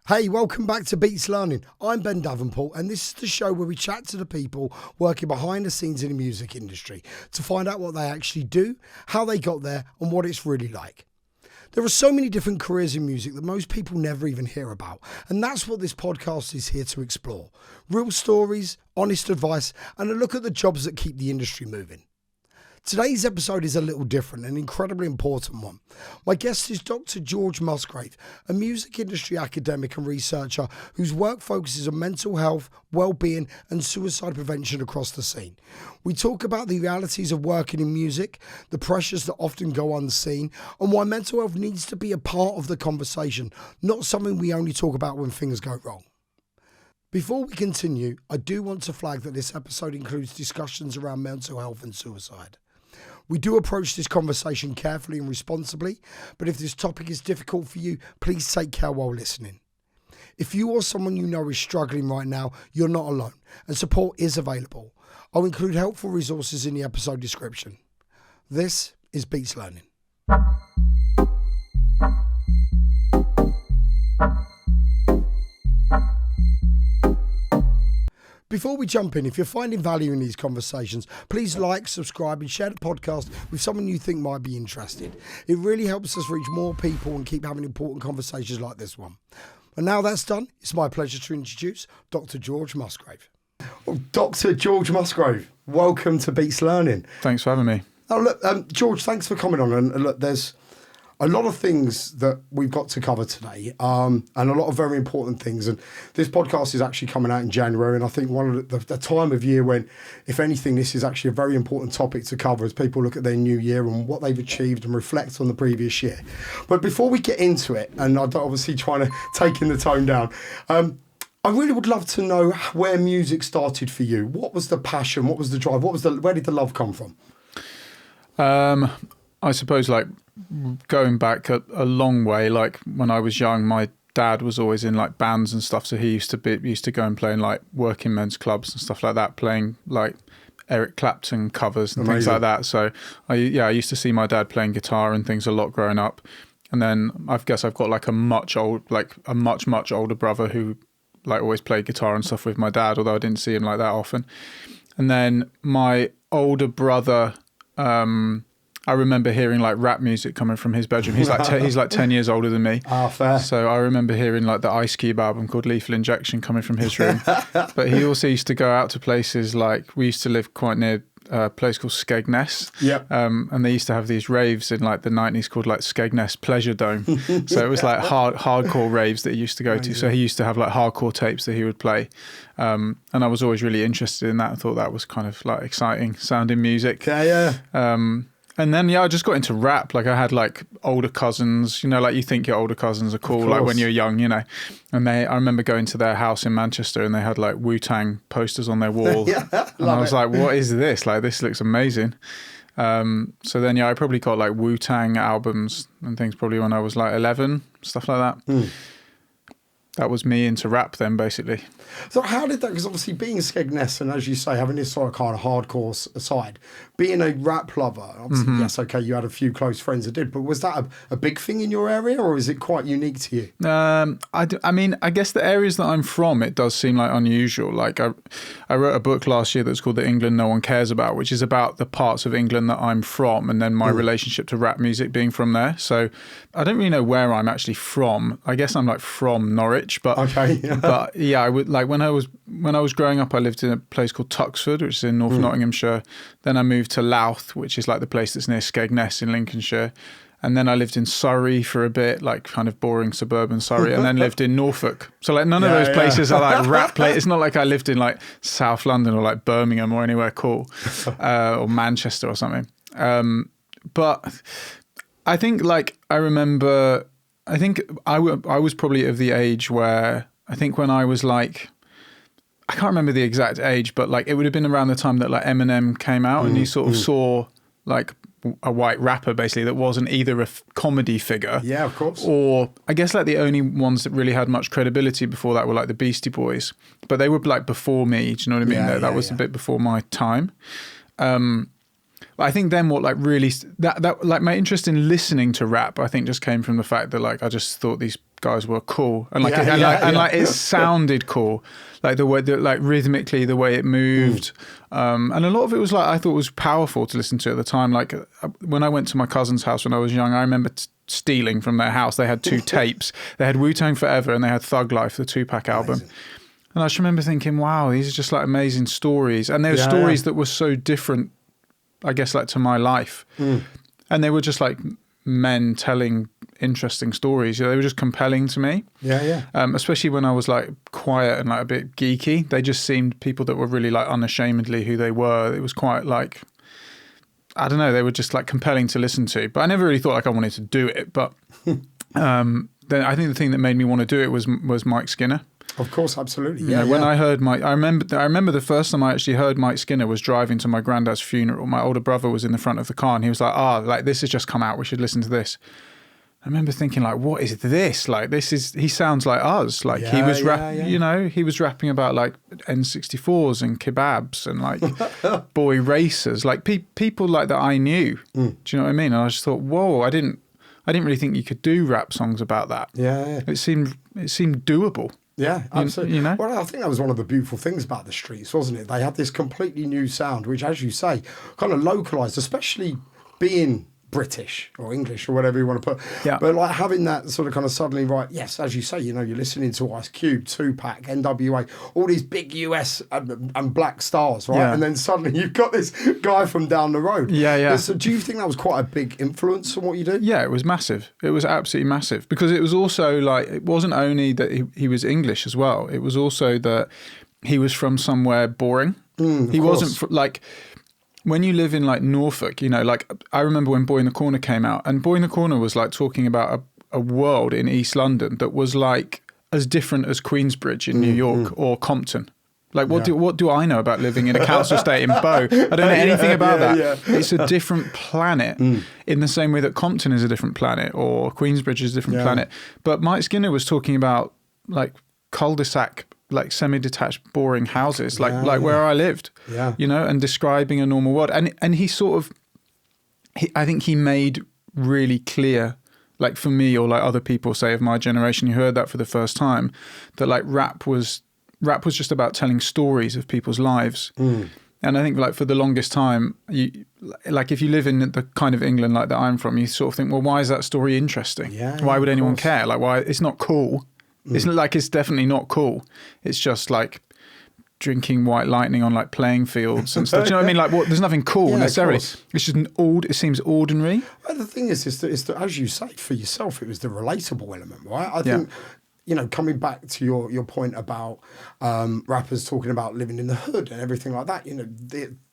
Hey, welcome back to Beats Learning. I'm Ben Davenport, and this is the show where we chat to the people working behind the scenes in the music industry to find out what they actually do, how they got there, and what it's really like. There are so many different careers in music that most people never even hear about, and that's what this podcast is here to explore. Real stories, honest advice, and a look at the jobs that keep the industry moving. Today's episode is a little different, an incredibly important one. My guest is Dr. George Musgrave, a music industry academic and researcher whose work focuses on mental health, well-being and suicide prevention across the scene. We talk about the realities of working in music, the pressures that often go unseen, and why mental health needs to be a part of the conversation, not something we only talk about when things go wrong. Before we continue, I do want to flag that this episode includes discussions around mental health and suicide. We do approach this conversation carefully and responsibly, but if this topic is difficult for you, please take care while listening. If you or someone you know is struggling right now, you're not alone, and support is available. I'll include helpful resources in the episode description. This is Beats Learning. Before we jump in, if you're finding value in these conversations, please like, subscribe and share the podcast with someone you think might be interested. It really helps us reach more people and keep having important conversations like this one. And now that's done, it's my pleasure to introduce Dr. George Musgrave. Well, Dr. George Musgrave, welcome to Beats Learning. Thanks for having me. Now look, George, thanks for coming on. And look, there's a lot of things that we've got to cover today, and a lot of very important things. And this podcast is actually coming out in January, and I think one of the time of year when, if anything, this is actually a very important topic to cover as people look at their new year and what they've achieved and reflect on the previous year. But before we get into it, and I'm obviously trying to take in the tone down, I really would love to know where music started for you. What was the passion? What was the drive? Where did the love come from? I suppose like going back a long way, like when I was young, my dad was always in like bands and stuff. So he used to go and play in like working men's clubs and stuff like that, playing like Eric Clapton covers and things like that. So I used to see my dad playing guitar and things a lot growing up. And then I guess I've got like a much older brother who like always played guitar and stuff with my dad, although I didn't see him like that often. And then my older brother, I remember hearing like rap music coming from his bedroom. He's like 10 years older than me. Ah, fair. So I remember hearing like the Ice Cube album called Lethal Injection coming from his room. But he also used to go out to places like, we used to live quite near a place called Skegness. Yep. And they used to have these raves in like the 90s called like Skegness Pleasure Dome. So it was like hardcore raves that he used to go to. So he used to have like hardcore tapes that he would play. And I was always really interested in that. I thought that was kind of like exciting sounding music. Yeah. And then, I just got into rap. Like I had like older cousins, like you think your older cousins are cool, like when you're young, And I remember going to their house in Manchester and they had like Wu-Tang posters on their wall. And I was like, what is this? Like, this looks amazing. So then, I probably got like Wu-Tang albums and things probably when I was like 11, stuff like that. That was me into rap then, basically. So how did that, because obviously being Skegness and as you say, having this sort of kind of hardcore side, being a rap lover, obviously, yes, okay, you had a few close friends that did, but was that a big thing in your area or is it quite unique to you? I mean, I guess the areas that I'm from, it does seem like unusual. Like I wrote a book last year that's called The England No One Cares About, which is about the parts of England that I'm from and then my relationship to rap music being from there. So I don't really know where I'm actually from. I guess I'm like from Norwich, but okay, but yeah, I would like when I was growing up, I lived in a place called Tuxford, which is in North Nottinghamshire. Then I moved to Louth, which is like the place that's near Skegness in Lincolnshire. And then I lived in Surrey for a bit, like kind of boring suburban Surrey, and then lived in Norfolk. So like none of those places are like rap places. It's not like I lived in like South London or like Birmingham or anywhere cool, or Manchester or something. But I think like I remember, I think I was probably of the age where I think when I was like, I can't remember the exact age, but like it would have been around the time that like Eminem came out and he sort of saw like a white rapper basically that wasn't either a comedy figure. Yeah, of course. Or I guess like the only ones that really had much credibility before that were like the Beastie Boys. But they were like before me, do you know what I mean? That was a bit before my time. I think then what like really, that like my interest in listening to rap, I think just came from the fact that like I just thought these guys were cool, and like it sounded cool, like the way that, like rhythmically, the way it moved, and a lot of it was like I thought was powerful to listen to at the time. Like when I went to my cousin's house when I was young, I remember stealing from their house. They had 2 tapes. They had Wu-Tang Forever and they had Thug Life, the Tupac album. And I just remember thinking, wow, these are just like amazing stories, and they were stories that were so different, I guess, like to my life, and they were just like men telling interesting stories. They were just compelling to me. Especially when I was like quiet and like a bit geeky. They just seemed people that were really like unashamedly who they were. It was quite like, I don't know, they were just like compelling to listen to. But I never really thought like I wanted to do it. But then I think the thing that made me want to do it was Mike Skinner. Of course, absolutely. You know, when I heard I remember the first time I actually heard Mike Skinner was driving to my granddad's funeral. My older brother was in the front of the car and he was like, like this has just come out, we should listen to this. I remember thinking like, what is this? Like he sounds like us. Like he was you know, he was rapping about like N64s and kebabs and like boy racers, like people like that I knew. Do you know what I mean? And I just thought, whoa, I didn't really think you could do rap songs about that. It seemed doable. Yeah, absolutely. You know? Well, I think that was one of the beautiful things about the streets, wasn't it? They had this completely new sound, which, as you say, kind of localized, especially being British or English or whatever you want to put. Yeah. But like having that sort of kind of suddenly, right, yes, as you say, you know, you're listening to Ice Cube, Tupac, NWA, all these big US and black stars, right? Yeah. And then suddenly you've got this guy from down the road. Yeah. So do you think that was quite a big influence on what you do? Yeah, it was massive. It was absolutely massive because it was also like, it wasn't only that he was English as well. It was also that he was from somewhere boring. He wasn't like... When you live in like Norfolk, you know, like I remember when Boy in the Corner came out, and Boy in the Corner was like talking about a world in East London that was like as different as Queensbridge in New York or Compton. Like what do I know about living in a council estate in Bow? I don't know anything about that. Yeah. It's a different planet in the same way that Compton is a different planet or Queensbridge is a different planet. But Mike Skinner was talking about like cul-de-sac, like semi-detached, boring houses, like where I lived, you know, and describing a normal world. And he sort of, I think he made really clear, like for me or like other people say of my generation, you heard that for the first time, that like rap was just about telling stories of people's lives. And I think like for the longest time, like if you live in the kind of England like that I'm from, you sort of think, well, why is that story interesting? Why would anyone care? Like why? It's not cool. It's not like, it's definitely not cool. It's just like drinking White Lightning on like playing fields and stuff. Do you know what I mean? Like, there's nothing cool necessarily. It's just it seems ordinary. Well, the thing is that, as you say, for yourself, it was the relatable element, right? I think, you know, coming back to your point about rappers talking about living in the hood and everything like that, you know,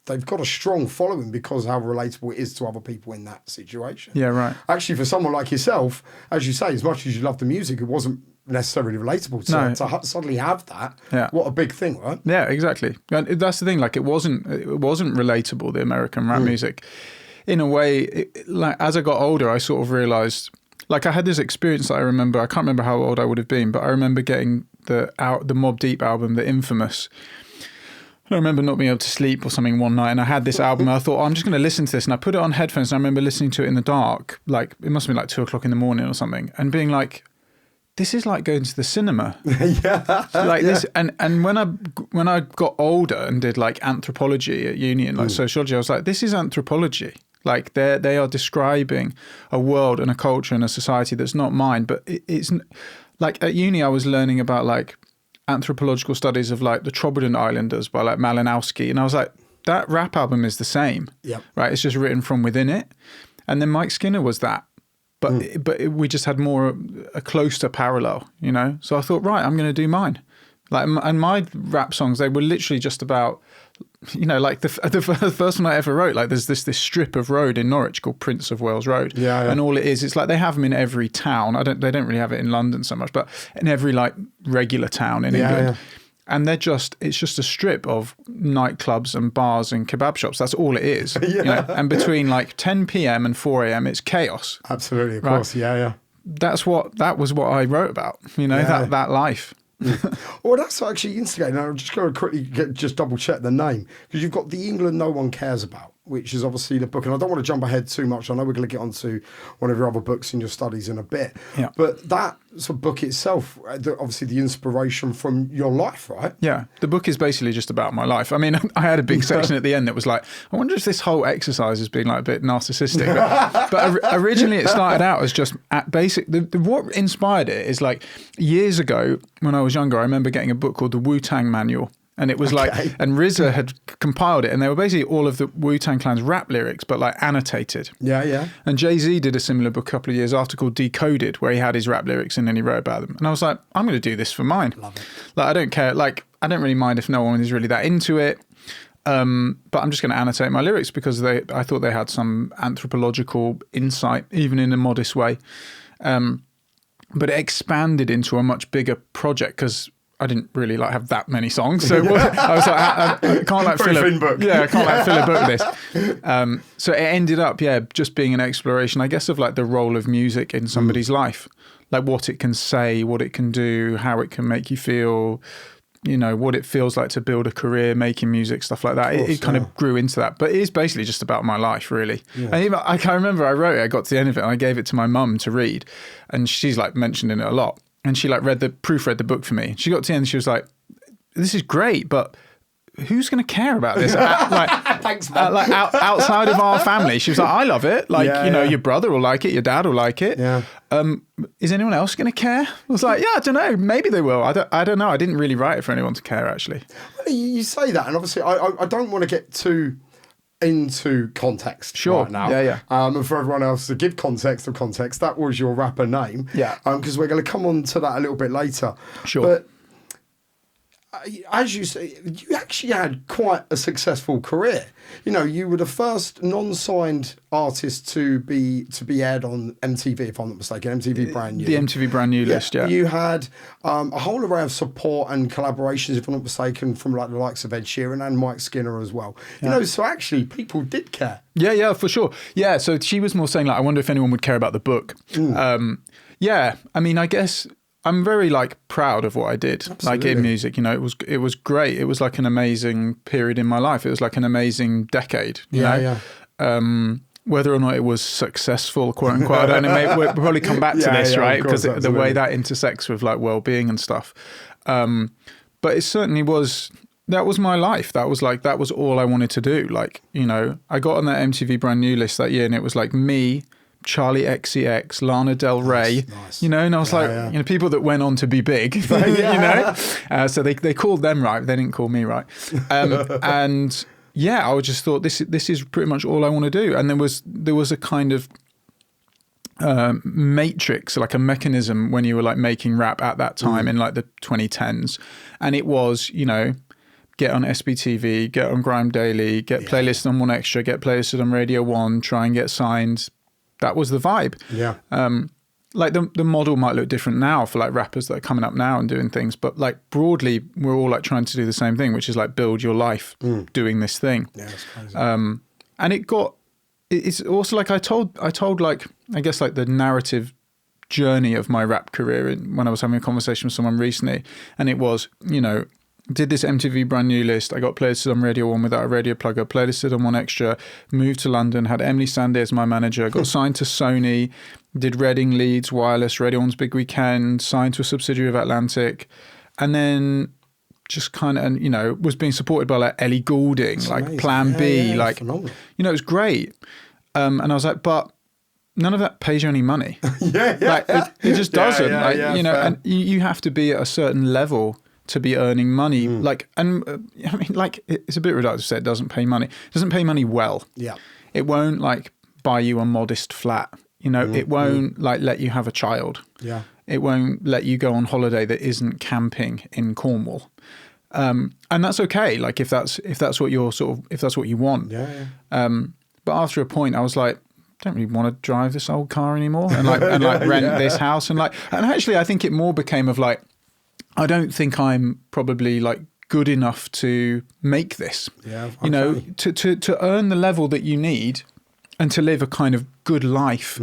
they've got a strong following because how relatable it is to other people in that situation. Yeah, right. Actually, for someone like yourself, as you say, as much as you love the music, it wasn't necessarily relatable to suddenly have that. What a big thing, right? Yeah, exactly. And that's the thing. Like, it wasn't relatable, the American rap music. In a way, like as I got older, I sort of realized. Like I had this experience that I remember. I can't remember how old I would have been, but I remember getting the Mobb Deep album, The Infamous. I remember not being able to sleep or something one night, and I had this album, and I thought, I'm just going to listen to this, and I put it on headphones, and I remember listening to it in the dark, like it must have been like 2:00 in the morning or something, and being like, this is like going to the cinema. This, and when I got older and did like anthropology at uni and like sociology, I was like, this is anthropology. Like they are describing a world and a culture and a society that's not mine. But it's like at uni, I was learning about like anthropological studies of like the Trobriand Islanders by like Malinowski. And I was like, that rap album is the same. Yeah. Right. It's just written from within it. And then Mike Skinner was that. But we just had a closer parallel, you know? So I thought, right, I'm going to do mine. Like, and my rap songs, they were literally just about, you know, like the first one I ever wrote, like there's this strip of road in Norwich called Prince of Wales Road. Yeah. And all it is, it's like they have them in every town. They don't really have it in London so much, but in every like regular town in England. Yeah. And it's just a strip of nightclubs and bars and kebab shops. That's all it is. You know? And between like 10 p.m. and 4 a.m. it's chaos. Absolutely, of course. Yeah. That was what I wrote about, you know, that life. Well, that's actually instigating. I'm just going to quickly just double check the name, because you've got The England No One Cares About. which is obviously the book, and I don't want to jump ahead too much. I know we're going to get onto one of your other books in your studies in a bit. Yeah. But that sort of book itself, obviously the inspiration from your life, right? Yeah, the book is basically just about my life. I mean, I had a big section at the end that was like, I wonder if this whole exercise has been like a bit narcissistic. But originally it started out as just at basic. What inspired it is like years ago when I was younger, I remember getting a book called The Wu-Tang Manual. And it was like, and RZA had compiled it, and they were basically all of the Wu-Tang Clan's rap lyrics, but like annotated. Yeah, yeah. And Jay-Z did a similar book a couple of years after called Decoded, where he had his rap lyrics in and he wrote about them. And I was like, I'm going to do this for mine. Love it. Like, I don't care. Like, I don't really mind if no one is really that into it. But I'm just going to annotate my lyrics because I thought they had some anthropological insight, even in a modest way. But it expanded into a much bigger project because I didn't really like have that many songs, so I was like, I can't like fill a book. Yeah, I can't like fill a book with this. So it ended up, just being an exploration, I guess, of like the role of music in somebody's life, like what it can say, what it can do, how it can make you feel, you know, what it feels like to build a career making music, stuff like that. It kind of grew into that, but it is basically just about my life, really. Yeah. And even, I can't remember, I wrote it, I got to the end of it, and I gave it to my mum to read, and she's like mentioned in it a lot. And she like proofread the book for me. She got to the end and she was like, this is great, but who's going to care about this? Thanks, man. Like outside of our family. She was like, I love it. Like, your brother will like it. Your dad will like it. Yeah. Is anyone else going to care? I was like, I don't know. Maybe they will. I don't know. I didn't really write it for anyone to care, actually. Well, you say that, and obviously I don't want to get too into context right now. And for everyone else to give context of context, that was your rapper name. Yeah. Because we're going to come on to that a little bit later. Sure. But as you say, you actually had quite a successful career. You know, you were the first non-signed artist to be aired on MTV, if I'm not mistaken, MTV Brand New. The MTV Brand New list, yeah. You had a whole array of support and collaborations, if I'm not mistaken, from like the likes of Ed Sheeran and Mike Skinner as well. You know, so actually people did care. Yeah, for sure. Yeah, so she was more saying like, I wonder if anyone would care about the book. I mean, I guess I'm very like proud of what I did. Absolutely. Like in music, you know, it was great. It was like an amazing period in my life. It was like an amazing decade. You know? Whether or not it was successful, quote unquote, I don't know. We'll probably come back to this, right? Because the way that intersects with like well-being and stuff. But it certainly was. That was my life. That was all I wanted to do. Like, you know, I got on that MTV Brand New list that year, and it was like me, Charlie XCX, Lana Del Rey, nice. You know, and I was you know, people that went on to be big, you know, so they called them right, they didn't call me right, and I just thought this is pretty much all I want to do, and there was a kind of matrix, like a mechanism when you were like making rap at that time in like the 2010s, and it was, you know, get on SBTV, get on Grime Daily, get playlisted on One Extra, get playlisted on Radio 1, try and get signed. That was the vibe. Yeah. Like the model might look different now for like rappers that are coming up now and doing things, but like broadly, we're all like trying to do the same thing, which is like build your life doing this thing. Yeah, that's crazy. And it's also like I told like, I guess like the narrative journey of my rap career when I was having a conversation with someone recently, and it was, you know, did this MTV Brand New list. I got playlisted on Radio 1 without a radio plugger, playlisted on One Extra, moved to London, had Emily Sandé as my manager, got signed to Sony, did Reading, Leeds, Wireless, Radio 1's Big Weekend, signed to a subsidiary of Atlantic, and then just kind of, you know, was being supported by like Ellie Goulding, that's like amazing. Plan B, like, phenomenal. You know, it was great. And I was like, but none of that pays you any money. Like, it just doesn't. You know, fair. And you have to be at a certain level to be earning money. Like, and I mean, like, it's a bit ridiculous to say it doesn't pay money. It doesn't pay money well. Yeah. It won't like buy you a modest flat. You know, it won't like let you have a child. Yeah. It won't let you go on holiday that isn't camping in Cornwall. And that's okay. Like if that's what you're if that's what you want. Yeah. But after a point I was like, I don't really want to drive this old car anymore and rent this house and actually I think it more became of like, I don't think I'm probably like good enough to make this. Yeah, okay. You know, to earn the level that you need and to live a kind of good life.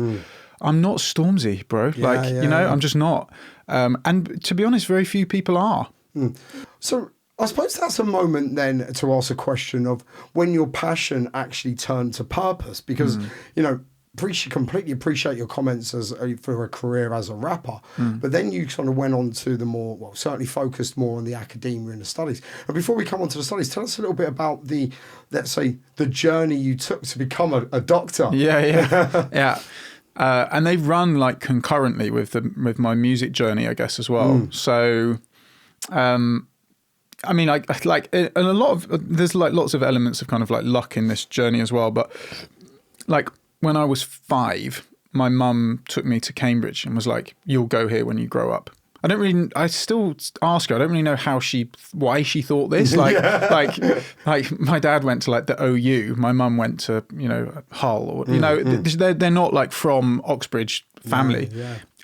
I'm not Stormzy, bro. You know, I'm just not. And to be honest, very few people are. So I suppose that's a moment then to ask a question of when your passion actually turned to purpose, because, you know, completely appreciate your comments for a career as a rapper, but then you sort of went on to the more, well, certainly focused more on the academia and the studies. And before we come on to the studies, tell us a little bit about let's say, the journey you took to become a doctor. Yeah. And they run like concurrently with my music journey, I guess, as well. So, I mean, like, and a lot of, there's like lots of elements of kind of like luck in this journey as well. But like when I was 5, my mum took me to Cambridge and was like, "You'll go here when you grow up." I still ask her, I don't really know why she thought this. Like my dad went to like the OU, my mum went to, you know, Hull, or, you know, they're not like from Oxbridge family.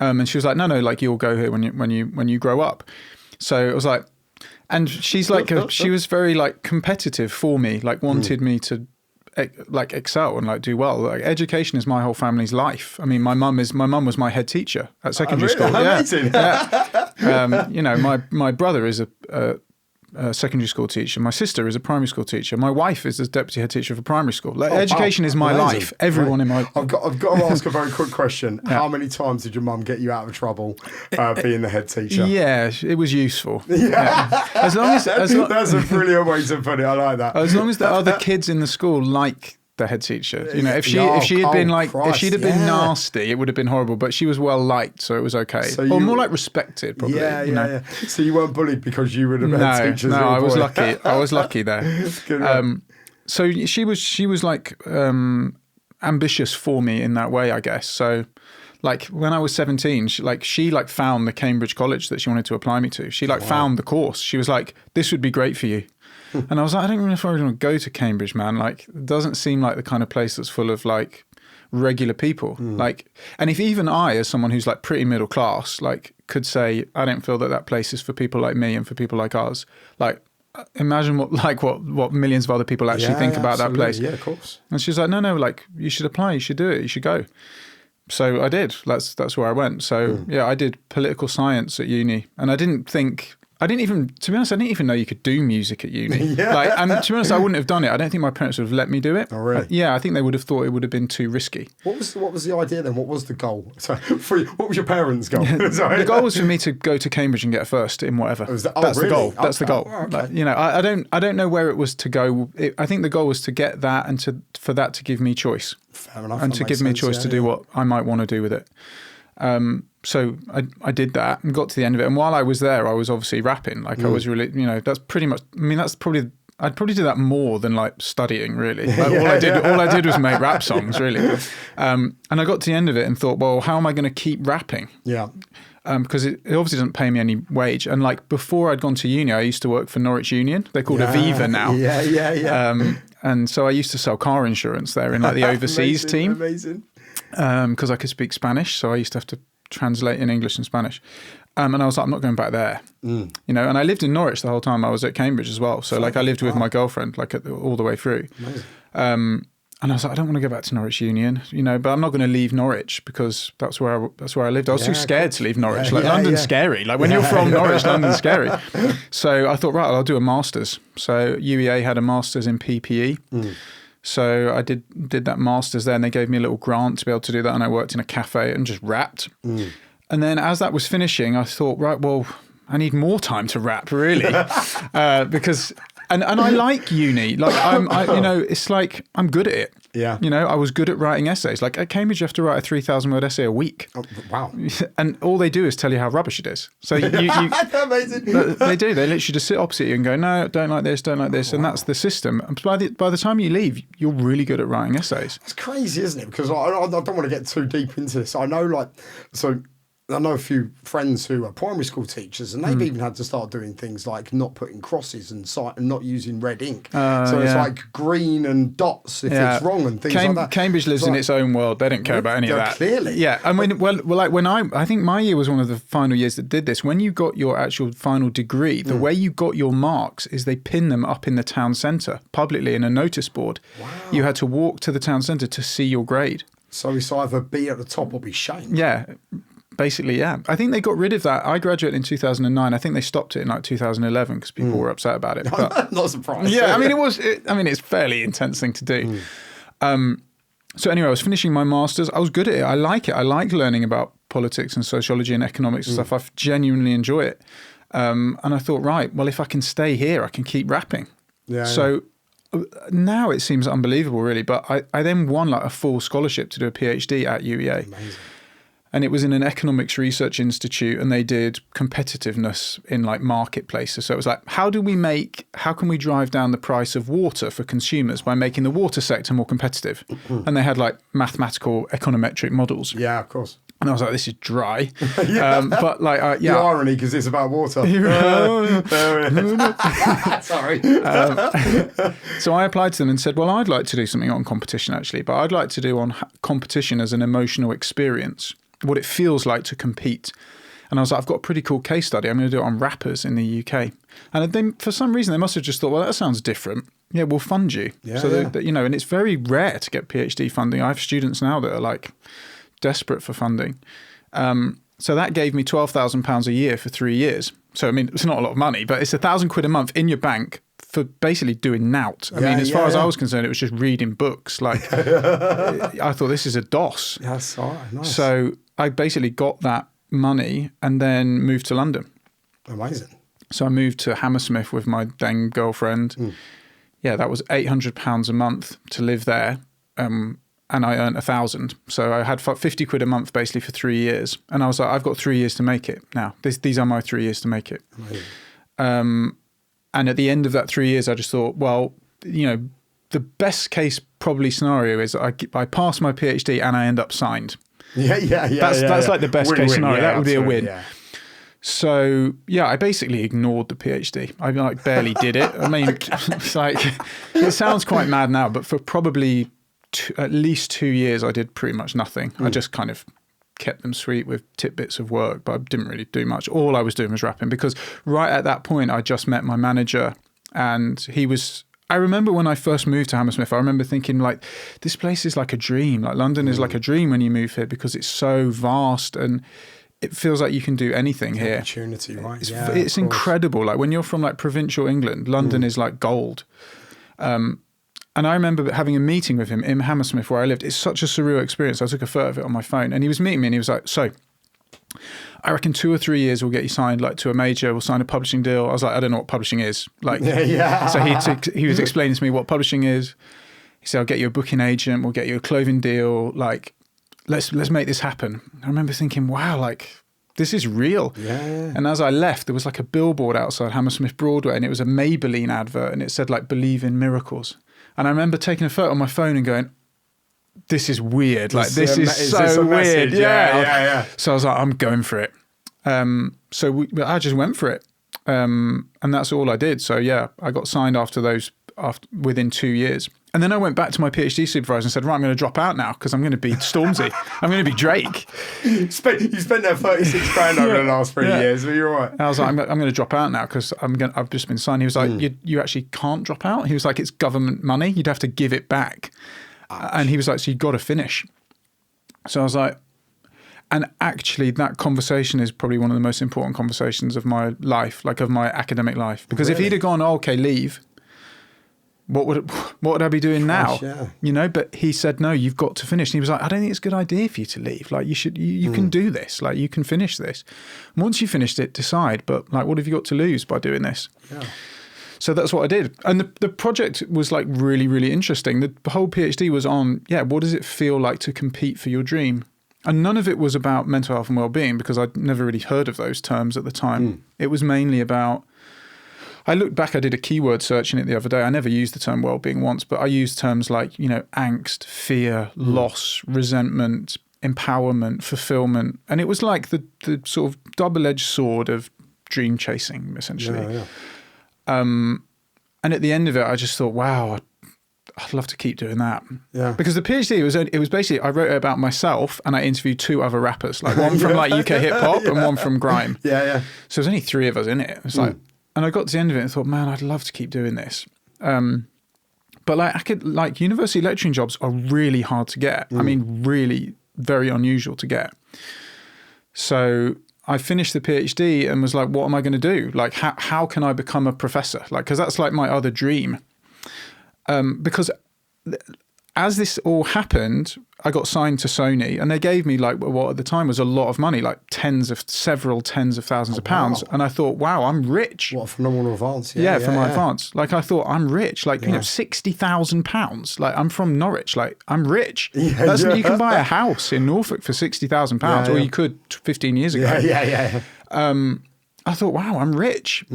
And she was like, no, like you'll go here when you grow up. So it was like, and she's like, she was very like competitive for me, like wanted me to like excel and like do well. Like education is my whole family's life. I mean, my mum was my head teacher at secondary school. You know, my brother is a secondary school teacher. My sister is a primary school teacher. My wife is a deputy head teacher for primary school. Like, education is my life. Everyone in my... I've got to ask a very quick question. How many times did your mum get you out of trouble being the head teacher? Yeah, it was useful. Yeah. As long as that's a brilliant way to put it. I like that. As long as the other kids in the school like the head teacher, you know, if she had been like, if she'd have been nasty, it would have been horrible. But she was well liked, so it was okay, or more like respected, probably. Yeah. So you weren't bullied because you would have been head teachers. No, I was lucky. I was lucky there. So she was like ambitious for me in that way, I guess. So like when I was 17, she found the Cambridge college that she wanted to apply me to. She found the course. She was like, "This would be great for you." And I was like, I don't really know if I want to go to Cambridge, man. Like, it doesn't seem like the kind of place that's full of like regular people. Like, and if even I, as someone who's like pretty middle class, like could say, I don't feel that place is for people like me and for people like us. Like, imagine what millions of other people actually think about that place. Yeah, of course. And she's like, no, like you should apply, you should do it, you should go. So I did. That's where I went. So yeah, I did political science at uni, and to be honest, I didn't even know you could do music at uni. And to be honest, I wouldn't have done it. I don't think my parents would have let me do it. Oh, really? I think they would have thought it would have been too risky. What was the idea then? What was the goal? What was your parents' goal? The goal was for me to go to Cambridge and get a first in whatever. That's the goal. That's the goal. Okay. Like, you know, I don't know where it was to go. I think the goal was to get that and for that to give me choice. Fair enough. And to give me a choice to do what I might want to do with it. So I did that and got to the end of it. And while I was there, I was obviously rapping. Like I was really, you know, that's pretty much, I mean, I'd probably do that more than like studying really. Like all I did was make rap songs really. And I got to the end of it and thought, well, how am I going to keep rapping? Yeah. Because it obviously doesn't pay me any wage. And like before I'd gone to uni, I used to work for Norwich Union. They're called Aviva now. Yeah. And so I used to sell car insurance there in like the overseas team. Amazing. Because I could speak Spanish. So I used to have to translate in English and Spanish. And I was like, I'm not going back there. You know, and I lived in Norwich the whole time I was at Cambridge as well. So like I lived with my girlfriend like all the way through. And I was like, I don't want to go back to Norwich Union, you know, but I'm not going to leave Norwich because that's where I lived. I was too scared to leave Norwich. London's scary. Like when you're from Norwich, London's scary. So I thought, right, I'll do a master's. So UEA had a master's in PPE. So I did that master's there, and they gave me a little grant to be able to do that. And I worked in a cafe and just rapped. And then as that was finishing, I thought, right, well, I need more time to rap, really, because and I like uni. Like you know, it's like I'm good at it. Yeah. You know, I was good at writing essays. Like at Cambridge, you have to write a 3,000-word essay a week. Oh, wow. And all they do is tell you how rubbish it is. So you amazing. They do. They literally just sit opposite you and go, no, don't like this, don't like this. And that's the system. And by the time you leave, you're really good at writing essays. It's crazy, isn't it? Because I don't want to get too deep into this. I know I know a few friends who are primary school teachers, and they've even had to start doing things like not putting crosses and not using red ink. It's like green and dots if it's wrong and things like that. Cambridge lives in its own world. They don't care about any of that. Clearly. Yeah. I mean, when I think my year was one of the final years that did this. When you got your actual final degree, the way you got your marks is they pin them up in the town centre publicly in a notice board. Wow. You had to walk to the town centre to see your grade. So it's either be at the top or be shamed. Yeah. basically, yeah. I think they got rid of that. I graduated in 2009. I think they stopped it in like 2011 because people were upset about it. But, Not surprised. yeah, I mean, it's a fairly intense thing to do. So anyway, I was finishing my master's. I was good at it. I like it. I like learning about politics and sociology and economics and stuff. I genuinely enjoy it. And I thought, right, well, if I can stay here, I can keep rapping. So now it seems unbelievable, really. But I then won like a full scholarship to do a PhD at UEA. Amazing. And it was in an economics research institute, and they did competitiveness in like marketplaces. So it was like, how can we drive down the price of water for consumers by making the water sector more competitive? And they had like mathematical econometric models. Yeah, of course. And I was like, this is dry. But like, The irony, because it's about water. Sorry. So I applied to them and said, well, I'd like to do something on competition actually, but I'd like to do on competition as an emotional experience, what it feels like to compete. And I was like, I've got a pretty cool case study. I'm going to do it on rappers in the UK. And then for some reason, they must have just thought, well, that sounds different. Yeah, we'll fund you. And it's very rare to get PhD funding. I have students now that are like desperate for funding. So that gave me £12,000 a year for 3 years. So, I mean, it's not a lot of money, but it's £1,000 a month in your bank for basically doing nout. I mean, as far as I was concerned, it was just reading books. Like, I thought, this is a DOS. That's all right. Nice. So I basically got that money and then moved to London. Amazing. So I moved to Hammersmith with my then girlfriend. Yeah, that was £800 a month to live there. And I earned 1,000. So I had 50 quid a month basically for 3 years. And I was like, I've got 3 years to make it now. These are my 3 years to make it. And at the end of that 3 years, I just thought, well, you know, the best case probably scenario is I pass my PhD and I end up signed. That's like the best case scenario. That would be a win. Yeah. So yeah, I basically ignored the PhD. I like barely did it. I mean, it's like, it sounds quite mad now, but for probably at least 2 years, I did pretty much nothing. I just kind of kept them sweet with tidbits of work, but I didn't really do much. All I was doing was rapping, because right at that point, I just met my manager, and I remember when I first moved to Hammersmith, I remember thinking like, this place is like a dream. Like London is like a dream when you move here, because it's so vast and it feels like you can do anything here. Opportunity, right? It's incredible. Like when you're from like provincial England, London is like gold. And I remember having a meeting with him in Hammersmith where I lived. It's such a surreal experience. I took a photo of it on my phone, and he was meeting me and he was like, so I reckon 2 or 3 years we'll get you signed like to a major, we'll sign a publishing deal. I was like, I don't know what publishing is. Like, So he was explaining to me what publishing is. He said, I'll get you a booking agent, we'll get you a clothing deal. Like, let's make this happen. I remember thinking, wow, like this is real. And as I left, there was like a billboard outside Hammersmith Broadway, and it was a Maybelline advert, and it said like, believe in miracles. And I remember taking a photo on my phone and going, this is weird. Like, this is so weird. Yeah. So I was like, I'm going for it. So I just went for it. And that's all I did. So yeah, I got signed within 2 years. And then I went back to my PhD supervisor and said, right, I'm going to drop out now because I'm going to be Stormzy. I'm going to be Drake. You spent that 36 grand over the last 3 years, but you're all right. And I was like, I'm going to drop out now because I've just been signed. He was like, you actually can't drop out. He was like, it's government money. You'd have to give it back. And he was like, so you've got to finish. So I was like, and actually that conversation is probably one of the most important conversations of my life, like of my academic life. Because if he'd have gone, okay, leave, what would I be doing now? You know, but he said, no, you've got to finish. And he was like, I don't think it's a good idea for you to leave. Like you can do this. Like you can finish this. And once you finished it, decide. But like, what have you got to lose by doing this? So that's what I did. And the project was like really, really interesting. The whole PhD was on, what does it feel like to compete for your dream? And none of it was about mental health and well-being, because I'd never really heard of those terms at the time. It was mainly about, I looked back, I did a keyword search in it the other day. I never used the term well-being once, but I used terms like, you know, angst, fear, loss, resentment, empowerment, fulfillment. And it was like the sort of double-edged sword of dream chasing, essentially. And at the end of it, I just thought, wow, I'd love to keep doing that. Because the PhD was basically, I wrote it about myself and I interviewed 2 other rappers, like one from like UK hip hop and one from grime. So there's only 3 of us in it. It was like, and I got to the end of it and thought, man, I'd love to keep doing this. But like university lecturing jobs are really hard to get. I mean, really very unusual to get. So I finished the PhD and was like, what am I going to do? Like, how can I become a professor? Like, because that's like my other dream. Because as this all happened, I got signed to Sony, and they gave me like what at the time was a lot of money, like several tens of thousands of pounds. Wow. And I thought, wow, I'm rich. What, a phenomenal advance? Yeah, for my advance. Like I thought, I'm rich. Like, £60,000. Like I'm from Norwich. Like I'm rich. You can buy a house in Norfolk for £60,000, or you could 15 years ago. I thought, wow, I'm rich.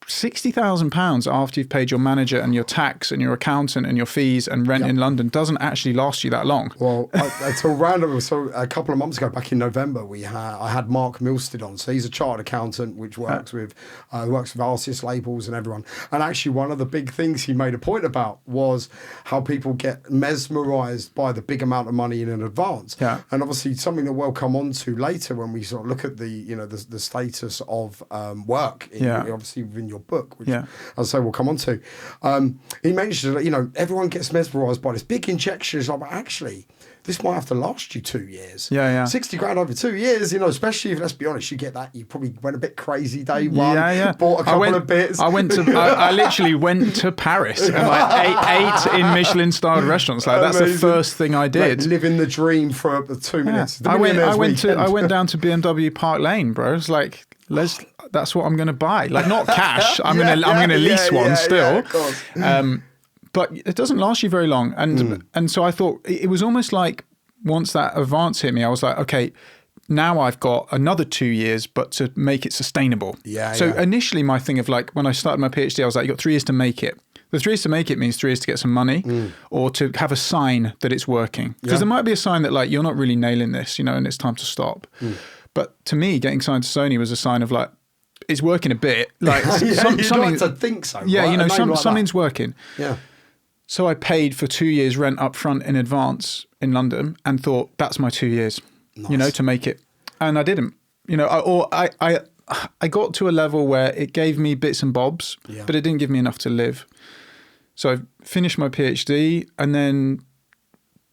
£60,000 after you've paid your manager and your tax and your accountant and your fees and rent in London doesn't actually last you that long. Well, so a couple of months ago, back in November, I had Mark Milstead on. So he's a chartered accountant, which works with artist labels and everyone. And actually, one of the big things he made a point about was how people get mesmerised by the big amount of money in an advance. Yeah. And obviously, something that we'll come on to later when we sort of look at the status of work, obviously within your book, which I'll say we'll come on to. He mentioned that, everyone gets mesmerised by this big injection. It's like, actually, this might have to last you 2 years. 60 grand over 2 years, especially if, let's be honest, you get that, you probably went a bit crazy day one, bought a couple of bits. I literally went to Paris and I ate in Michelin-starred restaurants. Like that's the first thing I did. Like living the dream for 2 minutes. I went down to BMW Park Lane, bro. It's like, that's what I'm going to buy. Like not cash. I'm going to lease one still. Of course. But it doesn't last you very long. And so I thought it was almost like once that advance hit me, I was like, okay, now I've got another 2 years, but to make it sustainable. Initially my thing of like, when I started my PhD, I was like, you got 3 years to make it. The 3 years to make it means 3 years to get some money or to have a sign that it's working. Because there might be a sign that like, you're not really nailing this, and it's time to stop. But to me, getting signed to Sony was a sign of like, it's working a bit. Like you'd like to think so. Right? Something's working. Yeah. So I paid for 2 years rent up front in advance in London and thought that's my 2 years, to make it. And I didn't, I got to a level where it gave me bits and bobs, but it didn't give me enough to live. So I finished my PhD and then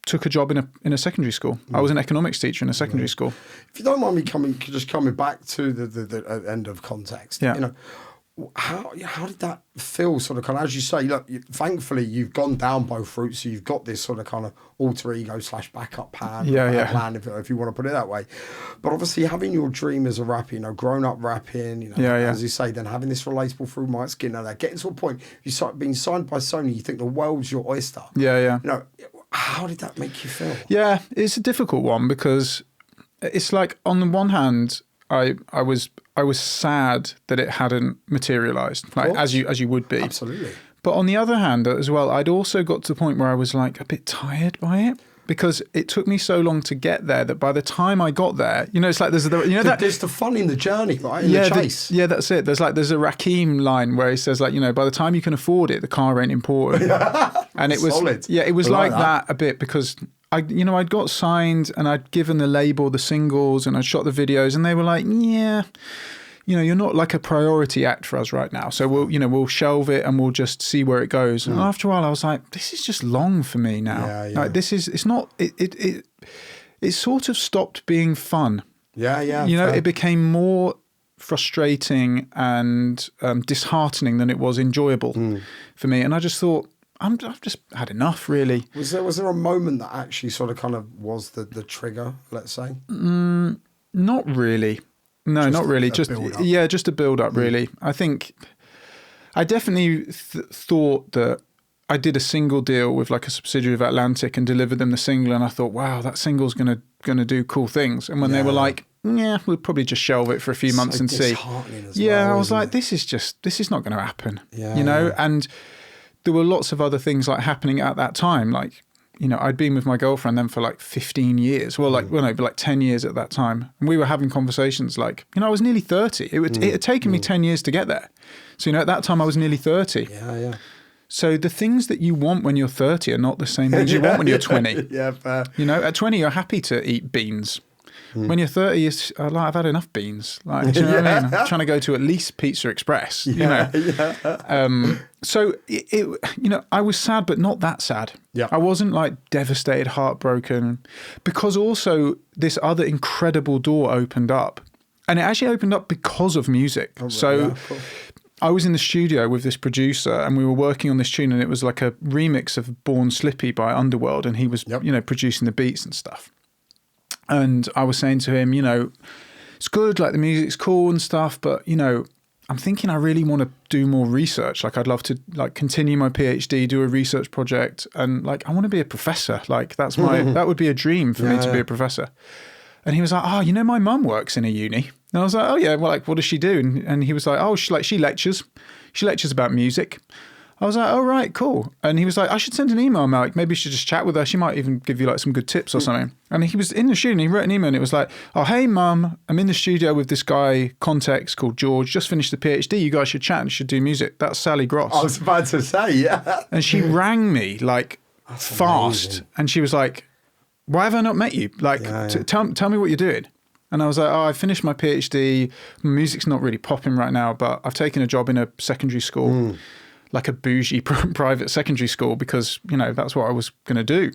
took a job in a secondary school. I was an economics teacher in a secondary school. If you don't mind me coming back to the end of context, how did that feel? Sort of kind of, as you say, look, thankfully you've gone down both routes. So you've got this sort of kind of alter ego / backup plan, plan if you want to put it that way. But obviously having your dream as a rapper, grown up rapping, as you say, then having this relatable through my skin, getting to a point, you start being signed by Sony, you think the world's your oyster. How did that make you feel? Yeah, it's a difficult one because it's like on the one hand, I was sad that it hadn't materialized, like as you would be. Absolutely. But on the other hand, as well, I'd also got to the point where I was like a bit tired by it because it took me so long to get there that by the time I got there, it's like there's the fun in the journey, right? In the chase. That's it. There's a Rakim line where he says like, by the time you can afford it, the car ain't important. And it was solid. Yeah, it was like that a bit because I'd got signed and I'd given the label the singles and I'd shot the videos and they were like, you're not like a priority act for us right now. So we'll shelve it and we'll just see where it goes. And after a while I was like, this is just long for me now. Like it sort of stopped being fun. It became more frustrating and disheartening than it was enjoyable for me. And I just thought, I've just had enough, really. Was there a moment that actually sort of kind of was the trigger, let's say? Not really. No, not really. Just a build up, really. I think I definitely thought that I did a single deal with like a subsidiary of Atlantic and delivered them the single, and I thought, wow, that single's gonna do cool things. And when they were like, we'll probably just shelve it for a few months and see. I was like, this is not going to happen. And there were lots of other things like happening at that time. Like, I'd been with my girlfriend then for like 15 years. Well, like 10 years at that time. And we were having conversations like, I was nearly 30. It had taken me 10 years to get there. So, at that time I was nearly 30. Yeah. So the things that you want when you're 30 are not the same things you want when you're 20. Yeah, fair. At 20 you're happy to eat beans. When you're 30, it's like, I've had enough beans. Like, do you know what I mean? I'm trying to go to at least Pizza Express, you know? So, I was sad, but not that sad. Yeah. I wasn't like devastated, heartbroken, because also this other incredible door opened up. And it actually opened up because of music. I was in the studio with this producer and we were working on this tune, and it was like a remix of Born Slippy by Underworld, and he was, producing the beats and stuff. And I was saying to him, it's good, like the music's cool and stuff, but, I'm thinking I really want to do more research. Like I'd love to like continue my PhD, do a research project, and like I want to be a professor. Like that would be a dream for me to be a professor. And he was like, oh, my mum works in a uni. And I was like, oh yeah, well, like what does she do? And he was like, oh, she lectures. She lectures about music. I was like, oh right, cool. And he was like, I should send an email, Malik. Maybe you should just chat with her. She might even give you like some good tips or something. And he was in the studio and he wrote an email and it was like, oh, hey mum, I'm in the studio with this guy, Context, called George, just finished the PhD. You guys should chat and should do music. That's Sally Gross. I was about to say, yeah. And she rang me like fast. Amazing. And she was like, why have I not met you? Like, tell me what you're doing. And I was like, oh, I finished my PhD. Music's not really popping right now, but I've taken a job in a secondary school, like a bougie private secondary school, because, that's what I was going to do.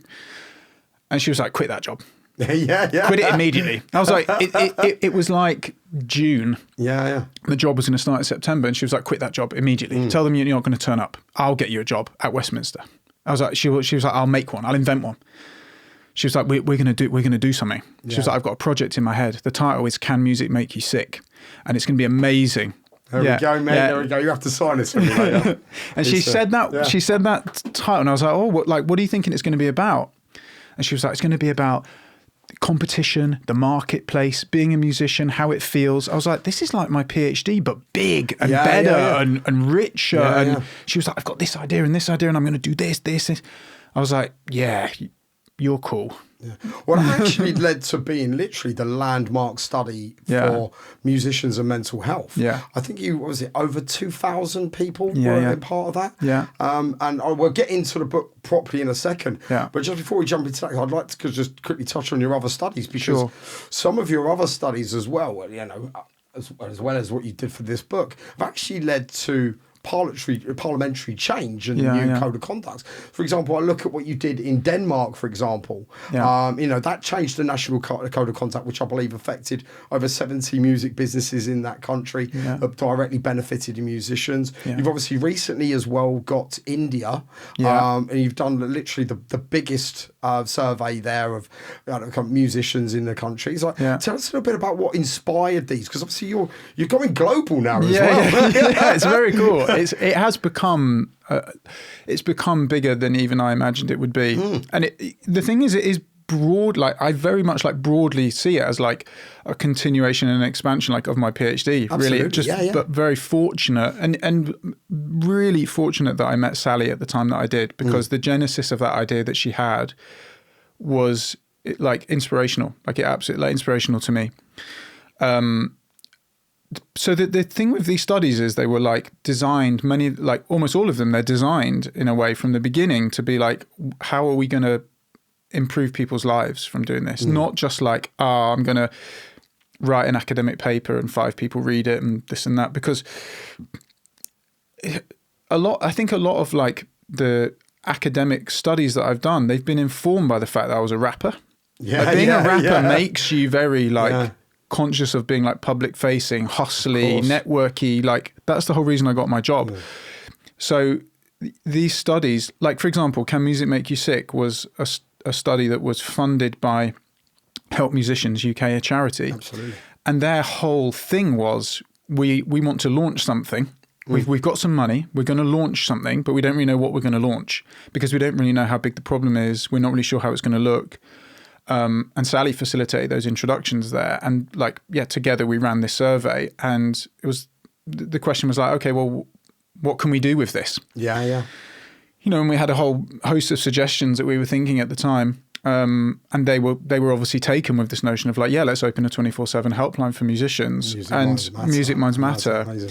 And she was like, quit that job. Yeah. Quit it immediately. I was like, it was like June. Yeah. The job was going to start in September. And she was like, quit that job immediately. Tell them you're not going to turn up. I'll get you a job at Westminster. I was like, she was like, I'll make one. I'll invent one. She was like, we're going to do something. She was like, I've got a project in my head. The title is Can Music Make You Sick? And it's going to be amazing. There we go, mate. There we go. You have to sign this for me later. And she said that. She said that title, and I was like, oh, what are you thinking it's going to be about? And she was like, it's going to be about competition, the marketplace, being a musician, how it feels. I was like, this is like my PhD, but big and better and richer. And she was like, I've got this idea and I'm going to do this. I was like, yeah. You're cool. Yeah. Well, it actually led to being literally the landmark study for musicians and mental health. Yeah. I think over 2,000 people were a part of that. Yeah. And we'll get into the book properly in a second. Yeah. But just before we jump into that, I'd like to just quickly touch on your other studies, because some of your other studies as well, as well as what you did for this book, have actually led to parliamentary change and new code of conduct. For example, I look at what you did in Denmark, for example. That changed the national code of conduct, which I believe affected over 70 music businesses in that country, directly benefited the musicians. You've obviously recently as well got India, and you've done literally the biggest survey there of musicians in the country. So tell us a little bit about what inspired these, because obviously you're going global now as well. Yeah, it's very cool. It has become it's become bigger than even I imagined it would be. And the thing is, it is broad. Like I very much like broadly see it as like a continuation and expansion, like of my PhD. Absolutely. Really, but very fortunate and really fortunate that I met Sally at the time that I did, because the genesis of that idea that she had was like inspirational. Like it absolutely like inspirational to me. So the thing with these studies is they were like designed, almost all of them, they're designed in a way from the beginning to be like, how are we going to improve people's lives from doing this? Not just like, I'm going to write an academic paper and 5 people read it and this and that, because I think a lot of like the academic studies that I've done, they've been informed by the fact that I was a rapper. Being a rapper makes you very conscious of being like public facing, hustly, networky. Like that's the whole reason I got my job. So these studies, like for example, Can Music Make You Sick was a study that was funded by Help Musicians UK, a charity. Absolutely. And their whole thing was, we want to launch something. We've got some money. We're going to launch something, but we don't really know what we're going to launch, because we don't really know how big the problem is. We're not really sure how it's going to look. And Sally facilitated those introductions there. And together we ran this survey, and it was, the question was like, okay, well, what can we do with this? And we had a whole host of suggestions that we were thinking at the time. And they were obviously taken with this notion of like, let's open a 24/7 helpline for musicians. Music Minds Matter.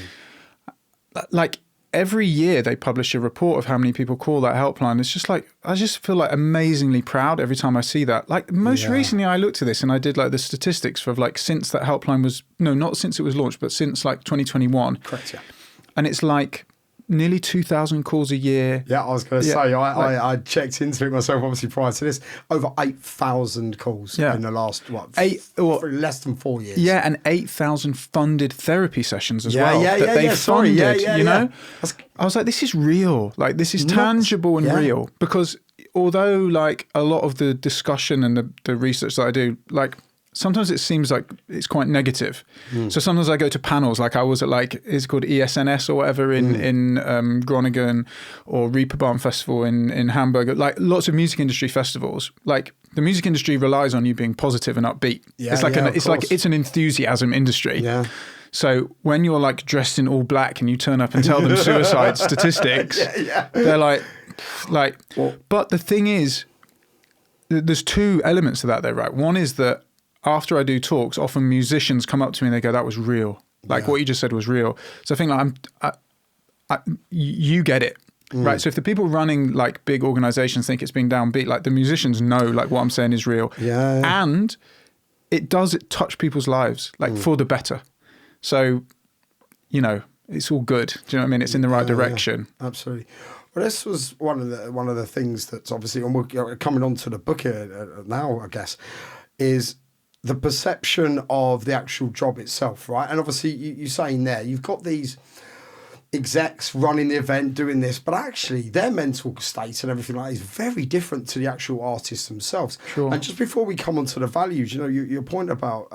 Like every year they publish a report of how many people call that helpline. It's just like, I just feel like amazingly proud every time I see that. Like most recently I looked at this and I did like the statistics for like since that helpline was, no, not since it was launched, but since like 2021. Correct, yeah. And it's like nearly 2,000 calls a year. Yeah, I was going to say, I checked into it myself, obviously, prior to this. Over 8,000 calls in the last, for less than 4 years. Yeah, and 8,000 funded therapy sessions as well. They funded, you know? I was like, this is real. Like, this is tangible and real. Because although, like, a lot of the discussion and the research that I do, like, sometimes it seems like it's quite negative. So sometimes I go to panels, like I was at like, it's called ESNS or whatever in Groningen, or Reeperbahn Festival in Hamburg, like lots of music industry festivals. Like the music industry relies on you being positive and upbeat. Yeah, it's an enthusiasm industry. Yeah. So when you're like dressed in all black and you turn up and tell them suicide statistics, they're like, but the thing is, there's two elements to that though, right? One is that after I do talks, often musicians come up to me and they go, that was real. Like what you just said was real. So I think like you get it, right? So if the people running like big organizations think it's being downbeat, like the musicians know like what I'm saying is real. And it touch people's lives, like for the better. So, you know, it's all good. Do you know what I mean? It's in the right direction. Yeah, absolutely. Well, this was one of the things that's obviously, and we're coming on to the book here now, I guess, is the perception of the actual job itself, right? And obviously, you're saying there, you've got these execs running the event, doing this, but actually their mental state and everything like that is very different to the actual artists themselves. Sure. And just before we come on to the values, you know, your point about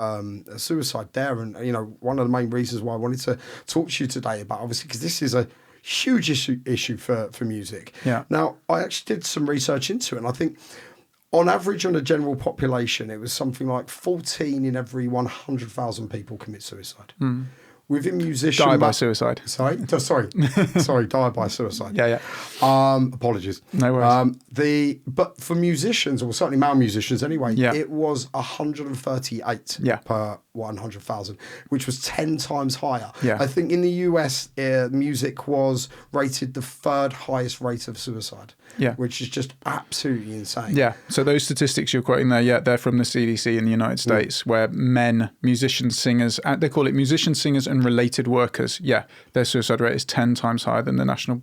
suicide there, and, you know, one of the main reasons why I wanted to talk to you today about, obviously, because this is a huge issue for music. Yeah. Now, I actually did some research into it, and I think on average, on the general population, it was something like 14 in every 100,000 people commit suicide. Within musicians, die by suicide. Sorry, die by suicide. Yeah. Apologies. No worries. But for musicians, or certainly male musicians anyway, it was 138 per 100,000, which was 10 times higher. Yeah. I think in the US, music was rated the third highest rate of suicide. Yeah. Which is just absolutely insane. Yeah. So those statistics you're quoting there, they're from the CDC in the United States, where men, musicians, singers, they call it musicians, singers, and related workers. Yeah, their suicide rate is 10 times higher than the national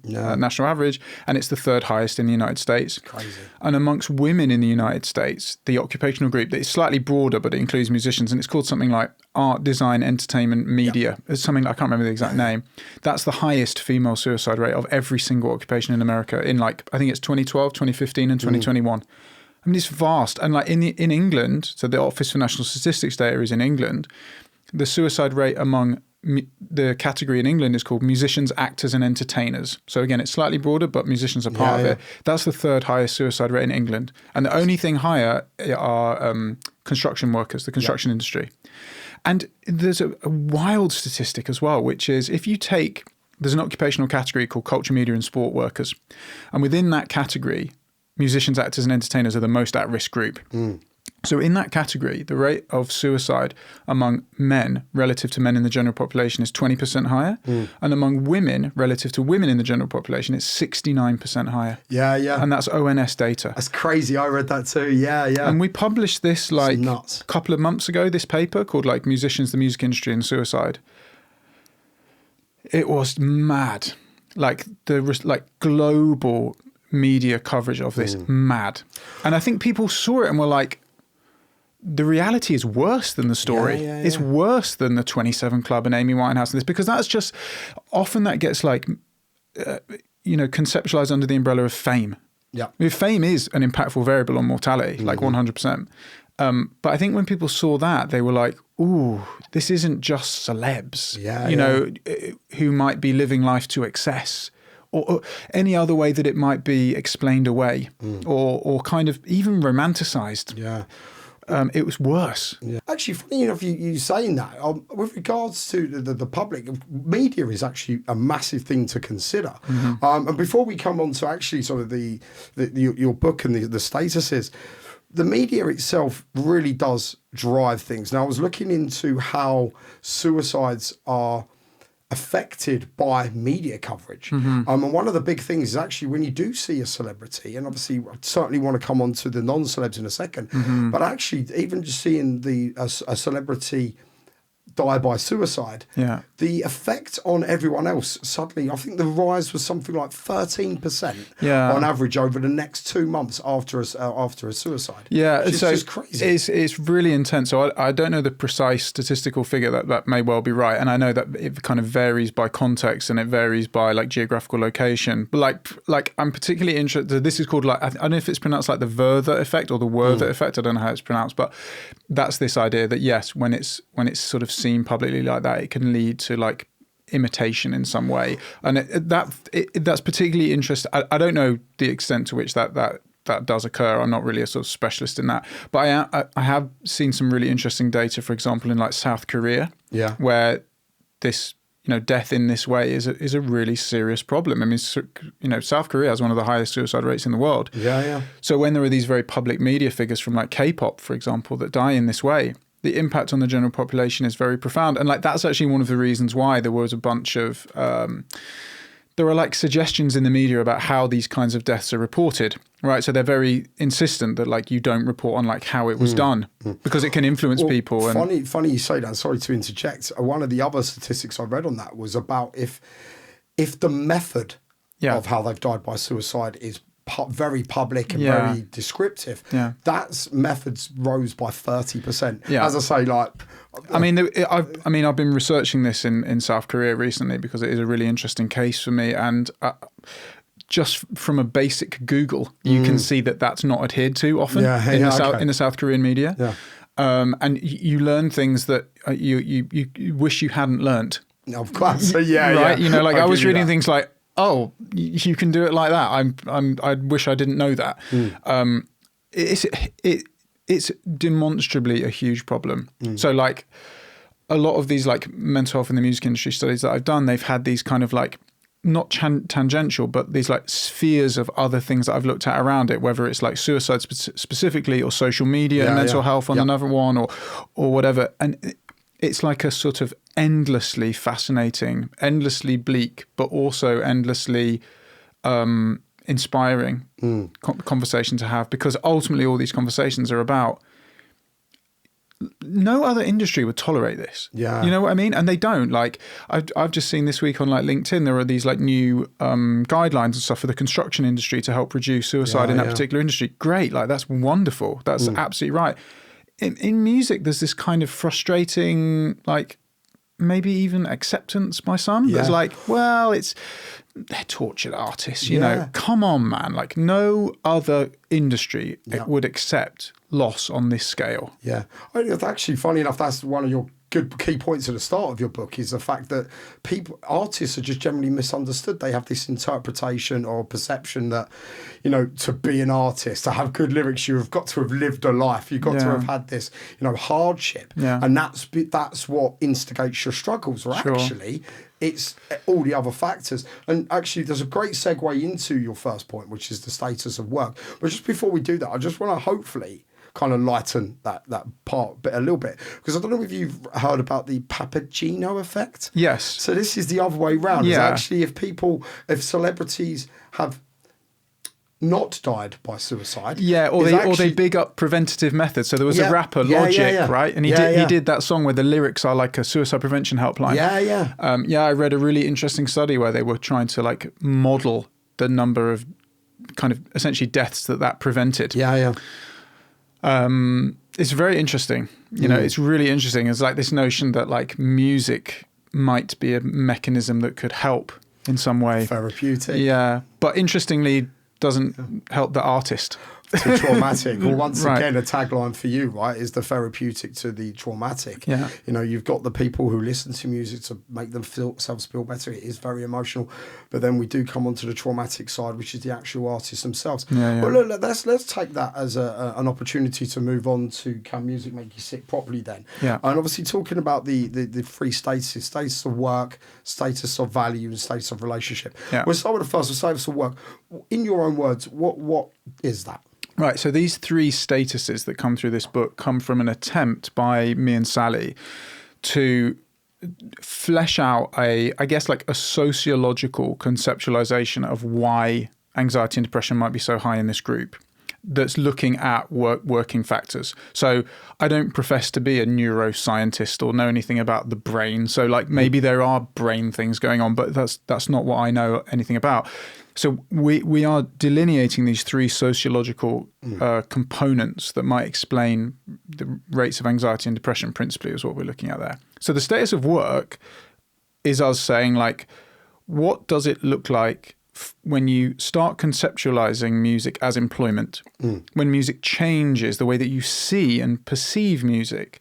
average, and it's the third highest in the United States. Crazy. And amongst women in the United States, the occupational group that is slightly broader, but it includes musicians, and it's called something like art, design, entertainment, media. It's something I can't remember the exact name. That's the highest female suicide rate of every single occupation in America in like, I think it's 2012, 2015 and 2021. I mean, it's vast. And like in England, so the Office for National Statistics data is in England, the suicide rate among the category in England is called musicians, actors and entertainers. So again, it's slightly broader, but musicians are part of it. That's the third highest suicide rate in England. And the only thing higher are construction workers, the construction industry. And there's a wild statistic as well, which is there's an occupational category called culture, media and sport workers. And within that category, musicians, actors and entertainers are the most at-risk group. So in that category, the rate of suicide among men relative to men in the general population is 20% higher. And among women relative to women in the general population, it's 69% higher. Yeah. And that's ONS data. That's crazy. I read that too. Yeah. And we published this like a couple of months ago, this paper called like Musicians, the Music Industry and Suicide. It was mad. Like global media coverage of this, mad. And I think people saw it and were like, the reality is worse than the story. Yeah. It's worse than the 27 Club and Amy Winehouse and this, because that's just, often that gets like, conceptualized under the umbrella of fame. Yeah. I mean, fame is an impactful variable on mortality, like 100%. But I think when people saw that, they were like, ooh, this isn't just celebs, who might be living life to excess. Or any other way that it might be explained away or kind of even romanticized. Yeah. It was worse. Yeah. Actually, funny enough, you saying that, with regards to the public, media is actually a massive thing to consider. And before we come on to actually sort of your book and the statuses, the media itself really does drive things. Now, I was looking into how suicides are affected by media coverage. And one of the big things is actually when you do see a celebrity, and obviously I certainly want to come on to the non-celebs in a second, but actually even just seeing a celebrity die by suicide, the effect on everyone else suddenly, I think the rise was something like 13% on average over the next 2 months after a suicide. It's just crazy. It's really intense. So I don't know the precise statistical figure, that may well be right, and I know that it kind of varies by context and it varies by like geographical location. But like I'm particularly interested. This is called like, I don't know if it's pronounced like the Werther effect or the Werther effect. I don't know how it's pronounced, but that's this idea that yes, when it's sort of seen publicly like that, it can lead to like imitation in some way, and that's particularly interesting. I don't know the extent to which that does occur. I'm not really a sort of specialist in that, but I have seen some really interesting data, for example, in like South Korea, where this death in this way is a really serious problem. I mean, South Korea has one of the highest suicide rates in the world. So when there are these very public media figures from like K-pop, for example, that die in this way, the impact on the general population is very profound. And like that's actually one of the reasons why there was a bunch of there are like suggestions in the media about how these kinds of deaths are reported, right? So they're very insistent that like you don't report on like how it was done because it can influence people. Funny you say that. Sorry to interject. One of the other statistics I read on that was about if the method of how they've died by suicide is very public and very descriptive, that's methods rose by 30%. As I say, like I mean I've been researching this in South Korea recently because it is a really interesting case for me, and just from a basic Google you can see that that's not adhered to often in the South Korean media. And you learn things that you wish you hadn't learned. Of course. Right? Like I was reading things like, oh, you can do it like that. I wish I didn't know that. It's demonstrably a huge problem. So like a lot of these like mental health in the music industry studies that I've done, they've had these kind of like not tangential, but these like spheres of other things that I've looked at around it, whether it's like suicide specifically or social media and mental health on another one or whatever. And it's like a sort of endlessly fascinating, endlessly bleak, but also endlessly inspiring conversation to have, because ultimately all these conversations are about no other industry would tolerate this. You know what I mean? And they don't. Like I've just seen this week on like LinkedIn, there are these like new guidelines and stuff for the construction industry to help reduce suicide in that particular industry. Great. Like that's wonderful. That's absolutely right. In music, there's this kind of frustrating, like maybe even acceptance by some. There's like, well, they're tortured artists, you know. Come on, man. Like no other industry would accept loss on this scale. Actually, funny enough, that's one of your good key points at the start of your book, is the fact that artists are just generally misunderstood. They have this interpretation or perception that, to be an artist, to have good lyrics, you've got to have lived a life. You've got to have had this, hardship. And that's what instigates your struggles. Or actually, it's all the other factors. And actually, there's a great segue into your first point, which is the status of work. But just before we do that, I just want to hopefully kind of lighten that part a little bit, because I don't know if you've heard about the Papageno effect. Yes. So this is the other way round. It's actually if celebrities have not died by suicide, or they big up preventative methods. So there was a rapper, Logic, right, and he did that song where the lyrics are like a suicide prevention helpline. I read a really interesting study where they were trying to like model the number of kind of essentially deaths that prevented. It's very interesting. It's really interesting. It's like this notion that like music might be a mechanism that could help in some way. Therapeutic. But interestingly doesn't help the artist. To traumatic. Well, once again, a tagline for you, right, is the therapeutic to the traumatic. You've got the people who listen to music to make themselves feel better. It is very emotional. But then we do come onto the traumatic side, which is the actual artists themselves. But look, let's take that as an opportunity to move on to Can Music Make You Sick Properly then. And obviously talking about the three statuses: status of work, status of value, and status of relationship. We'll start with the first, the status of work. In your own words, what is that? Right, so these three statuses that come through this book come from an attempt by me and Sally to flesh out a sociological conceptualization of why anxiety and depression might be so high in this group, that's looking at working factors. So I don't profess to be a neuroscientist or know anything about the brain. So like maybe there are brain things going on, but that's not what I know anything about. So we are delineating these three sociological components that might explain the rates of anxiety and depression, principally, is what we're looking at there. So the status of work is us saying, like, what does it look like when you start conceptualizing music as employment, when music changes, the way that you see and perceive music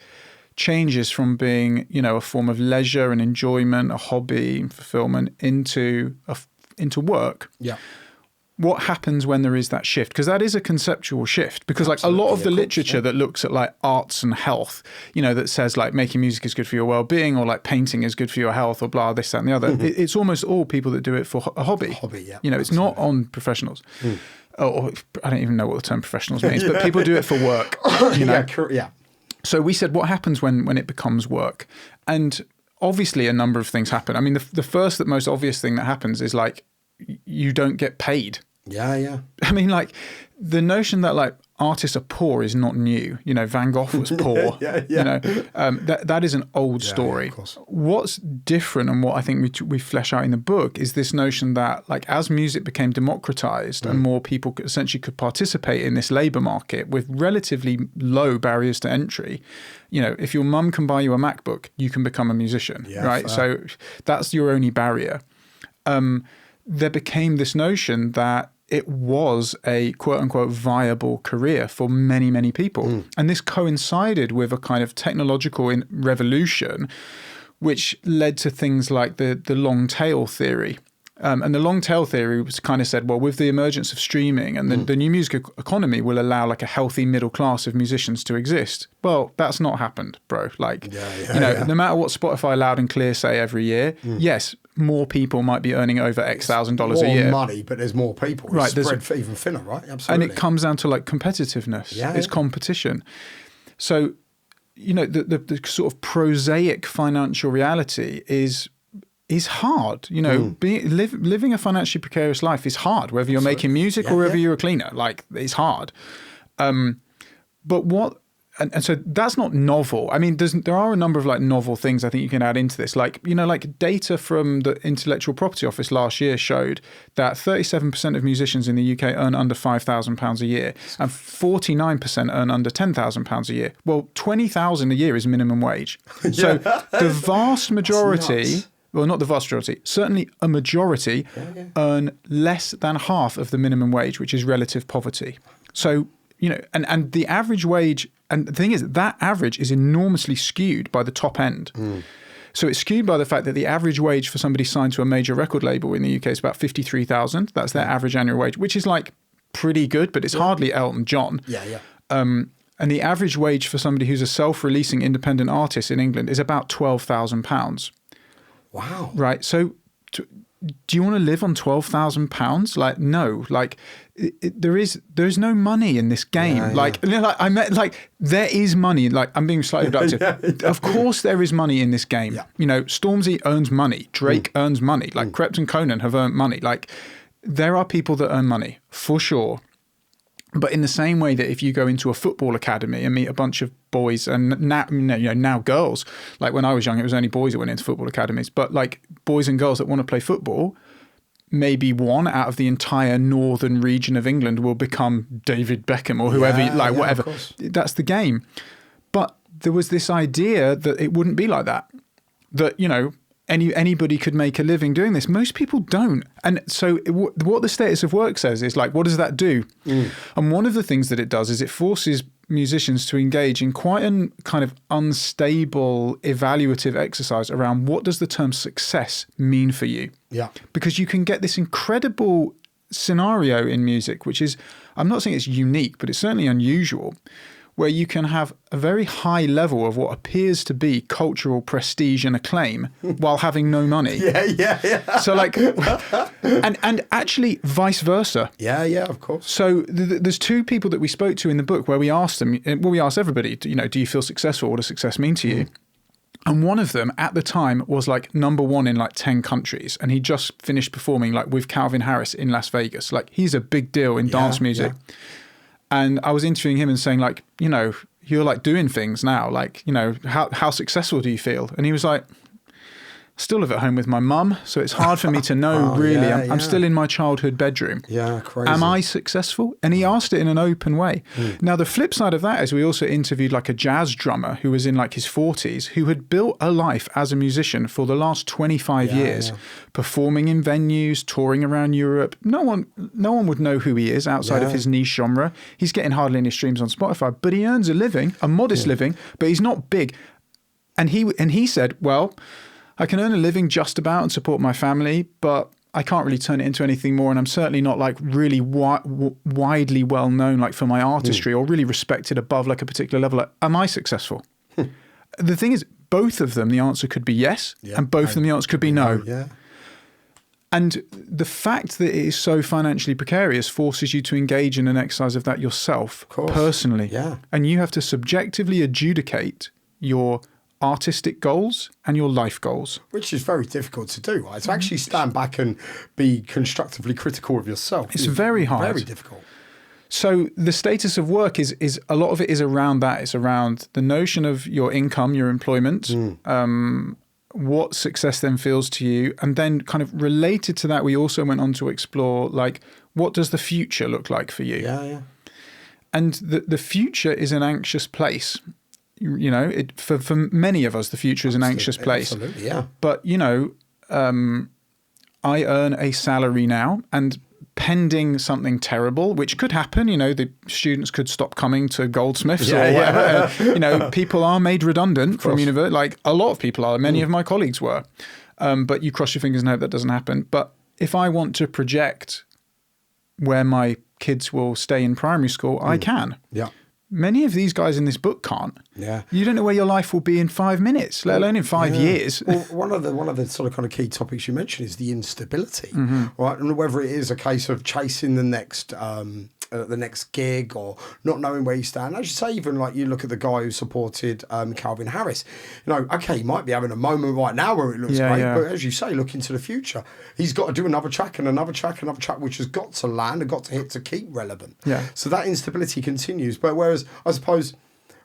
changes from being, a form of leisure and enjoyment, a hobby and fulfillment, into work. Yeah. What happens when there is that shift? Because that is a conceptual shift. Because like a lot of the literature that looks at like arts and health, that says like making music is good for your well-being, or like painting is good for your health, or blah, this, that, and the other. It's almost all people that do it for a hobby. Yeah. It's not on professionals. Or I don't even know what the term professionals means, but people do it for work. Yeah. So we said, what happens when it becomes work? And obviously a number of things happen. I mean, the first, most obvious thing that happens is like you don't get paid. Yeah. I mean, like the notion that like artists are poor is not new. Van Gogh was poor. That is an old story. Of course. What's different, and what I think we flesh out in the book, is this notion that like as music became democratized and more people essentially could participate in this labor market with relatively low barriers to entry. If your mum can buy you a MacBook, you can become a musician, right? Fair. So that's your only barrier. There became this notion that it was a quote unquote viable career for many, many people. And this coincided with a kind of technological revolution, which led to things like the long tail theory. And the long tail theory was kind of said, well, with the emergence of streaming and the new music economy will allow like a healthy middle class of musicians to exist. Well, that's not happened, bro. Like, no matter what Spotify loud and clear say every year, yes, more people might be earning over X thousand dollars a year. More money, but there's more people. It's spread even thinner, right? Absolutely. And it comes down to like competitiveness. It's competition. So, the sort of prosaic financial reality is hard. Living a financially precarious life is hard, whether you're making music or whether you're a cleaner. Like, it's hard. But what... And so that's not novel. I mean, there are a number of like novel things I think you can add into this. Like, like data from the Intellectual Property Office last year showed that 37% of musicians in the UK earn under £5,000 a year and 49% earn under £10,000 a year. Well, $20,000 a year is minimum wage. So the vast majority... Well, not the vast majority, certainly a majority earn less than half of the minimum wage, which is relative poverty. So, and the average wage, and the thing is that average is enormously skewed by the top end. So it's skewed by the fact that the average wage for somebody signed to a major record label in the UK is about 53,000. That's their average annual wage, which is like pretty good, but it's hardly Elton John. And the average wage for somebody who's a self-releasing independent artist in England is about £12,000. Wow. Right. So do you want to live on £12,000? Like, no, like there's no money in this game. There is money. Like, I'm being slightly reductive. Of course there is money in this game. Stormzy earns money. Drake earns money. Like Krept and Conan have earned money. Like, there are people that earn money for sure. But in the same way that if you go into a football academy and meet a bunch of boys and now girls, like when I was young, it was only boys that went into football academies, but like boys and girls that want to play football, maybe one out of the entire northern region of England will become David Beckham or whoever, whatever. That's the game. But there was this idea that it wouldn't be like that, anybody could make a living doing this. Most people don't. And so what the status of work says is like, what does that do? And one of the things that it does is it forces musicians to engage in quite a kind of unstable evaluative exercise around what does the term success mean for you? Because you can get this incredible scenario in music, which is, I'm not saying it's unique, but it's certainly unusual, where you can have a very high level of what appears to be cultural prestige and acclaim while having no money. So like, and actually vice versa. Of course. So there's two people that we spoke to in the book where we asked them, we asked everybody, do you feel successful? What does success mean to you? And one of them at the time was like #1 in like 10 countries. And he just finished performing like with Calvin Harris in Las Vegas. Like he's a big deal in dance music. Yeah. And I was interviewing him and saying like, you know, you're like doing things now. Like, you know, how successful do you feel? And he was like, still live at home with my mum, so it's hard for me to know really. I'm still in my childhood bedroom. Yeah, crazy. Am I successful? And he asked it in an open way. Now, the flip side of that is we also interviewed like a jazz drummer who was in like his 40s, who had built a life as a musician for the last 25 years, performing in venues, touring around Europe. No one would know who he is outside of his niche genre. He's getting hardly any streams on Spotify, but he earns a living, a modest living, but he's not big. And he said, well, I can earn a living just about and support my family, but I can't really turn it into anything more. And I'm certainly not like really widely well known like for my artistry or really respected above like a particular level. Like, am I successful? The thing is, both of them, the answer could be yes, and both of them, the answer could be no. Yeah. And the fact that it is so financially precarious forces you to engage in an exercise of that yourself personally. Yeah. And you have to subjectively adjudicate your artistic goals and your life goals. Which is very difficult to do, right? To actually stand back and be constructively critical of yourself. It's very hard. Very difficult. So the status of work is a lot of it is around that. It's around the notion of your income, your employment, what success then feels to you. And then kind of related to that, we also went on to explore like, what does the future look like for you? Yeah. And the future is an anxious place. You know, for many of us, the future is an anxious place. Absolutely, yeah. But, you know, I earn a salary now, and pending something terrible, which could happen, you know, the students could stop coming to Goldsmiths or whatever. You know, people are made redundant from university. Like a lot of people are. Many of my colleagues were. But you cross your fingers and hope that doesn't happen. But if I want to project where my kids will stay in primary school, I can. Yeah. Many of these guys in this book can't. Yeah. You don't know where your life will be in 5 minutes, let alone in 5 years. Well, one of the sort of kind of key topics you mentioned is the instability, right? And whether it is a case of chasing the next gig or not knowing where you stand. As you say, even like you look at the guy who supported Calvin Harris, you know, okay, he might be having a moment right now where it looks great, but as you say, look into the future. He's got to do another track and another track, which has got to land and got to hit to keep relevant. Yeah. So that instability continues. But whereas I suppose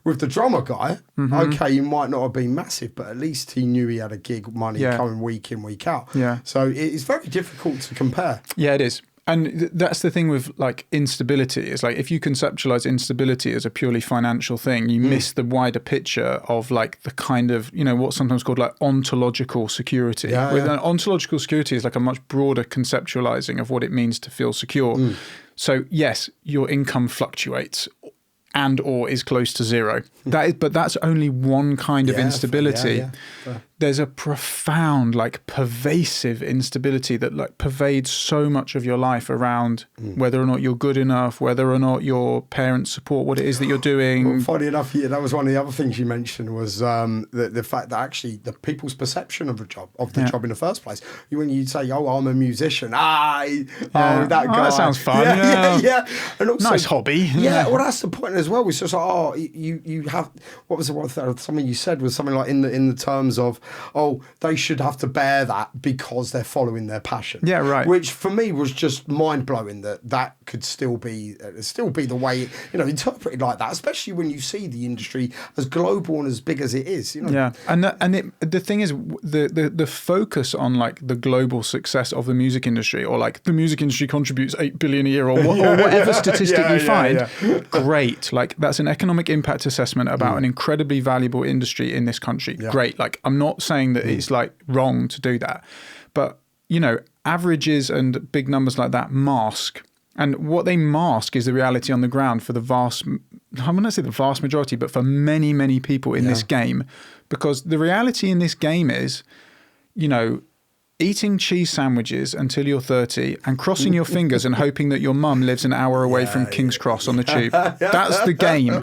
with the drummer guy, okay, he might not have been massive, but at least he knew he had a gig money coming week in, week out. Yeah. So it's very difficult to compare. Yeah, it is. And that's the thing with like instability is like if you conceptualize instability as a purely financial thing, you miss the wider picture of like the kind of, you know, what's sometimes called like ontological security. An ontological security is like a much broader conceptualizing of what it means to feel secure. So yes, your income fluctuates and or is close to zero. But that's only one kind of instability. There's a profound, like pervasive instability that like pervades so much of your life around whether or not you're good enough, whether or not your parents support what it is that you're doing. Well, funny enough, that was one of the other things you mentioned was the fact that actually the people's perception of the job in the first place. When you say, "Oh, I'm a musician," that guy. That sounds fun. Yeah. And also, nice hobby. Yeah, well, that's the point as well. It's just like, you have what was the one thing? Something you said was something like in the terms of, oh, they should have to bear that because they're following their passion. Yeah, right. Which for me was just mind blowing that could still be the way, you know, interpreted like that, especially when you see the industry as global and as big as it is. You know? Yeah, the thing is the focus on like the global success of the music industry, or like the music industry contributes 8 billion a year, or whatever statistic you find. Great, like that's an economic impact assessment about an incredibly valuable industry in this country. Great, like I'm not saying that it's like wrong to do that, but you know, averages and big numbers like that mask, and what they mask is the reality on the ground for the vast, I'm going to say the vast majority, but for many, many people in this game, because the reality in this game is, you know, eating cheese sandwiches until you're 30 and crossing your fingers and hoping that your mum lives an hour away from King's Cross on the tube. That's the game.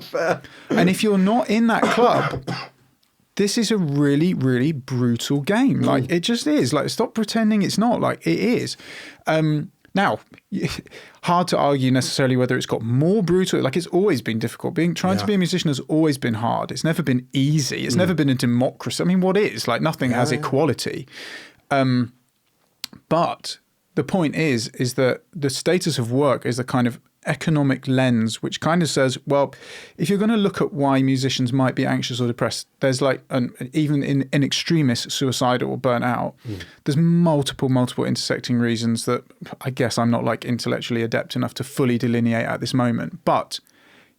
And if you're not in that club, this is a really, really brutal game. Like, it just is. Like, stop pretending it's not. Like, it is. Now, hard to argue necessarily whether it's got more brutal. Like, it's always been difficult. Trying to be a musician has always been hard. It's never been easy. It's never been a democracy. I mean, what is? Like, nothing has equality. But the point is that the status of work is the kind of economic lens which kind of says, well, if you're going to look at why musicians might be anxious or depressed, there's like even in extremis, suicidal or burnt out, there's multiple intersecting reasons that I guess I'm not like intellectually adept enough to fully delineate at this moment, but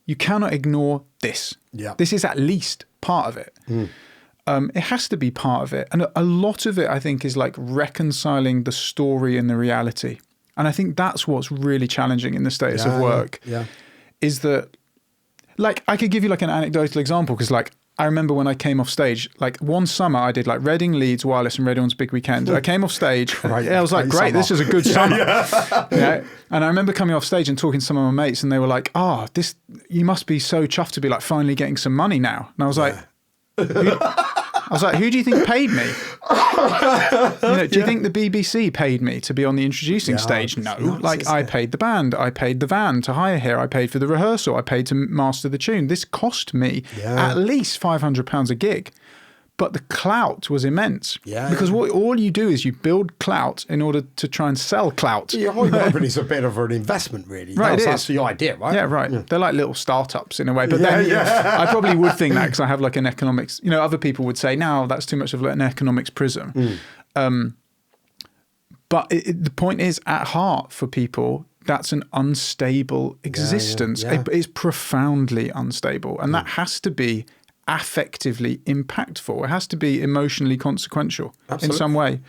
you cannot ignore this. This is at least part of it. It has to be part of it. And a lot of it, I think, is like reconciling the story and the reality. And I think that's what's really challenging in the status of work, is that, like, I could give you like an anecdotal example, because like, I remember when I came off stage, like one summer I did like Reading, Leeds, Wireless and Radio 1's Big Weekend. I came off stage, and I was like, great, this is a good summer. And I remember coming off stage and talking to some of my mates, and they were like, you must be so chuffed to be like finally getting some money now. And I was like, who do you think paid me? Do you think the BBC paid me to be on the introducing stage? No. Like, I paid the band. I paid the van to hire here. I paid for the rehearsal. I paid to master the tune. This cost me at least £500 a gig. But the clout was immense. Because all you do is you build clout in order to try and sell clout. Your whole company's a bit of an investment, really. Right, That's the idea, right? Yeah, right. Yeah. They're like little startups in a way. But I probably would think that because I have like an economics, other people would say, no, that's too much of an economics prism. But the point is, at heart for people, that's an unstable existence. It's profoundly unstable. And that has to be affectively impactful. It has to be emotionally consequential in some way.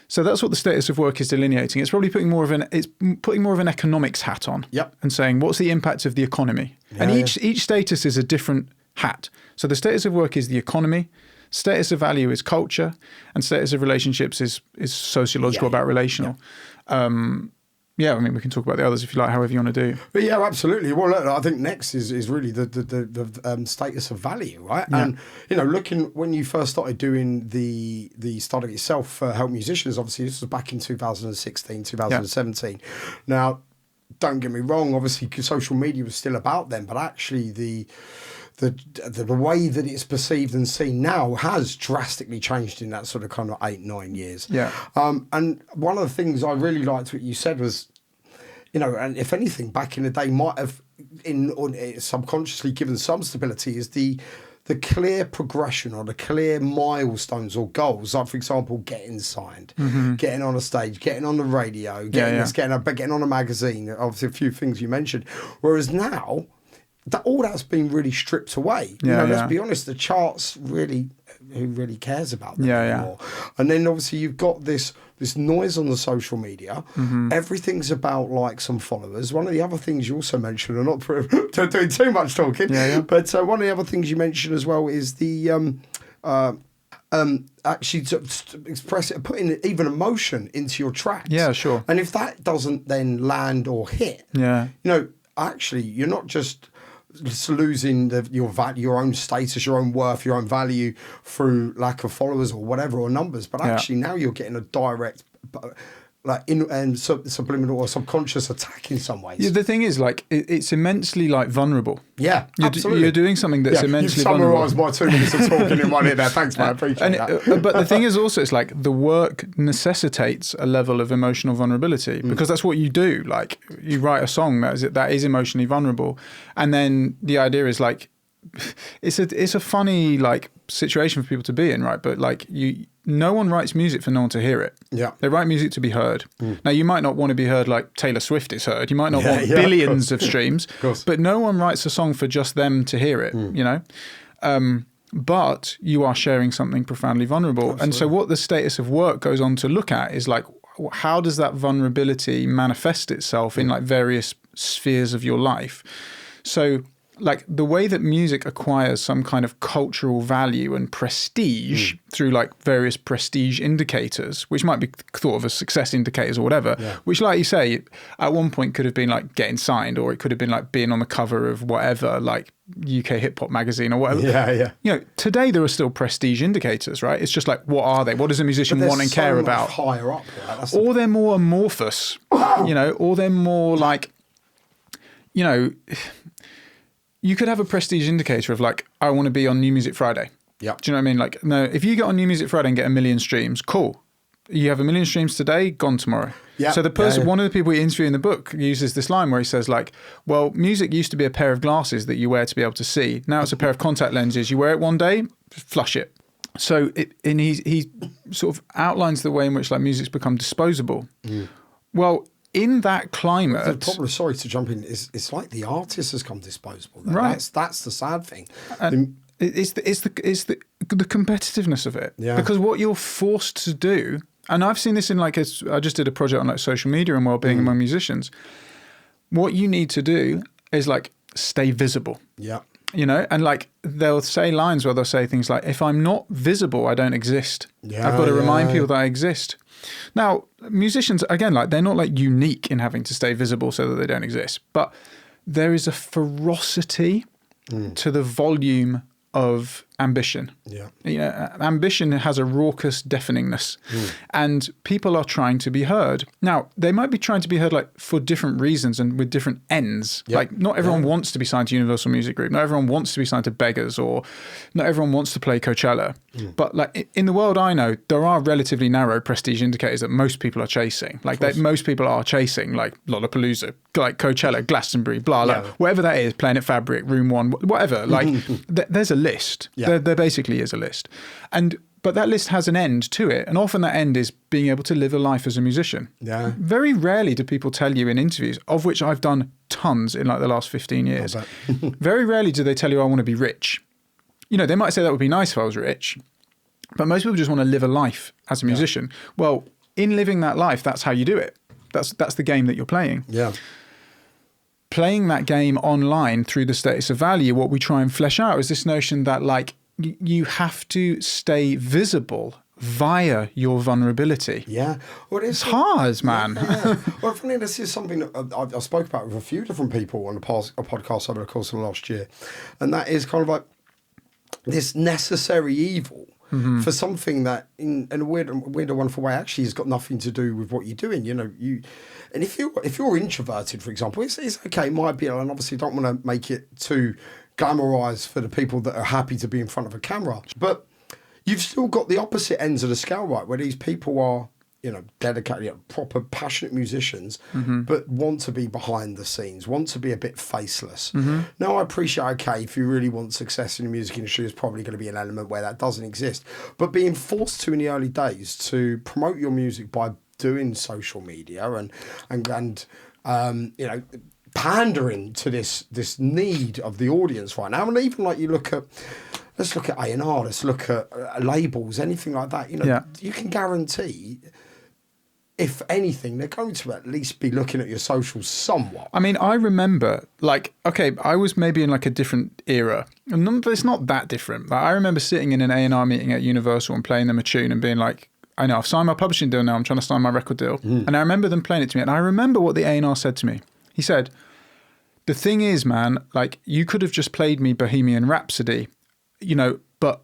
So that's what the status of work is delineating. It's probably putting more of an economics hat on and saying, what's the impact of the economy? And each status is a different hat. So the status of work is the economy, status of value is culture, and status of relationships is sociological, about relational. I mean, we can talk about the others if you like, however you want to do. But yeah, absolutely. Well, look, I think next is really the status of value, right? And, looking when you first started doing the study itself for Help Musicians, obviously this was back in 2016, 2017. Now, don't get me wrong, obviously social media was still about then, but actually the way that it's perceived and seen now has drastically changed in that sort of kind of 8-9 years. And one of the things I really liked what you said was, and if anything, back in the day might have subconsciously given some stability, is the clear progression or the clear milestones or goals, like for example, getting signed, getting on a stage, getting on the radio, getting on a magazine. Obviously, a few things you mentioned. Whereas now, all that's been really stripped away. Let's be honest, the charts really, who really cares about that anymore? And then obviously you've got this noise on the social media. Everything's about likes and followers. One of the other things you also mentioned, and not doing too much talking, but one of the other things you mentioned as well is the actually to express it, putting even emotion into your tracks. And if that doesn't then land or hit, actually you're not just losing your own status, your own worth, your own value through lack of followers or whatever, or numbers, but actually now you're getting a direct subliminal or subconscious attack in some ways. The thing is, like, it's immensely like vulnerable. Absolutely. You're doing something that's immensely vulnerable. You've summarised my 2 minutes of talking in one hit there. Thanks, man. I appreciate that. But the thing is also, it's like the work necessitates a level of emotional vulnerability because that's what you do. Like, you write a song that is emotionally vulnerable, and then the idea is like, it's a funny like situation for people to be in, right? But like no one writes music for no one to hear it. They write music to be heard. Now, you might not want to be heard like Taylor Swift is heard. You might not want billions of streams, but no one writes a song for just them to hear it, but you are sharing something profoundly vulnerable. Absolutely. And so what the status of work goes on to look at is like, how does that vulnerability manifest itself in like various spheres of your life? So like the way that music acquires some kind of cultural value and prestige through like various prestige indicators, which might be thought of as success indicators or whatever, which, like you say, at one point could have been like getting signed, or it could have been like being on the cover of whatever, like UK hip hop magazine or whatever. Today there are still prestige indicators, right? It's just like, what are they? What does a musician want and care about? Higher up, right? Or they're more amorphous. you know, or they're more like, you know, you could have a prestige indicator of like, I want to be on New Music Friday. Yeah. Do you know what I mean? Like, no, if you get on New Music Friday and get 1 million streams, cool. You have 1 million streams today, gone tomorrow. Yeah. So the person, one of the people we interview in the book uses this line where he says like, well, music used to be a pair of glasses that you wear to be able to see. Now it's a pair of contact lenses. You wear it one day, flush it. So he sort of outlines the way in which like music's become disposable. Well, in that climate, the problem, sorry to jump in, is it's like the artist has come disposable. Though. Right. That's the sad thing. And it's the competitiveness of it. Yeah. Because what you're forced to do, and I've seen this in like I just did a project on like social media and well-being among musicians. What you need to do is like stay visible. Yeah. You know, and like they'll say lines where they'll say things like, if I'm not visible, I don't exist. Yeah, I've got to remind people that I exist. Now, musicians, again, like they're not like unique in having to stay visible so that they don't exist. But there is a ferocity to the volume of ambition. Yeah. You know, ambition has a raucous deafeningness, and people are trying to be heard. Now, they might be trying to be heard like for different reasons and with different ends. Yep. Like not everyone wants to be signed to Universal Music Group. Not everyone wants to be signed to Beggars, or not everyone wants to play Coachella. But like in the world I know, there are relatively narrow prestige indicators that most people are chasing. Like most people are chasing like Lollapalooza, like Coachella, Glastonbury, blah, blah, whatever that is, Planet Fabric, Room 1, whatever. Like there's a list. Yeah. There basically is a list. But that list has an end to it. And often that end is being able to live a life as a musician. Yeah. Very rarely do people tell you in interviews, of which I've done tons in like the last 15 years. Very rarely do they tell you I want to be rich. You know, they might say that would be nice if I was rich. But most people just want to live a life as a musician. Well, in living that life, that's how you do it. That's the game that you're playing. Yeah. Playing that game online through the status of value, what we try and flesh out is this notion that like you have to stay visible via your vulnerability. Yeah. Well, it's hard, man. Yeah. Well, funny, this is something that I spoke about with a few different people on a podcast over the course of the last year. And that is kind of like this necessary evil for something that in a weird and wonderful way actually has got nothing to do with what you're doing. You know, and if you're introverted, for example, it's okay, it might be, and obviously don't want to make it too glamorized for the people that are happy to be in front of a camera. But you've still got the opposite ends of the scale, right, where these people are, you know, dedicated, proper, passionate musicians, but want to be behind the scenes, want to be a bit faceless. Now, I appreciate, okay, if you really want success in the music industry, there's probably going to be an element where that doesn't exist. But being forced to, in the early days, to promote your music by doing social media and you know, pandering to this need of the audience right now, and even like let's look at A&R, let's look at labels, anything like that. You know, you can guarantee, if anything, they're going to at least be looking at your socials somewhat. I mean, I remember, like, okay, I was maybe in like a different era. But it's not that different. Like, I remember sitting in an A&R meeting at Universal and playing them a tune and being like, I know, I've signed my publishing deal now, I'm trying to sign my record deal. And I remember them playing it to me. And I remember what the A&R said to me. He said, the thing is, man, like, you could have just played me Bohemian Rhapsody, you know, but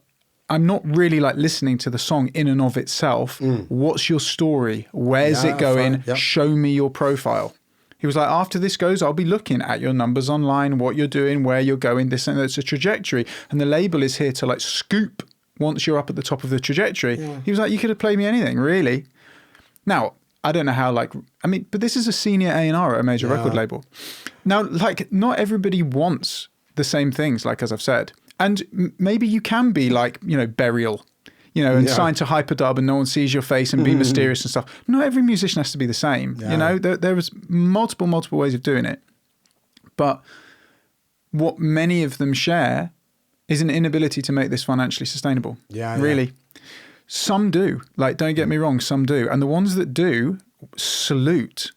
I'm not really like listening to the song in and of itself. What's your story? Where's it going? Show me your profile. He was like, after this goes, I'll be looking at your numbers online, what you're doing, where you're going, this and that's a trajectory. And the label is here to like scoop once you're up at the top of the trajectory. He was like, you could have played me anything, really. Now, I don't know how, like, I mean, but this is a senior A&R at a major record label. Now, like, not everybody wants the same things, like, as I've said. And maybe you can be like, you know, Burial, you know, and signed to Hyperdub and no one sees your face and be mysterious and stuff. Not every musician has to be the same. You know, there was multiple ways of doing it. But what many of them share is an inability to make this financially sustainable. Really. Some do. Like, don't get me wrong, some do. And the ones that do, salute.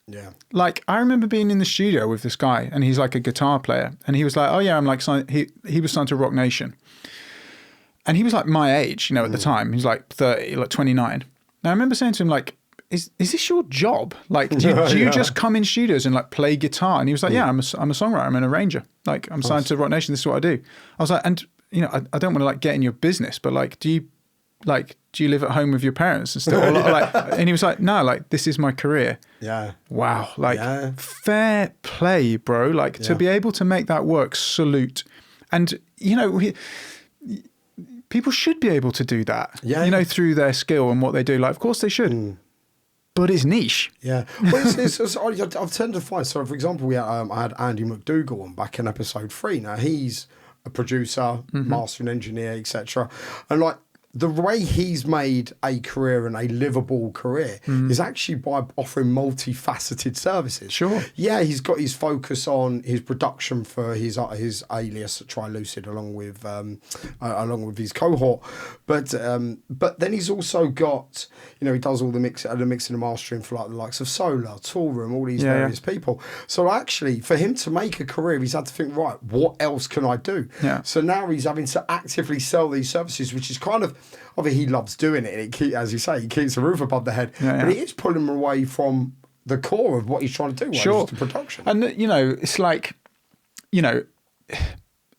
Like, I remember being in the studio with this guy, and he's like a guitar player, and he was like, oh yeah, I'm like signed, he was signed to Rock Nation. And he was like my age, you know, at the time. He was like 30, like 29. Now I remember saying to him, like, is this your job? Like, do you just come in studios and like play guitar? And he was like, yeah, I'm a songwriter, I'm an arranger. Like, I'm signed to Rock Nation, this is what I do. I was like, and you know, I don't want to like get in your business, but like, do like, do you live at home with your parents and still? Like, and he was like, no, like, this is my career. Yeah. Wow. Like, fair play, bro. Like, to be able to make that work, salute. And, you know, people should be able to do that, you know, through their skill and what they do. Like, of course they should. But it's niche. Yeah. Well, I've tended to find, so for example, I had Andy McDougall on back in episode 3. Now, he's a producer, mastering engineer, etc. And like, the way he's made a career and a livable career is actually by offering multifaceted services. Sure. Yeah, he's got his focus on his production for his alias Trilucid along with his cohort, but then he's also got, you know, he does all the mixing and mastering for like the likes of Solar, Tool Room, all these various people. So actually, for him to make a career, he's had to think, right, what else can I do? Yeah. So now he's having to actively sell these services, which is kind of, obviously he loves doing it, and as you say, he keeps the roof above the head, but it is pulling him away from the core of what he's trying to do, which is the production. And, you know, it's like, you know,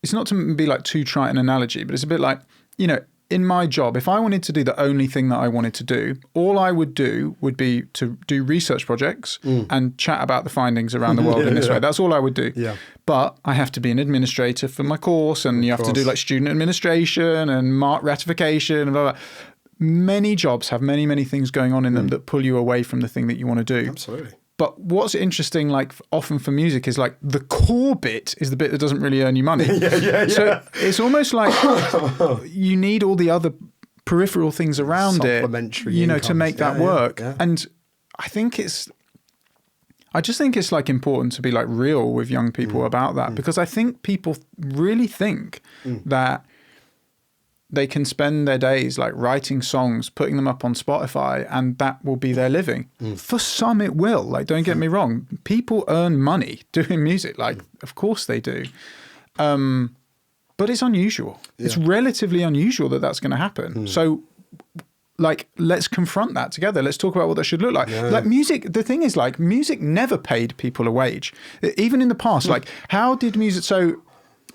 it's not to be like too trite an analogy, but it's a bit like, you know, in my job, if I wanted to do the only thing that I wanted to do, all I would do would be to do research projects and chat about the findings around the world in this way. That's all I would do. Yeah. But I have to be an administrator for my course, and you have to do like student administration and mark ratification and blah, blah. Many jobs have many, many things going on in them that pull you away from the thing that you want to do. Absolutely. But what's interesting, like often for music, is like the core bit is the bit that doesn't really earn you money. So it's almost like you need all the other peripheral things around it, you know, to make that work. And I just think it's like important to be like real with young people about that, because I think people really think that they can spend their days like writing songs, putting them up on Spotify, and that will be their living. For some it will, like, don't get me wrong. People earn money doing music, like, of course they do. But it's unusual. It's relatively unusual that that's going to happen. So like, let's confront that together. Let's talk about what that should look like. Like music, the thing is, like, music never paid people a wage. Even in the past, like, how did music, so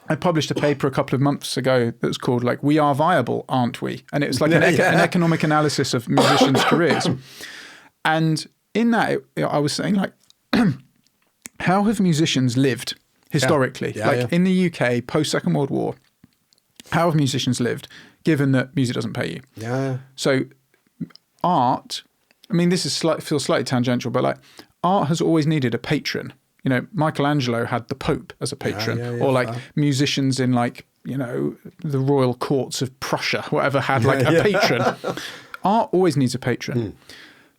I published a paper a couple of months ago that's called like, We Are Viable, Aren't We? And it was like an economic analysis of musicians' careers. And in that, I was saying like, how have musicians lived historically? In the UK, post-Second World War, how have musicians lived, given that music doesn't pay you? So art, I mean, this is feels slightly tangential, but like, art has always needed a patron. You know, Michelangelo had the Pope as a patron, or like musicians in like, you know, the royal courts of Prussia, whatever, had like a patron. Art always needs a patron.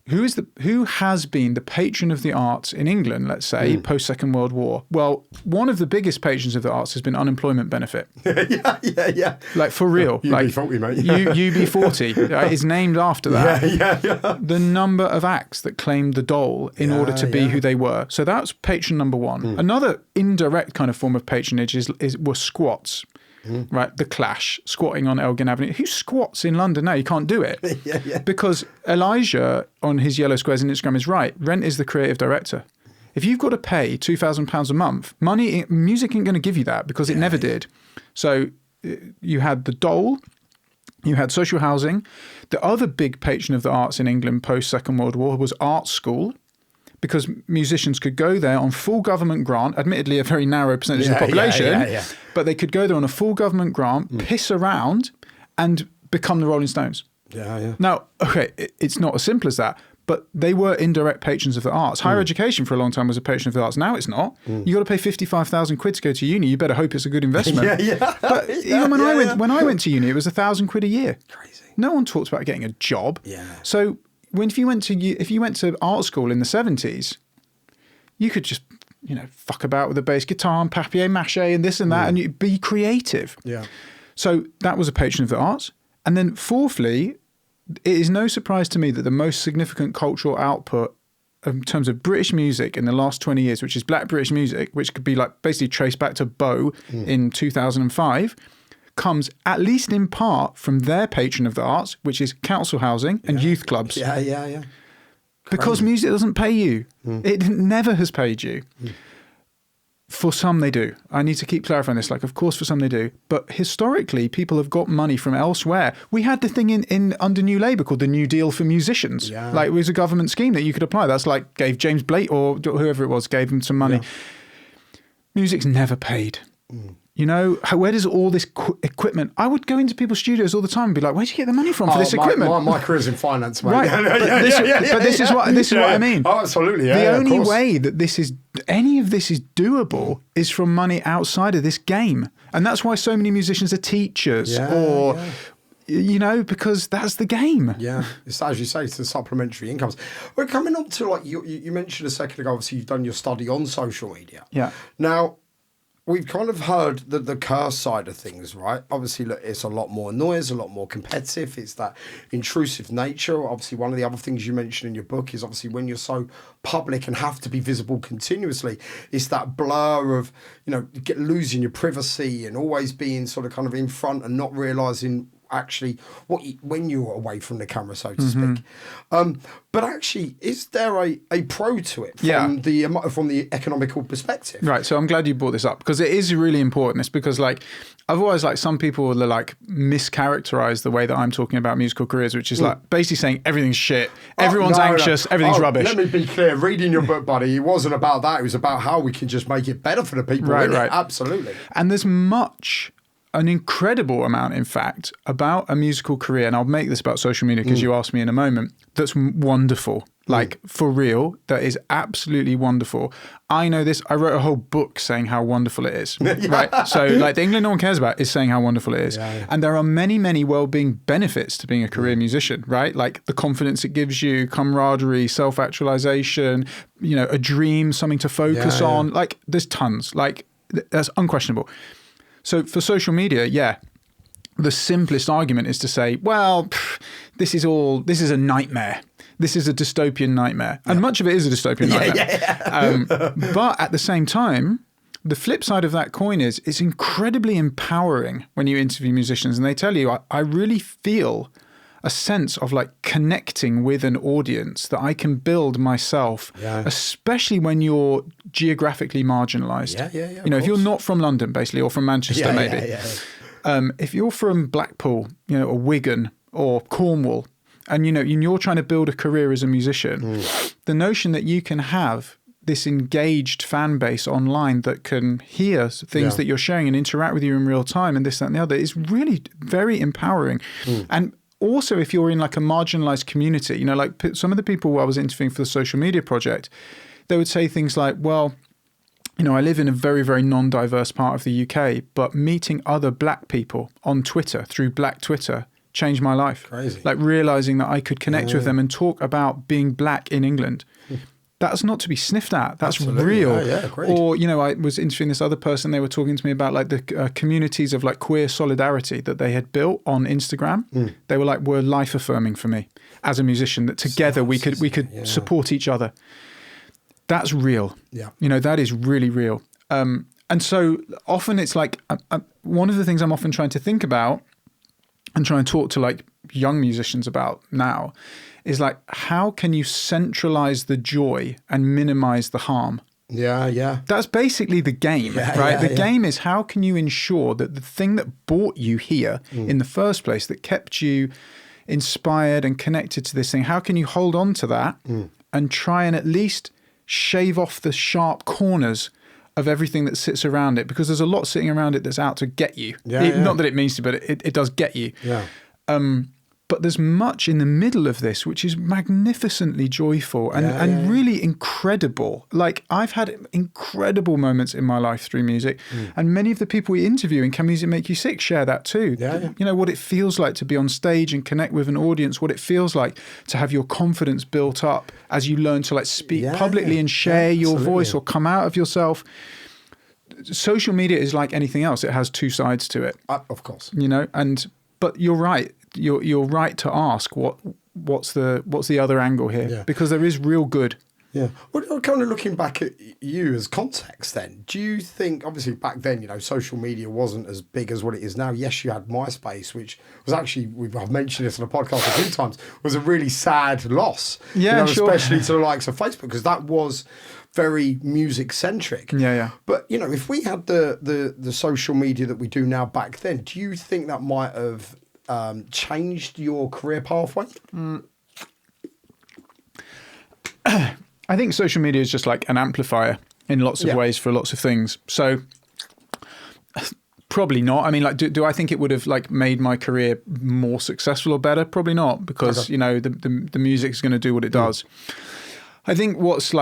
Who has been the patron of the arts in England, let's say, post-Second World War? Well, one of the biggest patrons of the arts has been unemployment benefit. Like, for real. UB40, mate. UB40 is named after that. The number of acts that claimed the dole in order to be who they were. So that's patron number one. Another indirect kind of form of patronage were squats. Right, The Clash, squatting on Elgin Avenue. Who squats in London now? You can't do it. Because Elijah on his Yellow Squares on Instagram is right. Rent is the creative director. If you've got to pay £2,000 a month, music ain't going to give you that, because it never did. So you had the dole, you had social housing. The other big patron of the arts in England post-Second World War was art school, because musicians could go there on full government grant, admittedly a very narrow percentage of the population, but they could go there on a full government grant, piss around, and become the Rolling Stones. Now, okay, it's not as simple as that, but they were indirect patrons of the arts. Higher education for a long time was a patron of the arts. Now it's not. You got to pay 55,000 quid to go to uni. You better hope it's a good investment. But even when I went to uni, it was 1,000 quid a year. Crazy. No one talked about getting a job. So if you went to art school in the 70s, you could just, you know, fuck about with a bass guitar and papier-mâché and this and that, and you'd be creative. So that was a patron of the arts. And then fourthly, it is no surprise to me that the most significant cultural output in terms of British music in the last 20 years, which is Black British music, which could be like basically traced back to Bow in 2005, comes at least in part from their patron of the arts, which is council housing and youth clubs. Because music doesn't pay you. It never has paid you. For some they do. I need to keep clarifying this. Like, of course, for some they do. But historically, people have got money from elsewhere. We had the thing in under New Labour called the New Deal for musicians. Yeah. Like, it was a government scheme that you could apply. That's like gave James Blake or whoever it was, gave them some money. Yeah. Music's never paid. You know, where does all this equipment? I would go into people's studios all the time and be like, "Where'd you get the money from for this equipment?" My career's in finance, mate. Right, but this is what I mean. Oh, absolutely. Yeah, the of only course. way that any of this is doable is from money outside of this game, and that's why so many musicians are teachers you know, because that's the game. Yeah, it's as you say, it's the supplementary incomes. We're coming on to, like, you mentioned a second ago, obviously you've done your study on social media. Yeah. Now, we've kind of heard the curse side of things, right? Obviously, look, it's a lot more noise, a lot more competitive. It's that intrusive nature. Obviously, one of the other things you mentioned in your book is obviously when you're so public and have to be visible continuously, it's that blur of, you know, losing your privacy and always being sort of kind of in front and not realising actually when you're away from the camera, so to speak. But actually, is there a pro to it from the economical perspective? Right. So I'm glad you brought this up because it is really important. It's because, like, otherwise, like, some people will, like, mischaracterize the way that I'm talking about musical careers, which is like basically saying everything's shit, everyone's anxious, everything's rubbish. Let me be clear. Reading your book, buddy, it wasn't about that. It was about how we can just make it better for the people. Right. Absolutely. And there's an incredible amount, in fact, about a musical career, and I'll make this about social media because you asked me in a moment, that's wonderful. Like, for real, that is absolutely wonderful. I know this. I wrote a whole book saying how wonderful it is. Right? So, like, the England no one cares about is saying how wonderful it is. Yeah. And there are many, many well-being benefits to being a career musician, right? Like the confidence it gives you, camaraderie, self-actualization, you know, a dream, something to focus on. Like, there's tons. Like, that's unquestionable. So for social media, the simplest argument is to say, well, this is a nightmare. This is a dystopian nightmare. And much of it is a dystopian nightmare. But at the same time, the flip side of that coin is it's incredibly empowering when you interview musicians and they tell you, I really feel a sense of, like, connecting with an audience that I can build myself, especially when you're geographically marginalised. You know, if you're not from London, basically, or from Manchester, maybe. If you're from Blackpool, you know, or Wigan or Cornwall, and, you know, you're trying to build a career as a musician, the notion that you can have this engaged fan base online that can hear things that you're sharing and interact with you in real time and this, that, and the other is really very empowering. And also, if you're in, like, a marginalized community, you know, like some of the people I was interviewing for the social media project, they would say things like, well, you know, I live in a very, very non-diverse part of the UK, but meeting other black people on Twitter through Black Twitter changed my life. Crazy. Like, realizing that I could connect with them and talk about being black in England. That's not to be sniffed at. That's real. Or, you know, I was interviewing this other person. They were talking to me about, like, the communities of, like, queer solidarity that they had built on Instagram. They were life affirming for me as a musician, that together we could support each other. That's real. You know, that is really real. And so often it's like one of the things I'm often trying to think about and try and talk to, like, young musicians about now is, like, how can you centralize the joy and minimize the harm? That's basically the game, right? The game is, how can you ensure that the thing that brought you here in the first place, that kept you inspired and connected to this thing, how can you hold on to that and try and at least shave off the sharp corners of everything that sits around it? Because there's a lot sitting around it that's out to get you. Not that it means to, but it does get you. But there's much in the middle of this which is magnificently joyful and really incredible. Like, I've had incredible moments in my life through music, and many of the people we interview in Can Music Make You Sick share that too. You know, what it feels like to be on stage and connect with an audience, what it feels like to have your confidence built up as you learn to, like, speak publicly and share your voice or come out of yourself. Social media is like anything else. It has two sides to it. Of course. You know, but you're right. You're right to ask what's the other angle here, because there is real good. Well, kind of looking back at you as context then, do you think, obviously back then, you know, social media wasn't as big as what it is now. Yes, you had MySpace, which was actually, I've mentioned this on the podcast a few times, was a really sad loss. Especially to the likes of Facebook, because that was very music centric. Yeah. But you know, if we had the social media that we do now back then, do you think that might have changed your career pathway? I think social media is just like an amplifier in lots of ways for lots of things. So probably not. I mean, like, do I think it would have like made my career more successful or better? Probably not, because you know the music is going to do what it does. I think what's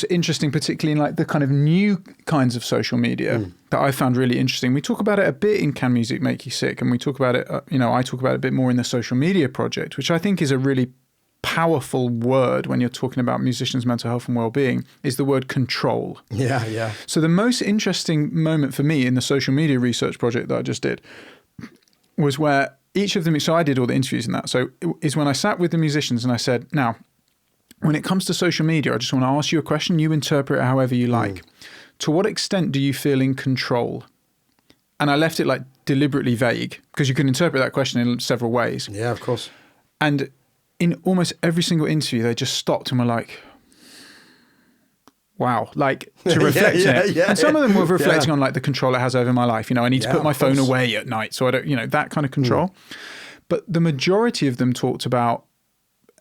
interesting, particularly in like the kind of new kinds of social media that I found really interesting. We talk about it a bit in Can Music Make You Sick, and we talk about it. I talk about it a bit more in the Social Media Project, which I think is a really powerful word when you're talking about musicians' mental health and well-being, is the word control. Yeah. So the most interesting moment for me in the social media research project that I just did was where each of them, so I did all the interviews in that, so is when I sat with the musicians and I said, now, when it comes to social media, I just want to ask you a question, you interpret it however you like. To what extent do you feel in control? And I left it like deliberately vague, because you can interpret that question in several ways. Yeah, of course. And in almost every single interview, they just stopped and were like, wow, like to reflect on it. And some of them were reflecting on like the control it has over my life. I need to put my phone away at night, so I don't, that kind of control. But the majority of them talked about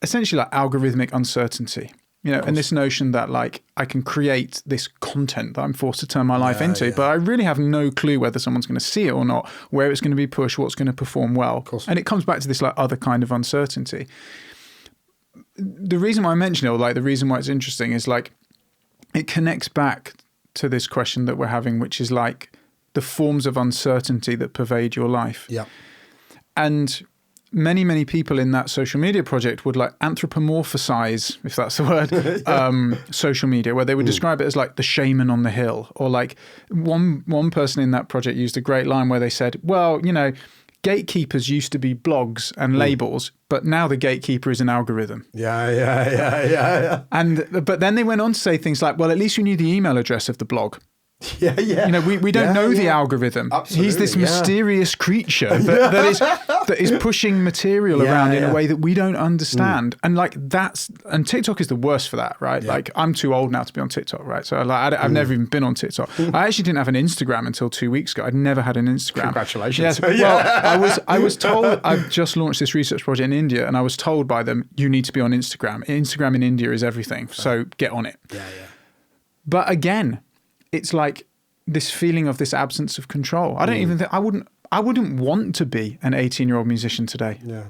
essentially like algorithmic uncertainty, and this notion that like I can create this content that I'm forced to turn my life into, but I really have no clue whether someone's going to see it or not, where it's going to be pushed, what's going to perform well. And it comes back to this like other kind of uncertainty. The reason why I mention it, or like the reason why it's interesting, is like it connects back to this question that we're having, which is like the forms of uncertainty that pervade your life. Yeah. And many people in that social media project would like anthropomorphize, if that's the word, social media, where they would describe it as like the shaman on the hill, or like one person in that project used a great line where they said, well, gatekeepers used to be blogs and labels, but now the gatekeeper is an algorithm. Yeah. But then they went on to say things like, well, at least we knew the email address of the blog. Yeah. We don't know the algorithm. Absolutely, he's this mysterious creature that is pushing material around in a way that we don't understand. And like and TikTok is the worst for that, right? Like I'm too old now to be on TikTok, right? So I've never even been on TikTok. I actually didn't have an Instagram until 2 weeks ago. I'd never had an Instagram. Congratulations. Yes. Well, I was told, I've just launched this research project in India, and I was told by them, you need to be on Instagram. Instagram in India is everything. So get on it. Yeah. But again, it's like this feeling of this absence of control. I don't even think I wouldn't want to be an 18-year-old musician today. Yeah.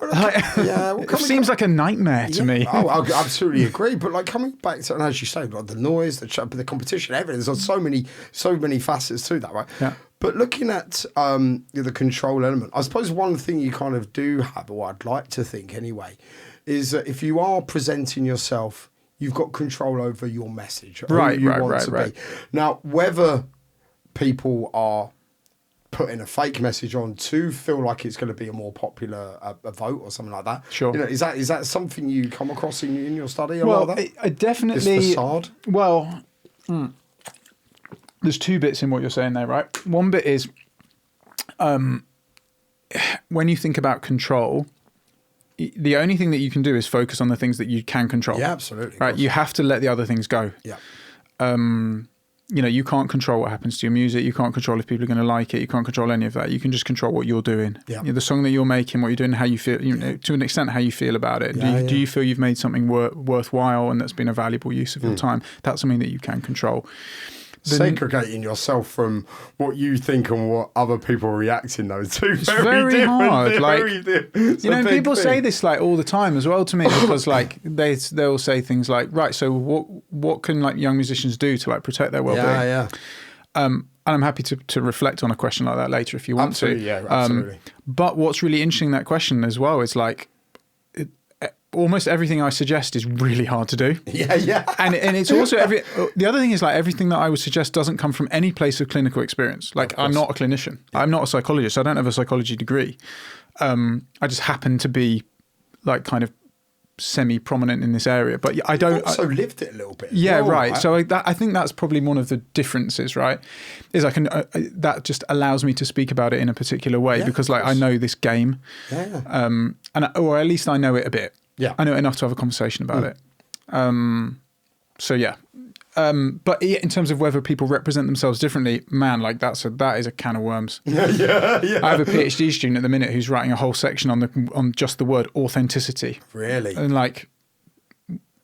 It seems like a nightmare to me. Oh, I absolutely agree. But like coming back to, and as you say, like the noise, the competition, everything. There's so many facets to that, right? Yeah. But looking at the control element, I suppose one thing you kind of do have, or I'd like to think anyway, is that if you are presenting yourself, you've got control over your message. Right. Now, whether people are putting a fake message on to feel like it's going to be a more popular a vote or something like that. Sure. Is that something you come across in your study? Well, that? I definitely. This facade? Well, there's two bits in what you're saying there, right? One bit is when you think about control, the only thing that you can do is focus on the things that you can control. Yeah, absolutely. Right. You have to let the other things go. Yeah. You can't control what happens to your music. You can't control if people are going to like it. You can't control any of that. You can just control what you're doing. Yeah. The song that you're making, what you're doing, how you feel, to an extent, how you feel about it. Do you feel you've made something worthwhile and that's been a valuable use of your time? That's something that you can control. Segregating yourself from what you think and what other people are reacting though to. It's very hard. People say this like all the time as well to me, because like they'll say things like, right, so what can like young musicians do to like protect their well-being? Yeah. And I'm happy to reflect on a question like that later if you want to. Yeah, absolutely. But what's really interesting in that question as well is like, almost everything I suggest is really hard to do. Yeah. And it's also the other thing is like everything that I would suggest doesn't come from any place of clinical experience. Like I'm not a clinician. I'm not a psychologist. I don't have a psychology degree. I just happen to be like kind of semi-prominent in this area, but I don't. You've also lived it a little bit. Yeah, right. So I think that's probably one of the differences, right? Is I can that just allows me to speak about it in a particular way because like I know this game, or at least I know it a bit. Yeah, I know enough to have a conversation about it. So yeah, But in terms of whether people represent themselves differently, man, like that is a can of worms. yeah. I have a PhD student at the minute who's writing a whole section on just the word authenticity. Really? And like,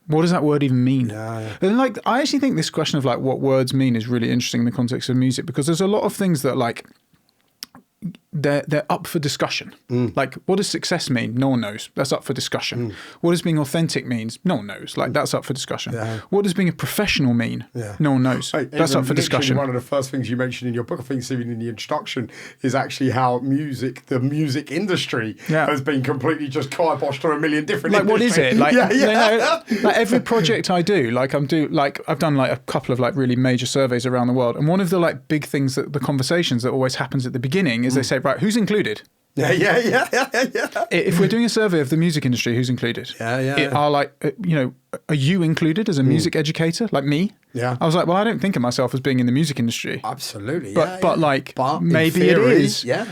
what does that word even mean? Yeah. And like, I actually think this question of like what words mean is really interesting in the context of music, because there's a lot of things that like they're up for discussion. Like, what does success mean? No one knows. That's up for discussion. What does being authentic means? No one knows. Like, that's up for discussion. Yeah. What does being a professional mean? Yeah. No one knows. That's up for discussion. One of the first things you mentioned in your book, I think, even in the introduction, is actually how the music industry has been completely just kiboshed to a million different like industries. What is it like? Yeah. You know, like every project I do, I've done like a couple of like really major surveys around the world, and one of the like big things that the conversations that always happens at the beginning is they say, right, who's included? Yeah. If we're doing a survey of the music industry, who's included? Are like, are you included as a music educator, like me? Yeah. I was like, well, I don't think of myself as being in the music industry. Absolutely. But maybe theory, it is. Yeah.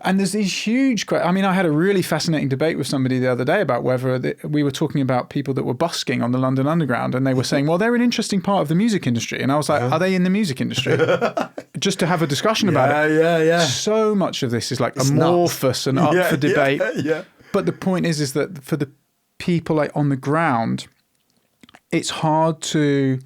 And there's these huge, I had a really fascinating debate with somebody the other day about whether we were talking about people that were busking on the London Underground, and they were saying, well, they're an interesting part of the music industry. And I was like, are they in the music industry? Just to have a discussion about it. Yeah. So much of this is like amorphous and up for debate. Yeah. But the point is that for the people like on the ground, it's hard to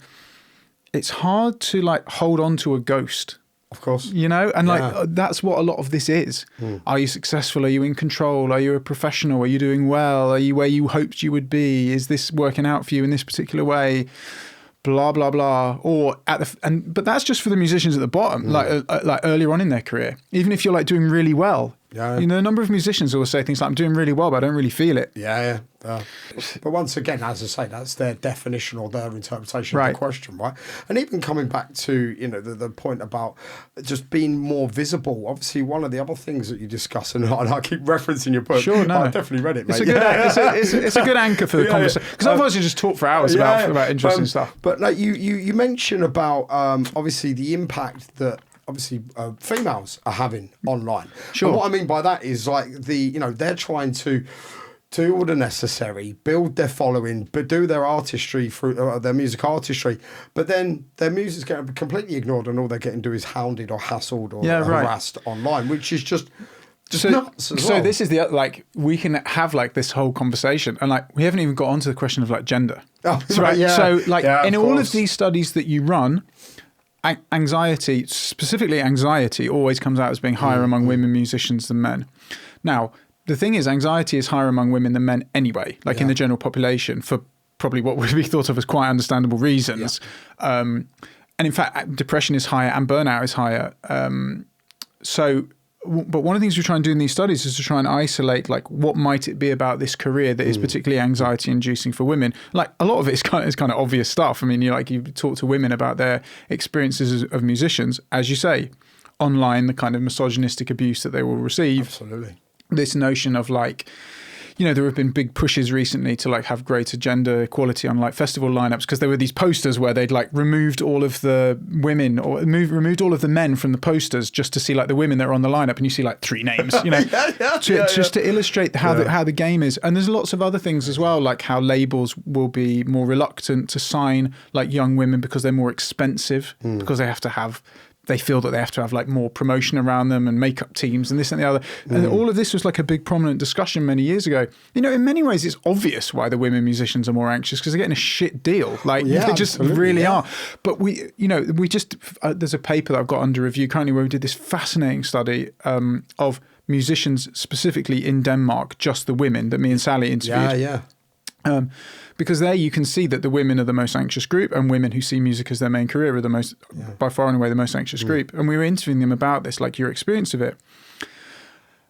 like hold on to a ghost. Of course. And that's what a lot of this is. Are you successful? Are you in control? Are you a professional? Are you doing well? Are you where you hoped you would be? Is this working out for you in this particular way? Blah, blah, blah. But that's just for the musicians at the bottom, like earlier on in their career. Even if you're like doing really well. Yeah. A number of musicians will say things like, I'm doing really well, but I don't really feel it. Yeah. But once again, as I say, that's their definition or their interpretation of the question, right? And even coming back to, the point about just being more visible, obviously one of the other things that you discuss, and I keep referencing your book. Sure, no. I've definitely read it, mate. It's a good anchor for the conversation. Because otherwise you just talk for hours about interesting stuff. But like you mentioned about, obviously, the impact that females are having online. Sure. And what I mean by that is like they're trying to do all the necessary, build their following, but do their artistry through their music artistry. But then their music's getting completely ignored, and all they're getting to do is hounded or hassled or harassed online, which is just nuts as well. So this is we can have like this whole conversation, and like we haven't even got onto the question of like gender. Oh, right. Yeah. So like in all course. of these studies that you run, anxiety, specifically anxiety, always comes out as being higher among women musicians than men. Now, the thing is, anxiety is higher among women than men anyway, like in the general population, for probably what would be thought of as quite understandable reasons. Yeah. And in fact, depression is higher and burnout is higher. But one of the things we try and do in these studies is to try and isolate, like, what might it be about this career that is particularly anxiety-inducing for women? Like, a lot of it is kind of obvious stuff. I mean, you talk to women about their experiences of musicians, as you say, online, the kind of misogynistic abuse that they will receive. Absolutely. This notion of like, there have been big pushes recently to like have greater gender equality on like festival lineups, because there were these posters where they'd like removed all of the women or removed all of the men from the posters just to see like the women that are on the lineup, and you see like 3 names, just to illustrate how the game is. And there's lots of other things as well, like how labels will be more reluctant to sign like young women because they're more expensive, because they feel that they have to have like more promotion around them and makeup teams and this and the other. And all of this was like a big prominent discussion many years ago. In many ways, it's obvious why the women musicians are more anxious, because they're getting a shit deal. Like they just really are. But there's a paper that I've got under review currently where we did this fascinating study of musicians specifically in Denmark, just the women that me and Sally interviewed. Yeah. Because there you can see that the women are the most anxious group, and women who see music as their main career are the most, by far and away, the most anxious group. And we were interviewing them about this, like your experience of it.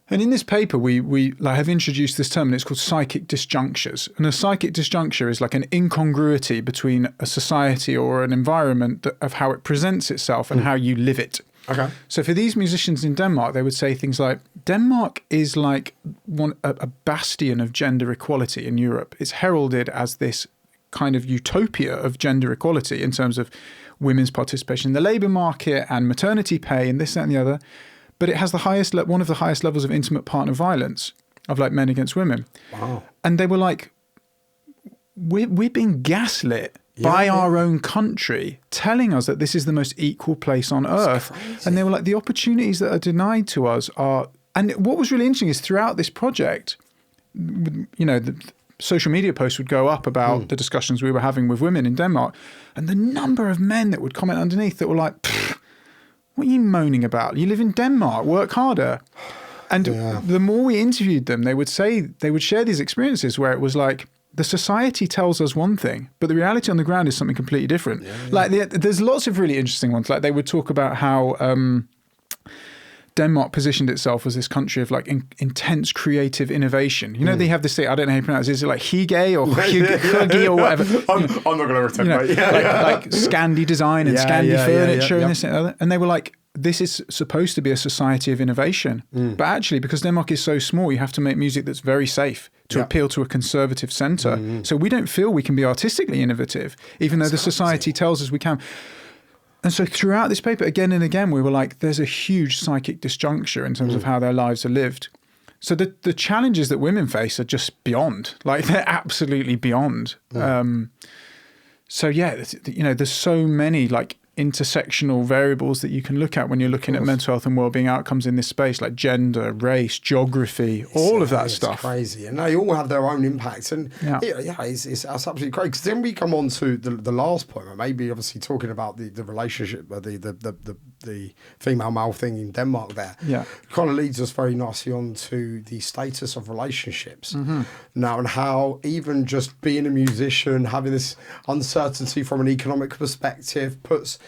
And in this paper, we have introduced this term, and it's called psychic disjunctures. And a psychic disjuncture is like an incongruity between a society or an environment of how it presents itself and how you live it. Okay. So for these musicians in Denmark, they would say things like, Denmark is like a bastion of gender equality in Europe. It's heralded as this kind of utopia of gender equality in terms of women's participation in the labour market and maternity pay and this, that and the other. But it has one of the highest levels of intimate partner violence of like men against women. Wow. And they were like, we're being gaslit by our own country, telling us that this is the most equal place on earth. And they were like, the opportunities that are denied to us are, and what was really interesting is throughout this project, you know, the social media posts would go up about the discussions we were having with women in Denmark, and the number of men that would comment underneath that were like, what are you moaning about? You live in Denmark, work harder. And the more we interviewed them, they would share these experiences where it was like, the society tells us one thing, but the reality on the ground is something completely different. Like there's lots of really interesting ones. Like they would talk about how Denmark positioned itself as this country of like intense creative innovation. You know, they have this thing, I don't know how you pronounce it. Is it like hygge or hygge or whatever? I'm not going to pretend, mate. Like Scandi design and Scandi furniture and this and other. And they were like, this is supposed to be a society of innovation. But actually, because Denmark is so small, you have to make music that's very safe to appeal to a conservative centre. So we don't feel we can be artistically innovative, even though the society tells us we can. And so throughout this paper, again and again, we were like, there's a huge psychic disjuncture in terms of how their lives are lived. So the challenges that women face are just beyond, like they're absolutely beyond. So yeah, you know, there's so many like intersectional variables that you can look at when you're looking at mental health and wellbeing outcomes in this space, like gender, race, geography, all of that stuff. It's crazy, and they all have their own impacts. And it's absolutely crazy. Because then we come on to the last point, and maybe obviously talking about the relationship, the female male thing in Denmark. There, kind of leads us very nicely on to the status of relationships now, and how even just being a musician, having this uncertainty from an economic perspective, puts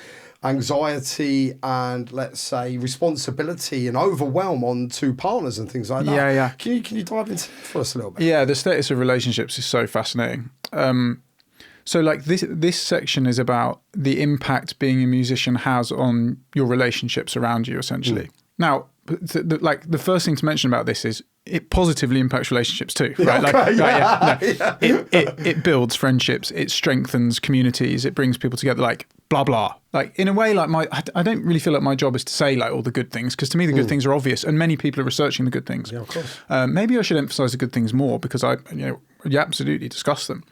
anxiety and, let's say, responsibility and overwhelm onto partners and things like that. Can you dive into that for us a little bit? Yeah, the status of relationships is so fascinating. So like this section is about the impact being a musician has on your relationships around you, essentially. Now, the first thing to mention about this is it positively impacts relationships too, right? It builds friendships, it strengthens communities, it brings people together, like blah blah. Like in a way, like I don't really feel like my job is to say like all the good things, because to me the good things are obvious, and many people are researching the good things. Yeah, of course. Maybe I should emphasize the good things more, because you absolutely discuss them.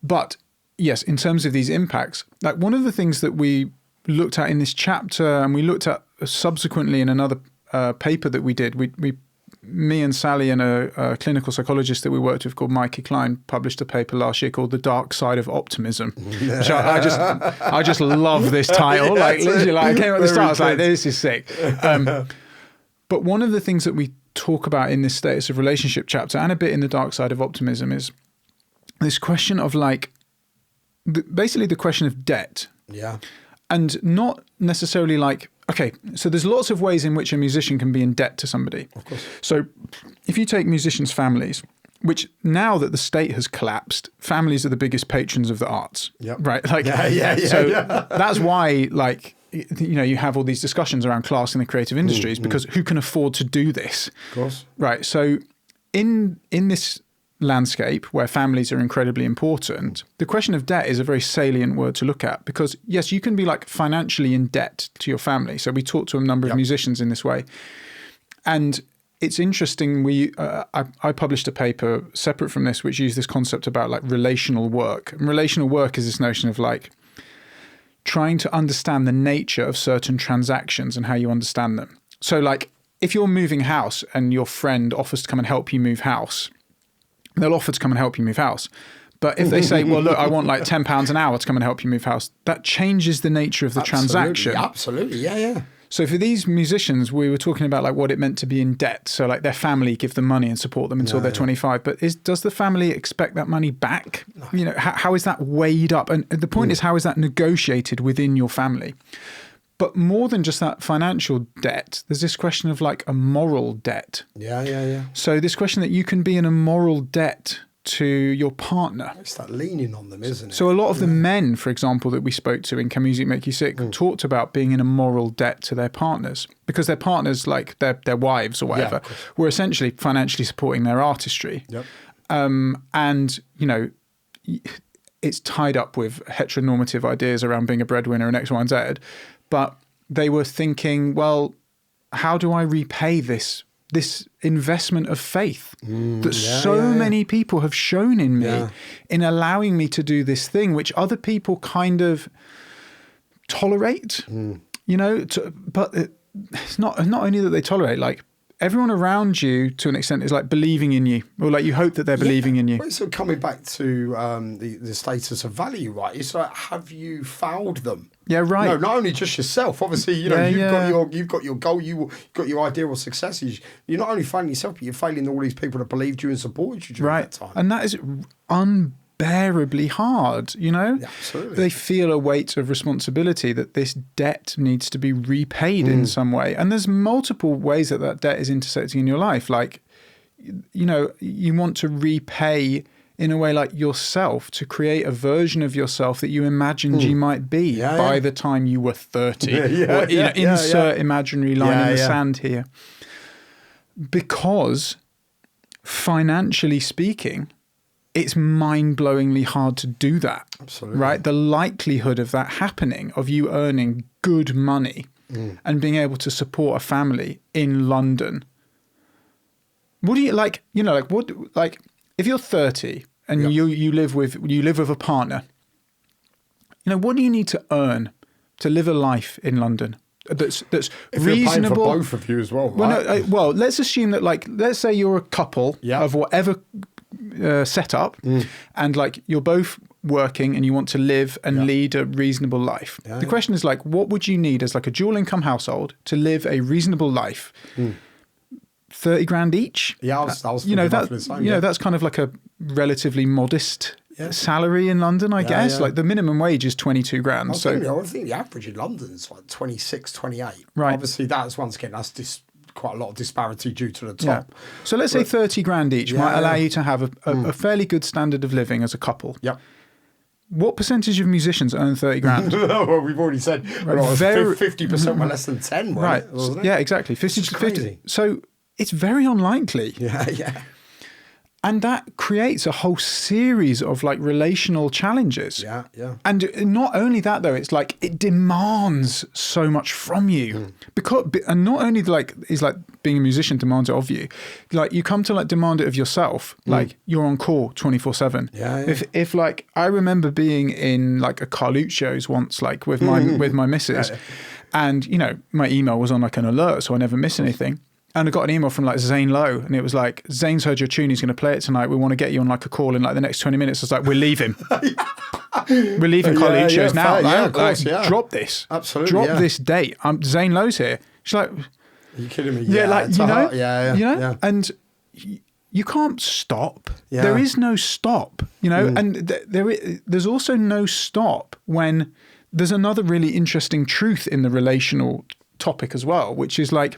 But yes, in terms of these impacts, like one of the things that we looked at in this chapter, and we looked at subsequently in another paper that we did, me and Sally and a clinical psychologist that we worked with called Mikey Klein published a paper last year called The Dark Side of Optimism, which I just love this title. Like literally, like I came at the start, I was like, this is sick. But one of the things that we talk about in this status of relationship chapter, and a bit in The Dark Side of Optimism, is this question of like, basically the question of debt. Yeah. And not necessarily like, okay, so there's lots of ways in which a musician can be in debt to somebody. Of course. So if you take musicians' families, which now that the state has collapsed, families are the biggest patrons of the arts. Yep. Right? Like, that's why, like, you know, you have all these discussions around class in the creative industries, because who can afford to do this? Of course. Right. So in this landscape where families are incredibly important, the question of debt is a very salient word to look at, because yes, you can be like financially in debt to your family. So we talked to a number of musicians in this way, and it's interesting. I published a paper separate from this which used this concept about like relational work. And relational work is this notion of like trying to understand the nature of certain transactions and how you understand them. So like if you're moving house and your friend offers to come and help you move house, they'll offer to come and help you move house. But if they say, well, look, I want like £10 an hour to come and help you move house, that changes the nature of the transaction. Absolutely. Yeah. So for these musicians, we were talking about like what it meant to be in debt. So like their family give them money and support them until they're 25. But does the family expect that money back? No. You know, how is that weighed up? And the point is, how is that negotiated within your family? But more than just that financial debt, there's this question of like a moral debt. Yeah. So this question that you can be in a moral debt to your partner. It's that leaning on them, isn't it? So a lot of the men, for example, that we spoke to in Can Music Make You Sick, talked about being in a moral debt to their partners, because their partners, like their wives or whatever, were essentially financially supporting their artistry. Yep. And, you know, it's tied up with heteronormative ideas around being a breadwinner and X, Y, and Z. But they were thinking, well, how do I repay this this investment of faith that so many people have shown in me in allowing me to do this thing, which other people kind of tolerate, you know, but it's not only that they tolerate, like everyone around you to an extent is like believing in you, or like you hope that they're believing in you. Well, so coming back to the status of value, right? It's like, have you fouled them? Yeah, right. No, not only just yourself. Obviously, you know, you've got your goal, you've got your ideal successes. You're not only failing yourself, but you're failing all these people that believed you and supported you during that time. And that is unbearably hard, you know? Yeah, absolutely. They feel a weight of responsibility that this debt needs to be repaid in some way. And there's multiple ways that that debt is intersecting in your life. Like, you know, you want to repay in a way like yourself, to create a version of yourself that you imagined you might be by the time you were 30. Or, you know, insert imaginary line in the sand here. Because financially speaking, it's mind-blowingly hard to do that. Absolutely. Right? The likelihood of that happening, of you earning good money and being able to support a family in London. What do you like, you know, like what, like if you're 30 and you live with a partner, you know, what do you need to earn to live a life in London that's if reasonable? you're paying for both of you as well, right? Well, let's assume that, like, let's say you're a couple of whatever setup, and like you're both working and you want to live and lead a reasonable life. The question is, like, what would you need as like a dual income household to live a reasonable life? 30 grand each. Yeah, I was you know that the same, you know that's kind of like a relatively modest salary in London, I guess. Like the minimum wage is 22 grand. I think the average in London is like 26, 28. Right. Obviously, that's once again quite a lot of disparity due to the top. Yeah. So let's say 30 grand each might allow you to have a fairly good standard of living as a couple. Yep. What percentage of musicians earn 30 grand? Well, we've already said 50% were less than 10, wasn't it? Yeah, exactly. 50 to 50. So it's very unlikely. Yeah. And that creates a whole series of like relational challenges. Yeah. And not only that, though, it's like it demands so much from you. And not only like is like being a musician demands it of you, like you come to like demand it of yourself. Like you're on call 24/7. Yeah. If like I remember being in like a Carluccio's once, like with my missus, and you know my email was on like an alert, so I never miss anything. And I got an email from like Zane Lowe, and it was like, Zane's heard your tune, he's going to play it tonight. We want to get you on like a call in like the next 20 minutes. I was like, we're leaving. We're leaving Carluccio's now. Drop this. Absolutely. Drop this date. Zane Lowe's here. She's like, are you kidding me? Yeah, like, you know? You know? Yeah. And you can't stop. Yeah. There is no stop, you know? And there's also no stop when there's another really interesting truth in the relational topic as well, which is like,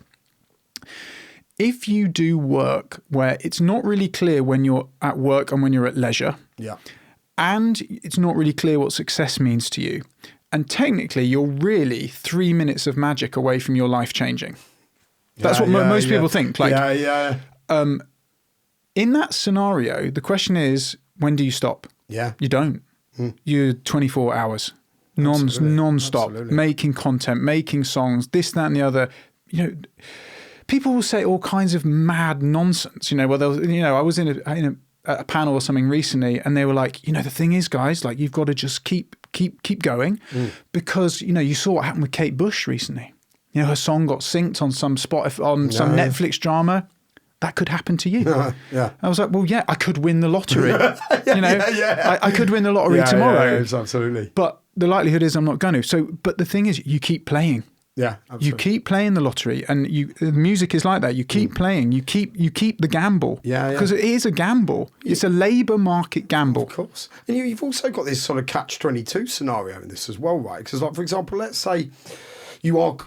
if you do work where it's not really clear when you're at work and when you're at leisure, and it's not really clear what success means to you, and technically you're really 3 minutes of magic away from your life changing. That's what most people think. Like, in that scenario, the question is, when do you stop? Yeah. You don't. You're 24 hours, non-stop, making content, making songs, this, that, and the other. You know, people will say all kinds of mad nonsense, you know, I was in a panel or something recently, and they were like, you know, the thing is, guys, like, you've got to just keep going, because, you know, you saw what happened with Kate Bush recently. You know, her song got synced on some some Netflix drama. That could happen to you. I was like, well, yeah, I could win the lottery. I could win the lottery tomorrow. Yeah, absolutely. But the likelihood is I'm not going to. So, but the thing is, you keep playing. Yeah, absolutely. You keep playing the lottery, and the music is like that. You keep playing. You keep the gamble. Because it is a gamble. It's a labour market gamble. Of course. And you've also got this sort of catch-22 scenario in this as well, right? Because, like, for example, let's say you are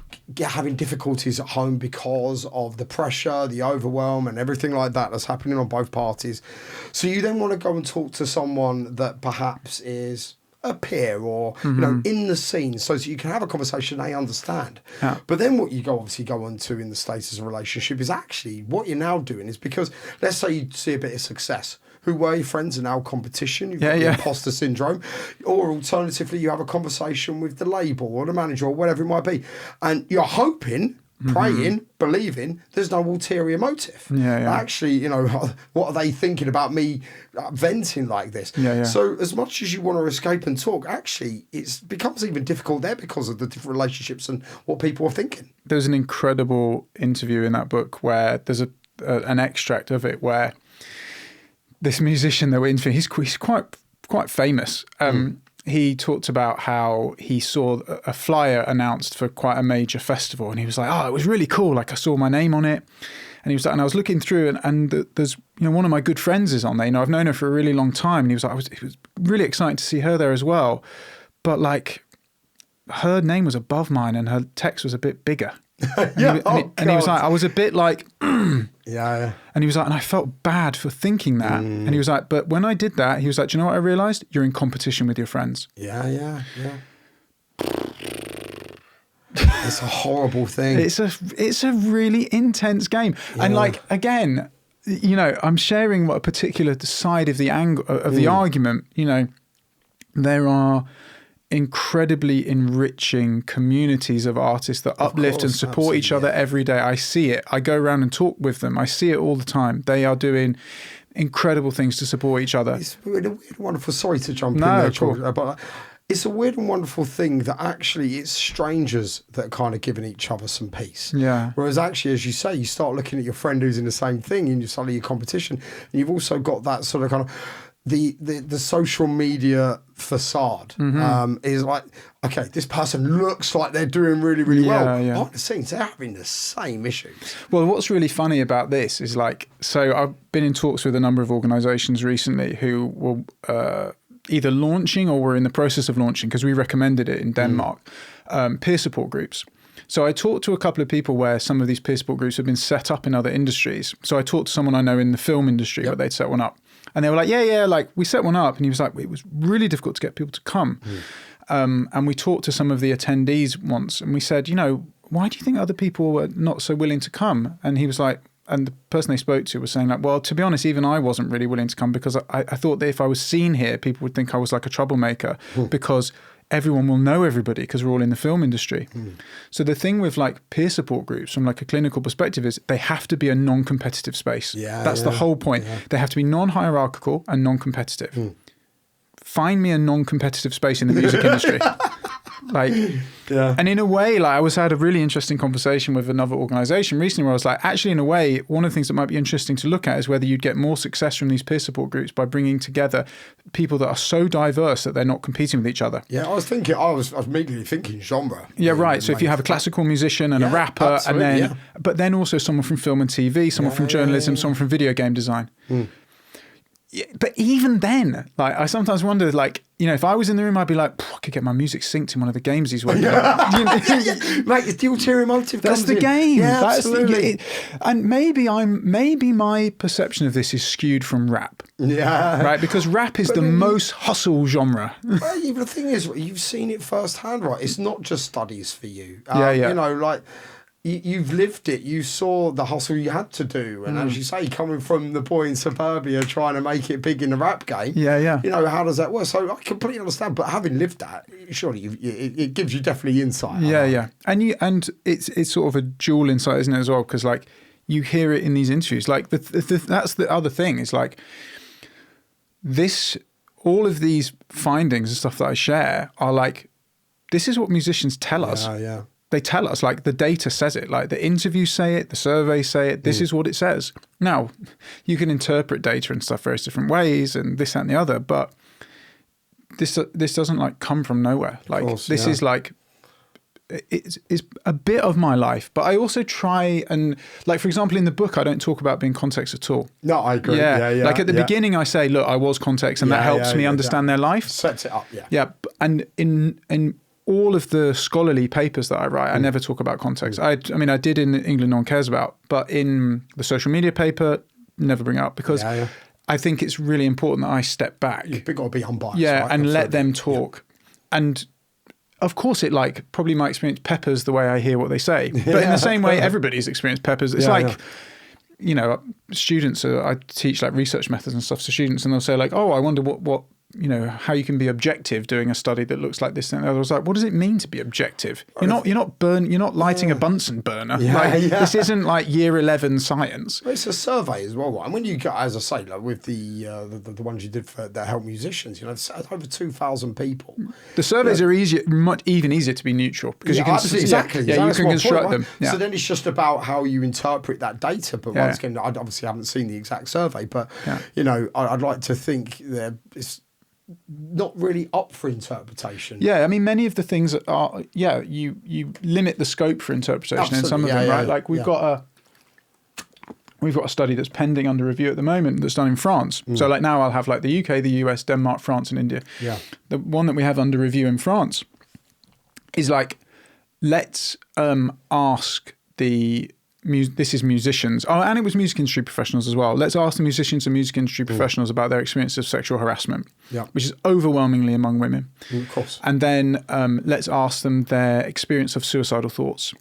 having difficulties at home because of the pressure, the overwhelm, and everything like that that's happening on both parties. So you then want to go and talk to someone that perhaps is a peer or you know, in the scene, so that you can have a conversation they understand. But then what you obviously go on to in the status of a relationship is actually what you're now doing is, because let's say you see a bit of success, who were your friends are now competition, you've got the imposter syndrome, or alternatively you have a conversation with the label or the manager or whatever it might be, and you're hoping praying, believing there's no ulterior motive. Actually, you know, what are they thinking about me venting like this? So as much as you want to escape and talk, actually it becomes even difficult there because of the different relationships and what people are thinking. There's an incredible interview in that book where there's an extract of it where this musician that we're interviewing, he's quite famous. He talked about how he saw a flyer announced for quite a major festival, and he was like, "Oh, it was really cool. Like I saw my name on it," and he was like, and I was looking through, and there's, you know, one of my good friends is on there. You know, I've known her for a really long time, and he was like, it was really exciting to see her there as well, but like her name was above mine, and her text was a bit bigger. And he was like, I was a bit like, and he was like, and I felt bad for thinking that. And he was like, but when I did that, he was like, do you know what I realized? You're in competition with your friends. It's a horrible thing. It's a really intense game. And like, again, you know, I'm sharing what a particular side of the angle of the argument. You know, there are incredibly enriching communities of artists that uplift and support each other every day. I see it. I go around and talk with them. I see it all the time. They are doing incredible things to support each other. It's a weird, wonderful. Sorry to jump in there, but it's a weird and wonderful thing that actually it's strangers that are kind of giving each other some peace. Whereas actually, as you say, you start looking at your friend who's in the same thing, and you're suddenly your competition, and you've also got that sort of kind of the social media facade is like, okay, this person looks like they're doing really, really well. Behind the scenes, they're having the same issues. Well, what's really funny about this is like, so I've been in talks with a number of organisations recently who were either launching or were in the process of launching, because we recommended it in Denmark, peer support groups. So I talked to a couple of people where some of these peer support groups have been set up in other industries. So I talked to someone I know in the film industry where they'd set one up. And they were like, like we set one up. And he was like, it was really difficult to get people to come. And we talked to some of the attendees once, and we said, you know, why do you think other people were not so willing to come? And he was like, and the person they spoke to was saying like, well, to be honest, even I wasn't really willing to come, because I thought that if I was seen here, people would think I was like a troublemaker, because everyone will know everybody because we're all in the film industry. So the thing with like peer support groups from like a clinical perspective is they have to be a non-competitive space. That's the whole point. They have to be non-hierarchical and non-competitive. Find me a non-competitive space in the music industry. Like, and in a way, like I had a really interesting conversation with another organisation recently where I was like, actually, in a way, one of the things that might be interesting to look at is whether you'd get more success from these peer support groups by bringing together people that are so diverse that they're not competing with each other. I was immediately thinking genre. So if you have a classical musician and a rapper, and then, but then also someone from film and TV, someone from journalism, someone from video game design. But even then, like I sometimes wonder, like, you know, if I was in the room, I'd be like, I could get my music synced in one of the games he's working on. You know? Mate, it's the ulterior motive. That's the game. That's absolutely. And maybe my perception of this is skewed from rap. Right, because rap is the most hustle genre. Well, the thing is, you've seen it firsthand, right? It's not just studies for you. You know, like. You've lived it. You saw the hustle you had to do, and as you say, coming from the boy in suburbia trying to make it big in the rap game. You know, how does that work? So I completely understand, but having lived that, surely it gives you definitely insight. And it's sort of a dual insight, isn't it, as well? Because like you hear it in these interviews. Like that's the other thing. Is like all of these findings and stuff that I share are like, this is what musicians tell us. They tell us, like the data says it, like the interviews say it, the surveys say it, this is what it says. Now, you can interpret data and stuff various different ways and this, that and the other, but this doesn't like come from nowhere. Like this is like, it's a bit of my life, but I also try and like, for example, in the book, I don't talk about being context at all. No, I agree. Like at the beginning, I say, look, I was context and that helps me understand their life. Sets it up, and in all of the scholarly papers that I write, I never talk about context. I mean, I did in England No One Cares About, but in the social media paper, never bring it up because I think it's really important that I step back. You've got to be unbiased. Right? And absolutely. Let them talk. And of course it like, probably my experience peppers the way I hear what they say. But in the same way, everybody's experience peppers. It's you know, students, I teach like research methods and stuff to students and they'll say like, oh, I wonder what how you can be objective doing a study that looks like this. And I was like, what does it mean to be objective? You're not lighting a Bunsen burner. This isn't like year 11 science. Well, it's a survey as well, right? And when you go, as I say, like with the ones you did that help musicians, it's over 2,000 people. The surveys are even easier to be neutral because you can exactly. you can construct them. Yeah. So then it's just about how you interpret that data. But once again, I obviously haven't seen the exact survey, but I'd like to think it's not really up for interpretation. Yeah, I mean, many of the things are, you limit the scope for interpretation in some of them, right? Like we've got a study that's pending under review at the moment that's done in France. So like now I'll have like the UK, the US, Denmark, France and India. Yeah. The one that we have under review in France is like, let's ask this is musicians. Oh, and it was music industry professionals as well. Let's ask the musicians and music industry professionals about their experience of sexual harassment, which is overwhelmingly among women. Of course. And then let's ask them their experience of suicidal thoughts.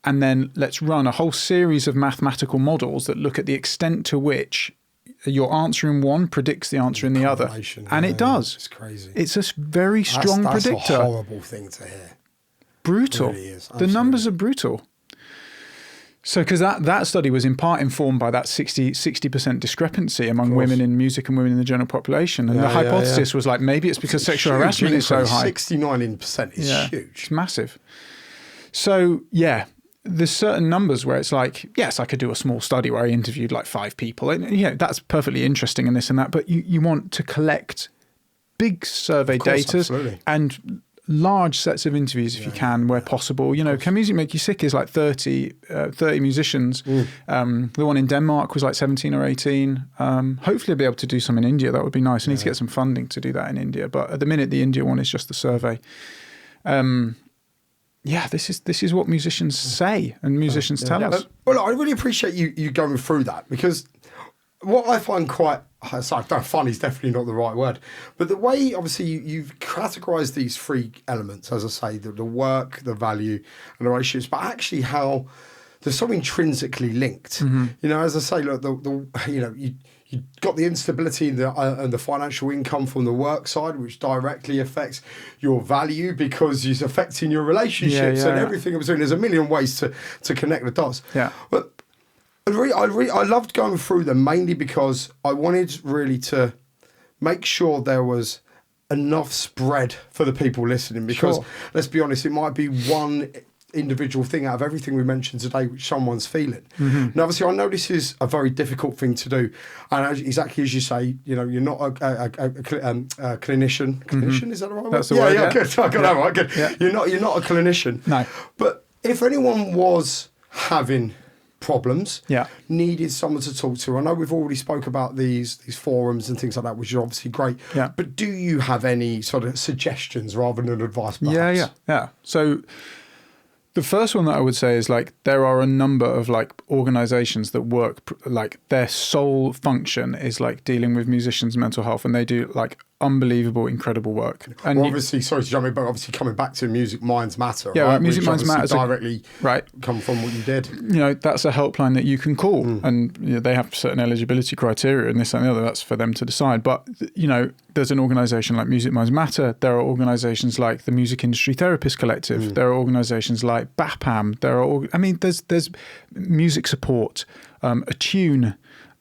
And then let's run a whole series of mathematical models that look at the extent to which your answer in one predicts the answer in the other. And it does. It's crazy. It's a very strong predictor. That's a horrible thing to hear. Brutal. It really is. The numbers are brutal. So, because that study was in part informed by that 60% discrepancy among women in music and women in the general population. And the hypothesis was like, maybe it's because sexual harassment is so high. 69% is huge. It's massive. So, there's certain numbers where it's like, yes, I could do a small study where I interviewed like 5 people. And, that's perfectly interesting and this and that. But you want to collect big survey data and large sets of interviews if you can, where possible. Can Music Make You Sick is like 30 musicians. The one in Denmark was like 17 or 18. Hopefully I'll be able to do some in India. That would be nice. I need to get some funding to do that in India. But at the minute, the India one is just the survey. This is what musicians say and musicians tell us. Well, I really appreciate you going through that, because what I find quite, fun is definitely not the right word, but the way, obviously, you've categorised these 3 elements, as I say, the work, the value, and the relationships, but actually how they're so intrinsically linked. As I say, look, you got the instability and the financial income from the work side, which directly affects your value because it's affecting your relationships and everything in between. There's a million ways to connect the dots. Yeah. But I loved going through them, mainly because I wanted really to make sure there was enough spread for the people listening, because let's be honest, it might be one individual thing out of everything we mentioned today which someone's feeling. Now, obviously, I know this is a very difficult thing to do, and exactly as you say, you're not a clinician. Clinician, is that the right word? That's the word. Yeah, good. I got that right. Good. Yeah. You're not a clinician. No. But if anyone was having problems, yeah, needed someone to talk to. I know we've already spoke about these forums and things like that, which are obviously great. Yeah. But do you have any sort of suggestions rather than advice, perhaps? Yeah. So the first one that I would say is like there are a number of like organizations that work like their sole function is like dealing with musicians' mental health, and they do like unbelievable, incredible work. And well, obviously, sorry to jump in, but obviously coming back to Music Minds Matter. Yeah, right? Music Minds Matter directly come from what you did. You know, that's a helpline that you can call, and you know, they have certain eligibility criteria and this and the other. That's for them to decide. But you know, there's an organisation like Music Minds Matter. There are organisations like the Music Industry Therapist Collective. There are organisations like BAPAM. There's music support, Attune.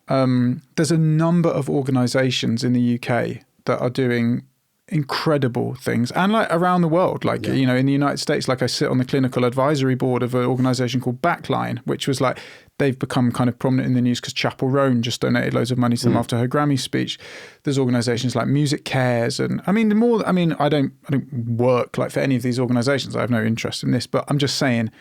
There's a number of organisations in the UK that are doing incredible things, and like around the world, like you know, in the United States, like I sit on the clinical advisory board of an organisation called Backline, which was like they've become kind of prominent in the news because Chapel Roan just donated loads of money to them after her Grammy speech. There's organisations like Music Cares, and I don't work like for any of these organisations. I have no interest in this, but I'm just saying,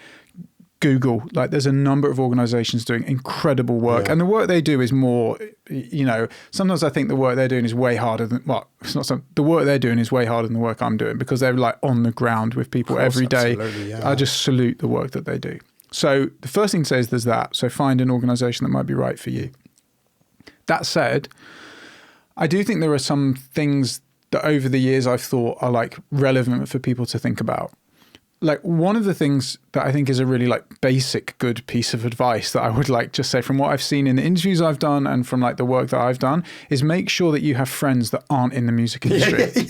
Google, like there's a number of organisations doing incredible work, and the work they do is more, you know, sometimes I think the work they're doing is way harder than, well, it's not some, the work they're doing is way harder than the work I'm doing, because they're like on the ground with people every day. I just salute the work that they do. So the first thing to say is there's that. So find an organisation that might be right for you. That said, I do think there are some things that over the years I've thought are like relevant for people to think about. like one of the things that I think is a really like basic good piece of advice that I would like just say from what I've seen in the interviews I've done and from like the work that I've done is make sure that you have friends that aren't in the music industry.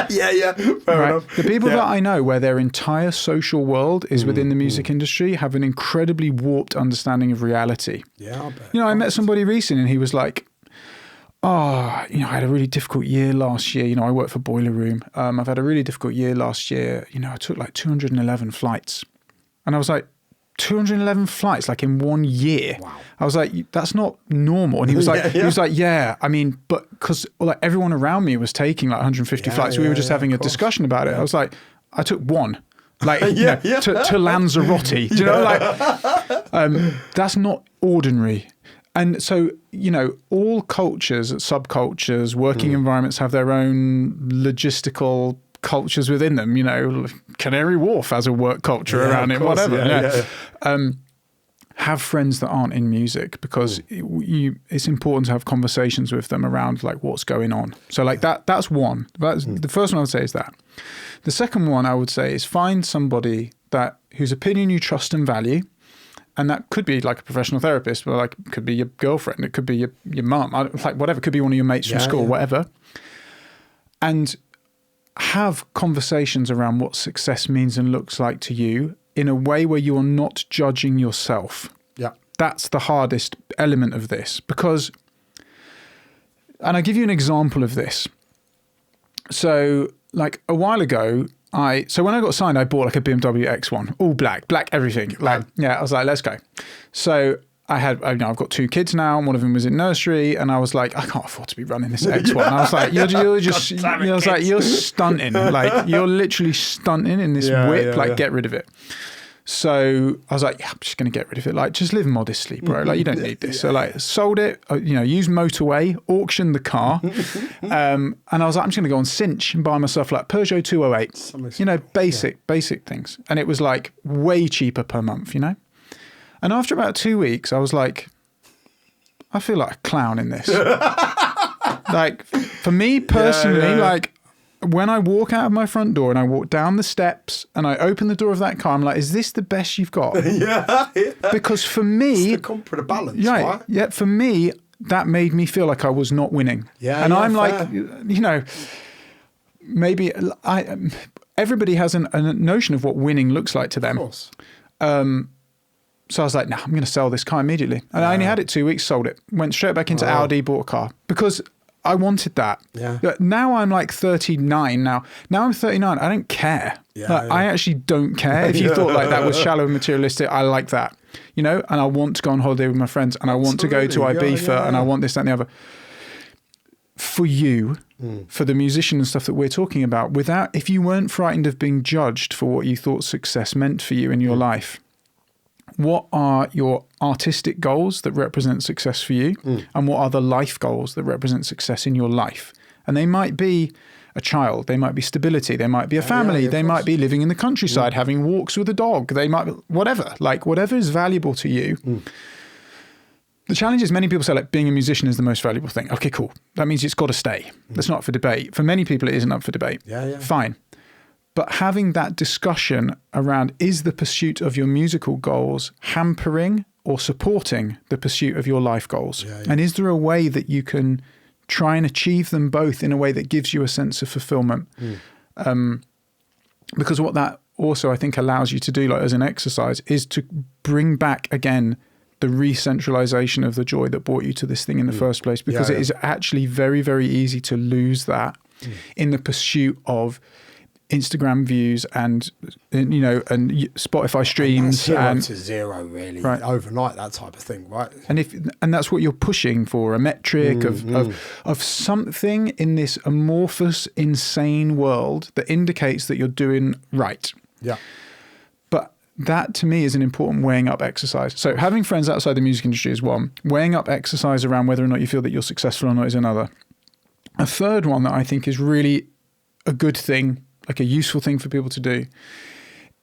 Yeah. Fair enough. The people that I know where their entire social world is within the music industry have an incredibly warped understanding of reality. Yeah, I bet. You know, I met somebody recently and he was like, I had a really difficult year last year. You know, I work for Boiler Room. I've had a really difficult year last year. You know, I took like 211 flights. And I was like, 211 flights, like in 1 year. Wow. I was like, that's not normal. And he was like, I mean, but because like everyone around me was taking like 150 flights. So we were just having a discussion about it. I was like, I took one. Like to Lanzarote. Do you know, like that's not ordinary. And so, you know, all cultures, subcultures, working environments have their own logistical cultures within them. You know, Canary Wharf has a work culture around it, whatever. Have friends that aren't in music because it's important to have conversations with them around like what's going on. So like that's one. The first one I would say is that. The second one I would say is find somebody whose opinion you trust and value. And that could be like a professional therapist, or like it could be your girlfriend, it could be your mum, like whatever, it could be one of your mates from school, whatever. And have conversations around what success means and looks like to you in a way where you are not judging yourself. Yeah. That's the hardest element of this because, and I'll give you an example of this. So like a while ago, so when I got signed, I bought like a BMW X1, all black everything. Like, I was like, let's go. So I've got 2 kids now, and one of them was in nursery, and I was like, I can't afford to be running this X1. I was like, you're stunting, like you're literally stunting in this whip, like get rid of it. So I was like, I'm just going to get rid of it. Like, just live modestly, bro. Like, you don't need this. So like sold it, used motorway, auctioned the car. And I was like, I'm just going to go on Cinch and buy myself like Peugeot 208, basic things. And it was like way cheaper per month, you know? And after about 2 weeks, I was like, I feel like a clown in this. Like for me personally, like, when I walk out of my front door and I walk down the steps and I open the door of that car, I'm like, is this the best you've got? Because for me... It's the comfort of balance, right? Yeah, for me, that made me feel like I was not winning. And I'm fair. Like, you know, maybe everybody has a notion of what winning looks like to them. Of course. So I was like, I'm going to sell this car immediately. And I only had it 2 weeks, sold it. Went straight back into Audi, bought a car. Because... I wanted that. Yeah. Now I'm like 39 now. Now I'm 39. I don't care. I actually don't care. If you thought like that was shallow and materialistic, I like that. You know, and I want to go on holiday with my friends and I want to go to Ibiza and I want this, that and the other. For you, for the musician and stuff that we're talking about, if you weren't frightened of being judged for what you thought success meant for you in your life, what are your artistic goals that represent success for you? And what are the life goals that represent success in your life? And they might be a child, they might be stability, they might be a family, they might be living in the countryside, having walks with a dog, they might be whatever is valuable to you. The challenge is many people say like being a musician is the most valuable thing. Okay, cool. That means it's got to stay. That's not up for debate. For many people, it isn't up for debate. Fine. But having that discussion around is the pursuit of your musical goals hampering or supporting the pursuit of your life goals? And is there a way that you can try and achieve them both in a way that gives you a sense of fulfillment? Because what that also I think allows you to do, like as an exercise, is to bring back again the re-centralization of the joy that brought you to this thing in the first place, because it is actually very, very easy to lose that in the pursuit of Instagram views and Spotify streams, and to zero really overnight, that type of thing, right? And that's what you're pushing for, a metric of something in this amorphous, insane world that indicates that you're doing right. But that to me is an important weighing up exercise. So having friends outside the music industry is one. Weighing up exercise around whether or not you feel that you're successful or not is another. A third one that I think is really a good thing, like a useful thing for people to do,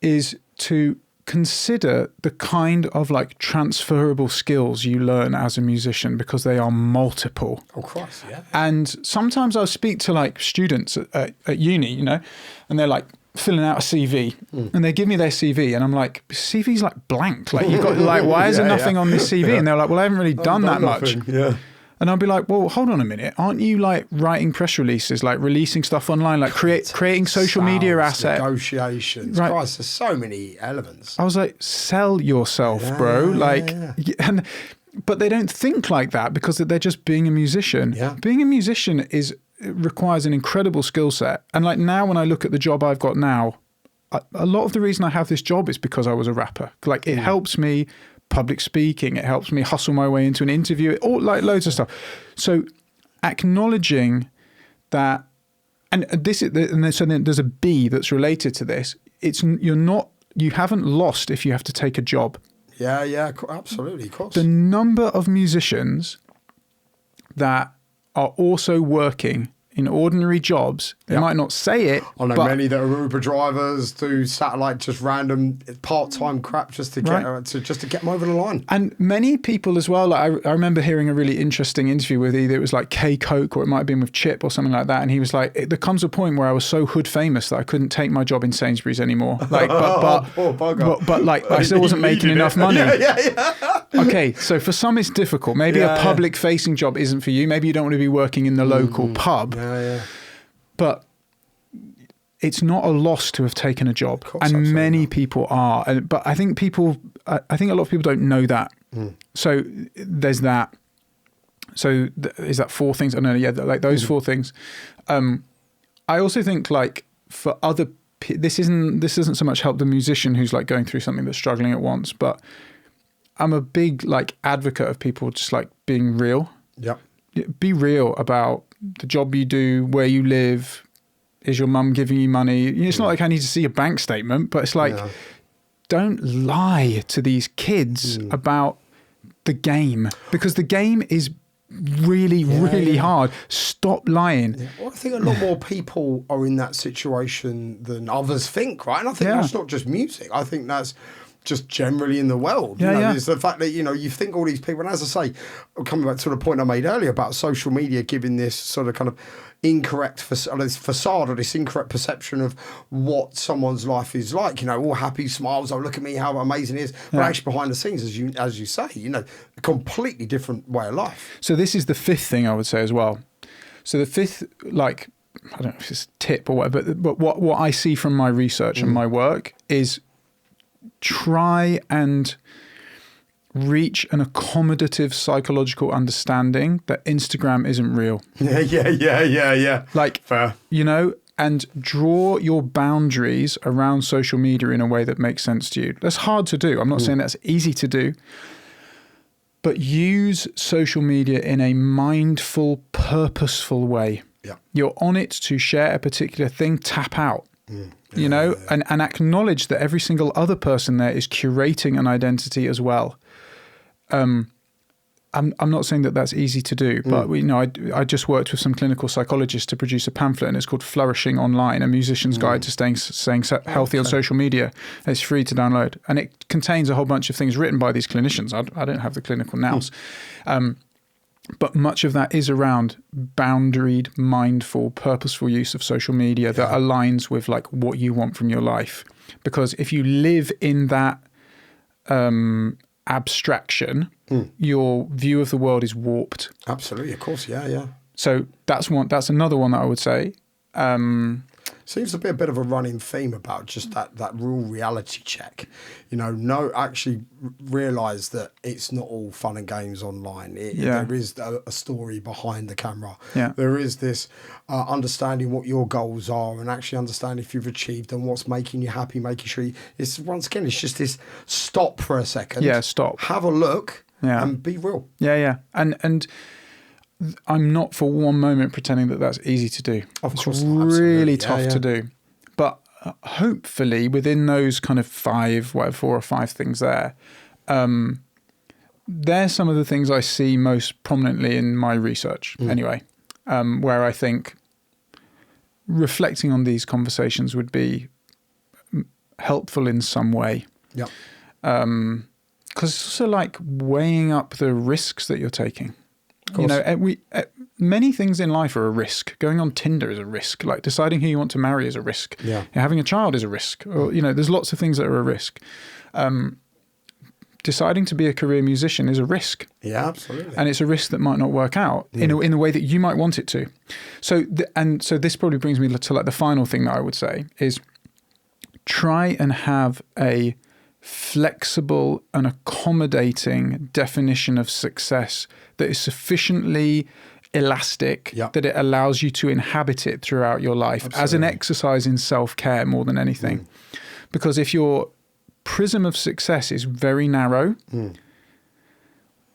is to consider the kind of like transferable skills you learn as a musician, because they are multiple. Of course, yeah. And sometimes I'll speak to like students at uni, and they're like, filling out a CV and they give me their CV and I'm like, CV's like blank. Like you've got like, why is there nothing on this CV? And they're like, well, I haven't really done that much. Yeah. And I'll be like, well, hold on a minute. Aren't you like writing press releases, like releasing stuff online, like creating social media assets? Negotiations. Right. Christ, there's so many elements. I was like, sell yourself, bro. Like, but they don't think like that because they're just being a musician. Yeah. Being a musician requires an incredible skill set. And like now when I look at the job I've got now, a lot of the reason I have this job is because I was a rapper. Like it helps me public speaking, it helps me hustle my way into an interview, all like loads of stuff. So acknowledging that, and this is, and so then there's a B that's related to this. You haven't lost if you have to take a job. Yeah, absolutely, of course. The number of musicians that are also working in ordinary jobs, they might not say it. I know many that are Uber drivers, do satellite, just random part-time crap just to get just to get them over the line. And many people as well. Like I remember hearing a really interesting interview with either it was like K Coke or it might have been with Chip or something like that. And he was like, there comes a point where I was so hood famous that I couldn't take my job in Sainsbury's anymore. Like, but like I still wasn't making enough money. Yeah. Okay, so for some it's difficult. Maybe a public-facing job isn't for you. Maybe you don't want to be working in the local pub. Yeah. But it's not a loss to have taken a job, and many people are. But I think a lot of people don't know that. So there's that. So is that 4 things? I don't know. Yeah, like those 4 things. I also think like for other, this doesn't so much help the musician who's like going through something that's struggling at once, but I'm a big like advocate of people just like being real. Yep. Be real about the job you do, where you live. Is your mum giving you money? It's not like I need to see a bank statement, but it's like, don't lie to these kids about the game, because the game is really hard. Stop lying. Yeah. Well, I think a lot more people are in that situation than others think, right? And I think that's not just music. I think that's just generally in the world. It's the fact that, you think all these people, and as I say, coming back to the point I made earlier about social media giving this sort of kind of incorrect facade or this incorrect perception of what someone's life is like, all happy smiles, oh look at me, how amazing it is, but actually behind the scenes, as you say, a completely different way of life. So this is the 5th thing I would say as well. So the 5th, like, I don't know if it's a tip or whatever, but what I see from my research and my work is try and reach an accommodative psychological understanding that Instagram isn't real. Yeah. Like, fair. And draw your boundaries around social media in a way that makes sense to you. That's hard to do. I'm not saying that's easy to do, but use social media in a mindful, purposeful way. Yeah. You're on it to share a particular thing, tap out. And acknowledge that every single other person there is curating an identity as well. I'm not saying that that's easy to do, but I just worked with some clinical psychologists to produce a pamphlet, and it's called Flourishing Online, a musician's guide to staying healthy on social media. It's free to download, and it contains a whole bunch of things written by these clinicians. I don't have the clinical nous. But much of that is around boundaried, mindful, purposeful use of social media that aligns with like what you want from your life. Because if you live in that abstraction, your view of the world is warped. Absolutely, of course, yeah. So that's another one that I would say. Seems to be a bit of a running theme about just that real reality check. Actually realise that it's not all fun and games online. There is a story behind the camera. Yeah. There is this understanding what your goals are and actually understand if you've achieved and what's making you happy, making sure it's just this stop for a second. Yeah, stop. Have a look and be real. Yeah. And I'm not for one moment pretending that that's easy to do. Of course, it's really tough to do. But hopefully within those kind of 4 or 5 things there, they're some of the things I see most prominently in my research anyway, where I think reflecting on these conversations would be helpful in some way. Yeah. Because it's also like weighing up the risks that you're taking. many things in life are a risk. Going on Tinder is a risk. Like deciding who you want to marry is a risk. Yeah. Having a child is a risk. Or, there's lots of things that are a risk. Deciding to be a career musician is a risk. Yeah, absolutely. And it's a risk that might not work out in the way that you might want it to. So this probably brings me to like the final thing that I would say is try and have a flexible and accommodating definition of success that is sufficiently elastic that it allows you to inhabit it throughout your life as an exercise in self-care more than anything. Because if your prism of success is very narrow,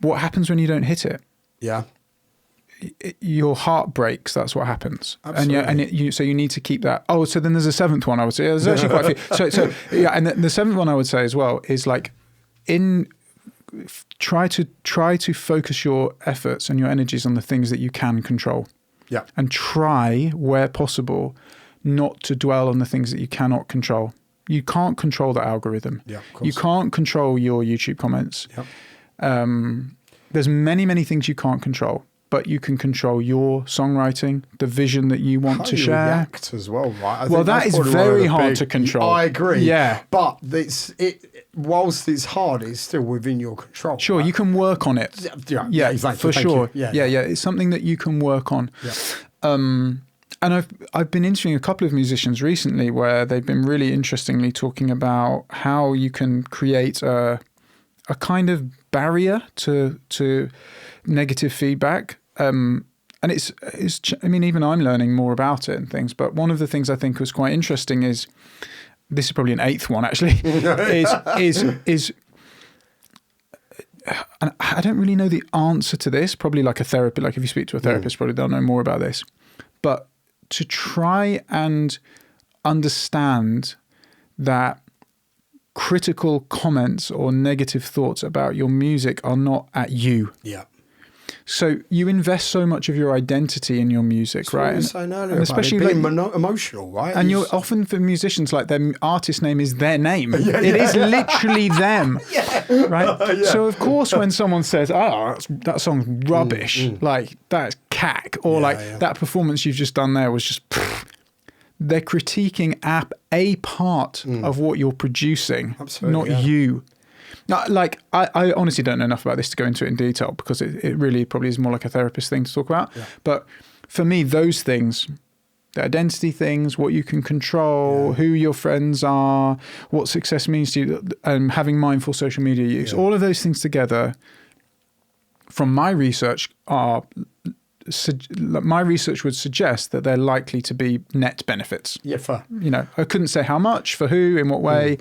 what happens when you don't hit it? Yeah. Your heart breaks. That's what happens. Absolutely. So you need to keep that. Oh, so then there's a seventh one I would say. There's actually quite a few. And the seventh one I would say as well is like try to focus your efforts and your energies on the things that you can control. Yeah. And try, where possible, not to dwell on the things that you cannot control. You can't control the algorithm. Yeah, of course. You can't control your YouTube comments. Yep. There's many, many things you can't control, but you can control your songwriting, the vision that you want to share. React as well, right? Well, that is very hard to control. I agree. Yeah. But whilst it's hard, it's still within your control. Sure, right? you can work on it. Yeah, exactly. For Thank sure. you. Yeah. It's something that you can work on. Yeah. And I've been interviewing a couple of musicians recently where they've been really interestingly talking about how you can create a kind of barrier to negative feedback. And it's I mean, even I'm learning more about it and things. But one of the things I think was quite interesting is, this is probably an eighth one actually, is and I don't really know the answer to this. Probably like a therapist, like if you speak to a therapist, probably they'll know more about this. But to try and understand that critical comments or negative thoughts about your music are not at you. Yeah. So you invest so much of your identity in your music, That's right? what we were saying earlier, and especially being emotional, right? And you're often, for musicians, like their artist name is their name. It is literally them, right? Yeah. So of course, when someone says, "Oh, that song's rubbish," like that's cack, or that performance you've just done there was just, they're critiquing a part of what you're producing, not you. Now, like, I honestly don't know enough about this to go into it in detail, because it really probably is more like a therapist thing to talk about. Yeah. But for me, those things, the identity things, what you can control, who your friends are, what success means to you, having mindful social media use, all of those things together, from my research, my research would suggest that they're likely to be net benefits. Yeah, fair. I couldn't say how much, for who, in what way.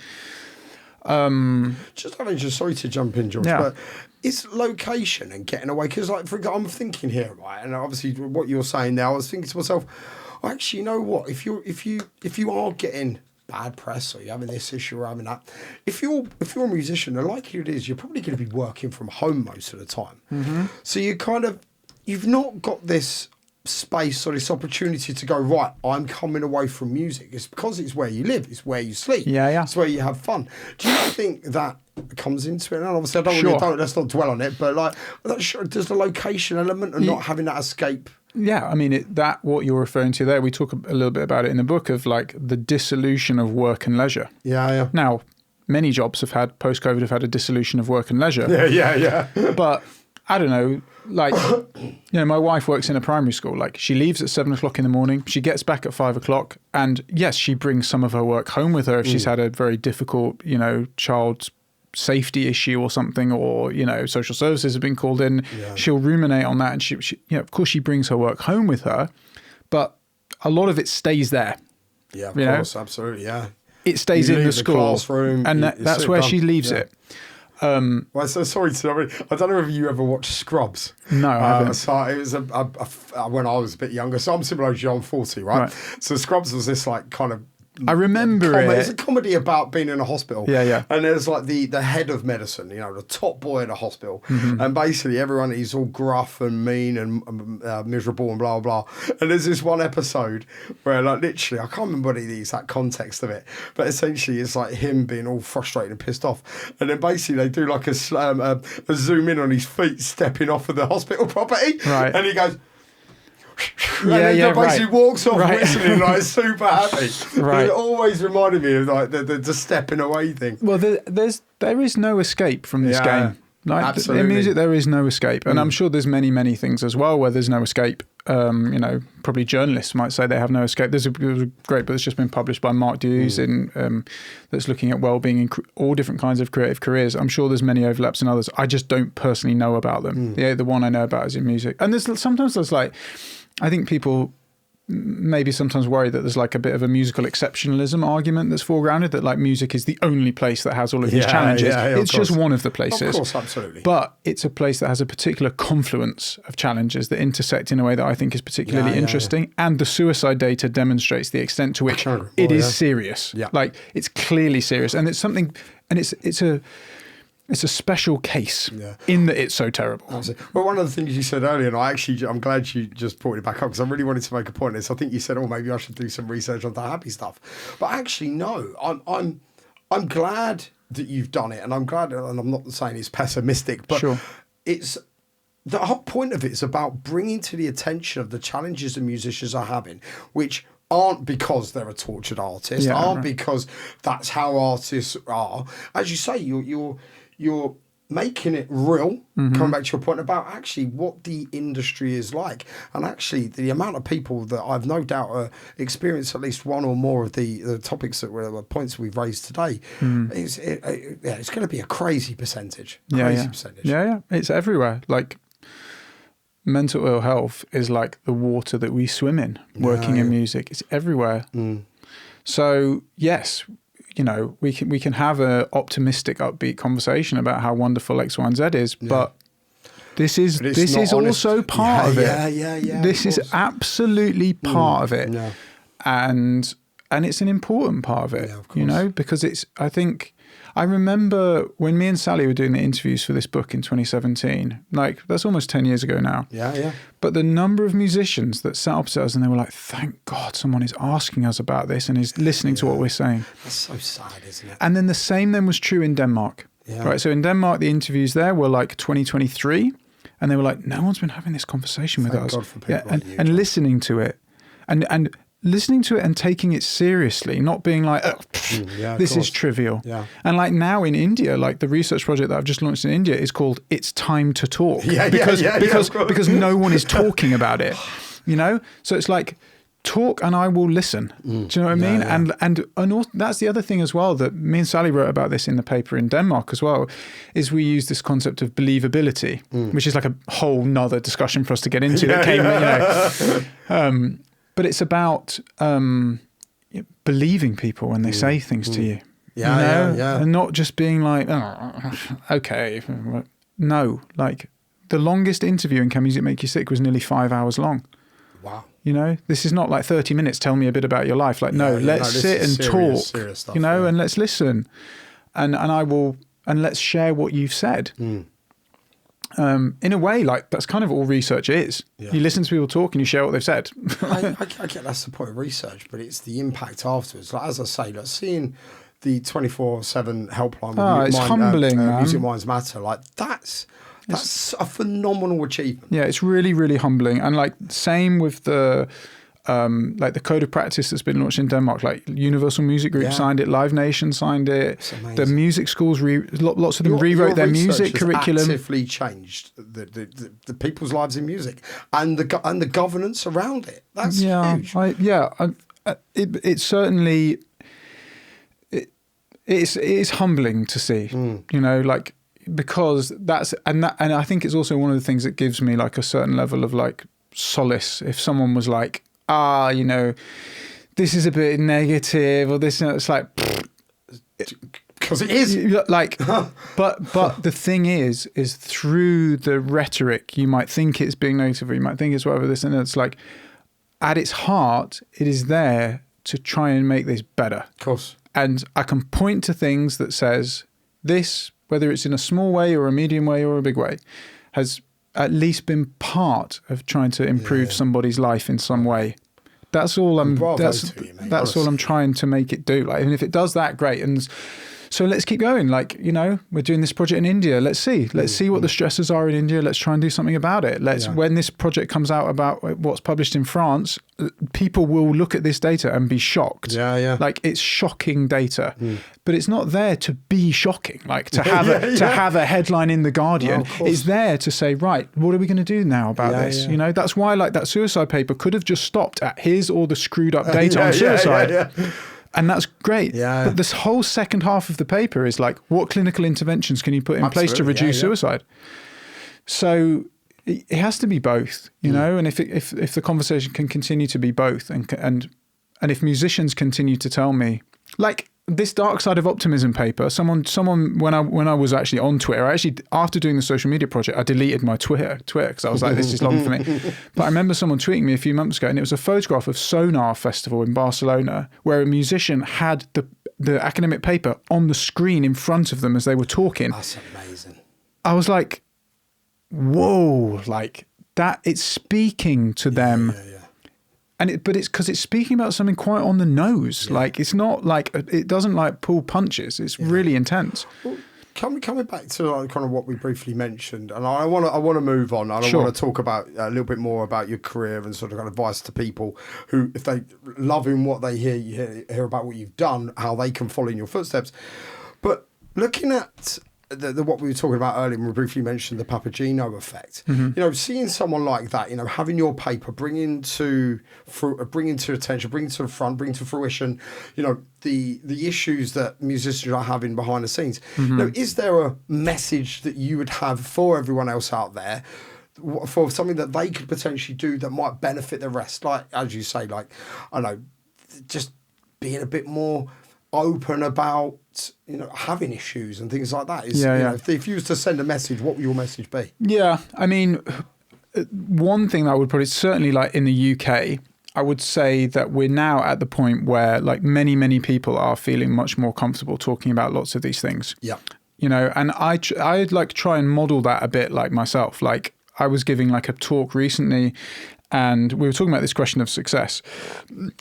Just sorry to jump in, George, but it's location and getting away. Because, like, for example, I'm thinking here, right, and obviously what you're saying now, I was thinking to myself, actually, you know what? If you are getting bad press, or you're having this issue or having that, if you're a musician, the likelihood is you're probably going to be working from home most of the time. Mm-hmm. So you've not got this space or this opportunity to go, right, I'm coming away from music. It's because it's where you live, it's where you sleep, it's where you have fun. Do you think that comes into it? And obviously let's not dwell on it, but like, does the location element and not having that escape? Yeah, I mean, what you're referring to there, we talk a little bit about it in the book, of like the dissolution of work and leisure. Yeah. Now, many jobs post-COVID have had a dissolution of work and leisure. Yeah. But I don't know, like, my wife works in a primary school. Like, she leaves at 7:00 in the morning. She gets back at 5:00. And yes, she brings some of her work home with her if she's had a very difficult, child safety issue or something, or, social services have been called in. Yeah. She'll ruminate on that. And she of course she brings her work home with her, but a lot of it stays there. Yeah, of course. Absolutely. Yeah. It stays in the school, classroom, and that's where she leaves it. Well, so sorry I don't know if you ever watched Scrubs. No, I haven't. So it was when I was a bit younger. So I'm similar to you, I'm 40, right? So Scrubs was this like kind of, I remember it. It's a comedy about being in a hospital. Yeah. And there's like the head of medicine, the top boy in the hospital. Mm-hmm. And basically everyone, he's all gruff and mean and miserable and blah, blah, blah. And there's this one episode where, like, literally, I can't remember the exact context of it, but essentially it's like him being all frustrated and pissed off. And then basically they do like a zoom in on his feet stepping off of the hospital property. Right. And he goes, and then basically walks off right. whistling like super happy. Right. It always reminded me of like the stepping away thing. Well, there is no escape from this game. Like absolutely. in music, there is no escape, and I'm sure there's many things as well where there's no escape. Probably journalists might say they have no escape. There's a great book that's just been published by Mark Hughes that's looking at well-being in all different kinds of creative careers. I'm sure there's many overlaps in others. I just don't personally know about them. The one I know about is in music, and sometimes there's like, I think people maybe sometimes worry that there's like a bit of a musical exceptionalism argument that's foregrounded, that like music is the only place that has all of these challenges. It's just one of the places. Of course, absolutely. But it's a place that has a particular confluence of challenges that intersect in a way that I think is particularly interesting. And the suicide data demonstrates the extent to which it is serious. Yeah. Like it's clearly serious, and it's something, and it's a special case in that it's so terrible. Absolutely. Well, one of the things you said earlier, and I'm glad you just brought it back up because I really wanted to make a point of this. I think you said, "Oh, maybe I should do some research on the happy stuff," but actually, no. I'm glad that you've done it, and I'm glad. And I'm not saying it's pessimistic, but it's the whole point of it is about bringing to the attention of the challenges that musicians are having, which aren't because they're a tortured artist, because that's how artists are. As you say, you're making it real, coming back to your point about actually what the industry is like. And actually the amount of people that I've no doubt experienced at least one or more of the topics that were points we've raised today, it's going to be a crazy percentage. Percentage. Yeah. It's everywhere. Like mental ill health is like the water that we swim in working in music. It's everywhere. So yes, we can have a optimistic, upbeat conversation about how wonderful X, Y, and Z is, but this is also part of it. This is absolutely part of it, and it's an important part of it, because I remember when me and Sally were doing the interviews for this book in 2017, like that's almost 10 years ago now. But the number of musicians that sat opposite us and they were like, thank God someone is asking us about this and is listening to what we're saying. That's so sad, isn't it? And then the same then was true in Denmark. Right. So in Denmark, the interviews there were like 2023 and they were like, no one's been having this conversation with us. God for people like you, and listening to it and listening to it and taking it seriously, not being like, this is trivial. And like now in India, like the research project that I've just launched in India is called It's Time to Talk. Because no one is talking about it, So it's like, talk and I will listen. Do you know what I mean? And also, that's the other thing as well that me and Sally wrote about this in the paper in Denmark as well, is we use this concept of believability, which is like a whole nother discussion for us to get into that came, but it's about believing people when they say things to you. And not just being like, oh, okay. No, like the longest interview in Can Music Make You Sick was nearly 5 hours long. Wow. This is not like 30 minutes, tell me a bit about your life. Like, let's sit and talk, serious stuff, and let's listen. And let's share what you've said. In a way, like that's kind of all research is. You listen to people talk and you share what they've said. I get that's the point of research, but it's the impact afterwards. Like as I say, like seeing the 24/7 helpline. It's humbling, man. Music Minds Matter. Like that's a phenomenal achievement. Yeah, it's really, really humbling. And like same with the like the code of practice that's been launched in Denmark, like Universal Music Group signed it, Live Nation signed it. The music schools, lots of them rewrote their music curriculum. Actively changed the people's lives in music and the governance around it. That's huge. It certainly it is humbling to see. Like because and I think it's also one of the things that gives me like a certain level of like solace if someone was like, this is a bit negative or this, it's like, because it is like, but the thing is through the rhetoric, you might think it's being negative or you might think it's whatever this, and it's like, at its heart, it is there to try and make this better. Of course. And I can point to things that says this, whether it's in a small way or a medium way or a big way, has at least been part of trying to improve somebody's life in some way. That's all I'm. That's all I'm trying to make it do. Like, and if it does that, great. And So let's keep going. Like, you know, we're doing this project in India. Let's see what the stresses are in India. Let's try and do something about it. When this project comes out about what's published in France, people will look at this data and be shocked. Like, it's shocking data, but it's not there to be shocking. Like, to have have a headline in the Guardian. It's there to say, right, what are we going to do now about this? You know, that's why, like, that suicide paper could have just stopped at here's all the screwed up data on suicide. And that's great. But this whole second half of the paper is like, what clinical interventions can you put in place to reduce suicide? So it has to be both, you know, and if the conversation can continue to be both, and if musicians continue to tell me, like, this Dark Side of Optimism paper, someone when I was actually on Twitter, after doing the social media project, I deleted my Twitter because I was like, this is long for me. But I remember someone tweeting me a few months ago, and it was a photograph of Sonar Festival in Barcelona, where a musician had the academic paper on the screen in front of them as they were talking. That's amazing. I was like, whoa, like that, it's speaking to them. But it's because it's speaking about something quite on the nose. Like, it's not like, it doesn't like pull punches. It's really intense. Well, coming back to like kind of what we briefly mentioned, and I want to move on. I want to talk about a little bit more about your career and sort of kind of advice to people who, if they loving what they hear about what you've done, how they can follow in your footsteps. But looking at what we were talking about earlier, when we briefly mentioned the Papageno effect. You know, seeing someone like that, you know, having your paper bringing to attention, bring to the front, bring to fruition, you know, the issues that musicians are having behind the scenes. You know, is there a message that you would have for everyone else out there, for something that they could potentially do that might benefit the rest? Like, as you say, like, I don't know, just being a bit more open about, you know, having issues and things like that. You know, if you was to send a message, what would your message be? I mean, one thing that I would probably, certainly like in the UK, I would say that we're now at the point where like many people are feeling much more comfortable talking about lots of these things. You know, and I'd like to try and model that a bit like myself. Like, I was giving like a talk recently, and we were talking about this question of success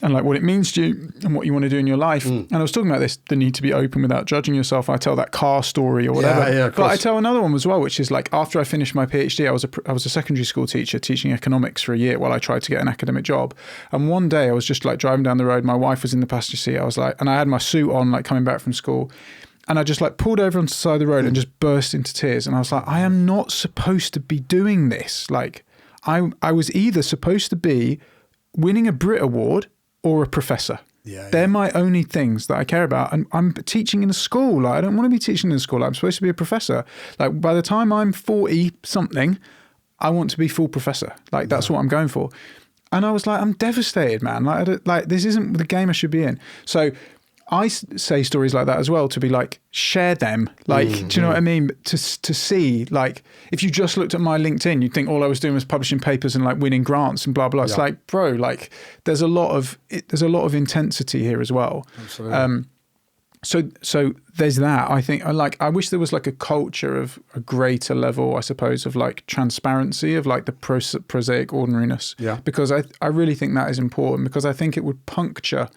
and like what it means to you and what you want to do in your life. And I was talking about the need to be open without judging yourself. I tell that car story or whatever. But I tell another one as well, which is like, after I finished my PhD, I was a secondary school teacher teaching economics for a year while I tried to get an academic job. And one day I was just like driving down the road. My wife was in the passenger seat. I was like, and I had my suit on, like coming back from school. And I just like pulled over onto the side of the road and just burst into tears. And I was like, I am not supposed to be doing this. Like, I was either supposed to be winning a Brit Award or a professor. They're my only things that I care about. And I'm teaching in a school. Like, I don't want to be teaching in a school. I'm supposed to be a professor. Like, by the time I'm 40 something, I want to be full professor. Like, that's what I'm going for. And I was like, I'm devastated, man. Like, this isn't the game I should be in. So I say stories like that as well, to be like, share them. Like, do you know what I mean? To see, like, if you just looked at my LinkedIn, you'd think all I was doing was publishing papers and like winning grants and blah, blah. It's like, bro, like there's a lot of intensity here as well. Absolutely. So there's that. I think I wish there was like a culture of a greater level, I suppose, of like transparency, of like the prosaic ordinariness. Because I really think that is important, because I think it would puncture